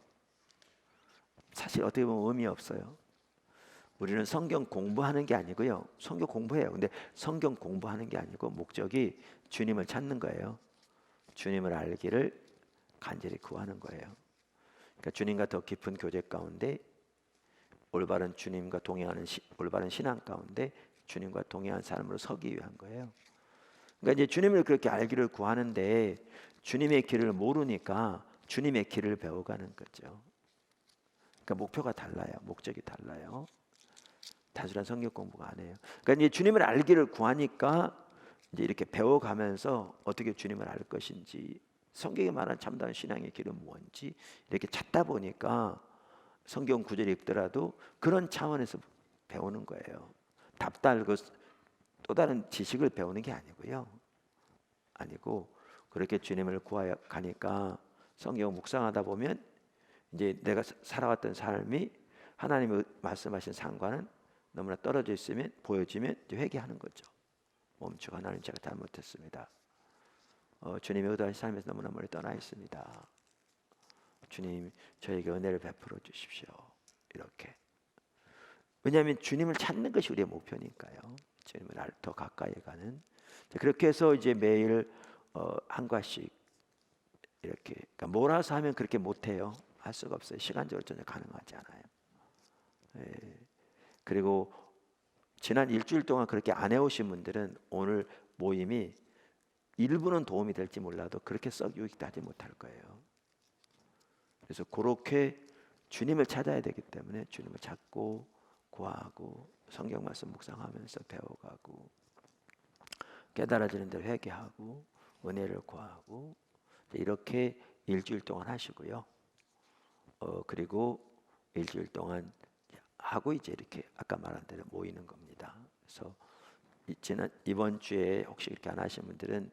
사실 어떻게 보면 의미 없어요. 우리는 성경 공부하는 게 아니고요. 성경 공부해요. 근데 성경 공부하는 게 아니고 목적이 주님을 찾는 거예요. 주님을 알기를 간절히 구하는 거예요. 그러니까 주님과 더 깊은 교제 가운데 올바른 주님과 동행하는 올바른 신앙 가운데 주님과 동행한 삶으로 서기 위한 거예요. 그러니까 이제 주님을 그렇게 알기를 구하는데 주님의 길을 모르니까 주님의 길을 배워가는 거죠. 그러니까 목표가 달라요. 목적이 달라요. 단순한 성경 공부가 아니에요. 그러니까 이제 주님을 알기를 구하니까 이제 이렇게 배워가면서 어떻게 주님을 알 것인지 성경에 말하는 참다운 신앙의 길은 뭔지 이렇게 찾다 보니까 성경 구절 읽더라도 그런 차원에서 배우는 거예요. 답 달고 또 다른 지식을 배우는 게 아니고요. 아니고 그렇게 주님을 구하여 가니까 성경 묵상하다 보면 이제 내가 살아왔던 삶이 하나님이 말씀하신 상과는 너무나 떨어져 있으면 보여지면 이제 회개하는 거죠. 멈추고 하나님 제가 잘못했습니다. 주님의 의도하신 삶에서 너무나 멀리 떠나 있습니다. 주님 저에게 은혜를 베풀어 주십시오. 이렇게. 왜냐하면 주님을 찾는 것이 우리의 목표니까요. 주님을 더 가까이 가는. 그렇게 해서 이제 매일 한 과씩 이렇게 그러니까 몰아서 하면 그렇게 못해요. 할 수가 없어요. 시간적으로 전혀 가능하지 않아요. 그리고 지난 일주일 동안 그렇게 안 해오신 분들은 오늘 모임이 일부는 도움이 될지 몰라도 그렇게 썩 유익하지 못할 거예요. 그래서 그렇게 주님을 찾아야 되기 때문에 주님을 찾고 구하고 성경 말씀 묵상하면서 배워가고 깨달아지는 대로 회개하고 은혜를 구하고 이렇게 일주일 동안 하시고요. 그리고 일주일 동안 하고 이제 이렇게 아까 말한 대로 모이는 겁니다. 그래서 이번 주에 혹시 이렇게 안 하신 분들은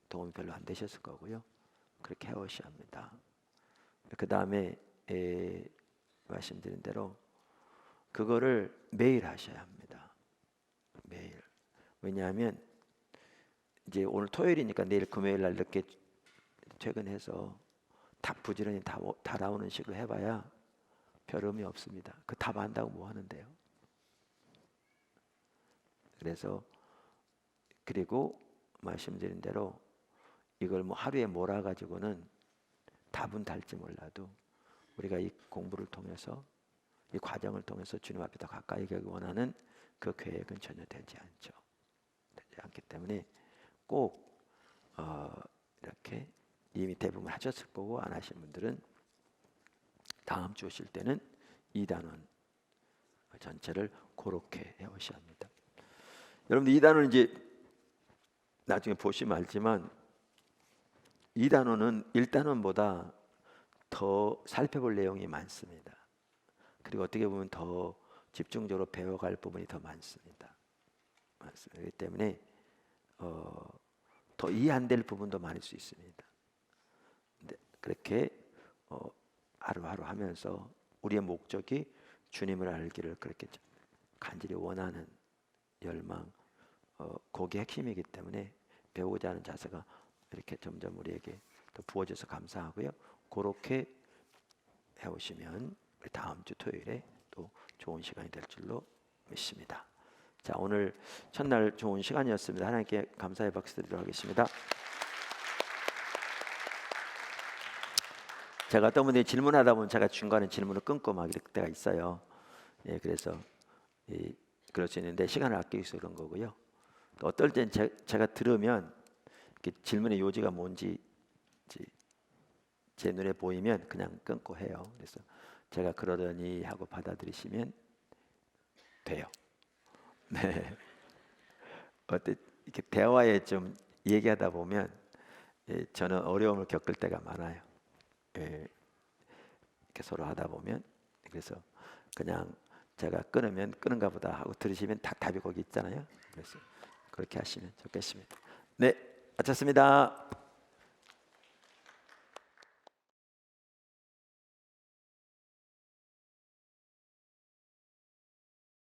도움이 별로 안 되셨을 거고요. 그렇게 해오셔야 합니다. 그 다음에 말씀드린 대로 그거를 매일 하셔야 합니다. 매일. 왜냐하면 이제 오늘 토요일이니까 내일 금요일 날 늦게 퇴근해서 다 부지런히 다 나오는 식으로 해봐야 별 의미 없습니다. 그 답 안다고 뭐 하는데요. 그래서 그리고 말씀드린 대로 이걸 뭐 하루에 몰아가지고는 답은 달지 몰라도 우리가 이 공부를 통해서 이 과정을 통해서 주님 앞에 더 가까이 가기 원하는 그 계획은 전혀 되지 않죠. 되지 않기 때문에 꼭 이렇게 이미 대부분 하셨을 거고 안 하신 분들은 다음 주 오실 때는 이 단원 전체를 그렇게 해오셔야 합니다. 여러분들 이 단원은 이제 나중에 보시면 알지만 이 단원은 1단원보다 더 살펴볼 내용이 많습니다. 그리고 어떻게 보면 더 집중적으로 배워갈 부분이 더 많습니다. 그렇기 때문에 더 이해 안 될 부분도 많을 수 있습니다. 근데 그렇게 하루하루 하면서 우리의 목적이 주님을 알기를 그렇게 간절히 원하는 열망, 그게 핵심이기 때문에 배우고자 하는 자세가 이렇게 점점 우리에게 더 부어져서 감사하고요. 그렇게 해오시면 우리 다음 주 토요일에 또 좋은 시간이 될 줄로 믿습니다. 자, 오늘 첫날 좋은 시간이었습니다. 하나님께 감사의 박수 드리도록 하겠습니다. 제가 어떤 분들이 질문하다 보면 제가 중간에 질문을 끊고 막 이럴 때가 있어요. 예, 그래서 그럴 수 있는데 시간을 아끼기 위해서 그런 거고요. 또 어떨 땐 제가 들으면 질문의 요지가 뭔지 제 눈에 보이면 그냥 끊고 해요. 그래서 제가 그러더니 하고 받아들이시면 돼요. 네. 이렇게 대화에 좀 얘기하다 보면 저는 어려움을 겪을 때가 많아요. 이렇게 서로 하다 보면 그래서 그냥 제가 끊으면 끊은가 보다 하고 들으시면 답이 거기 있잖아요. 그래서 그렇게 하시면 좋겠습니다. 네, 마쳤습니다.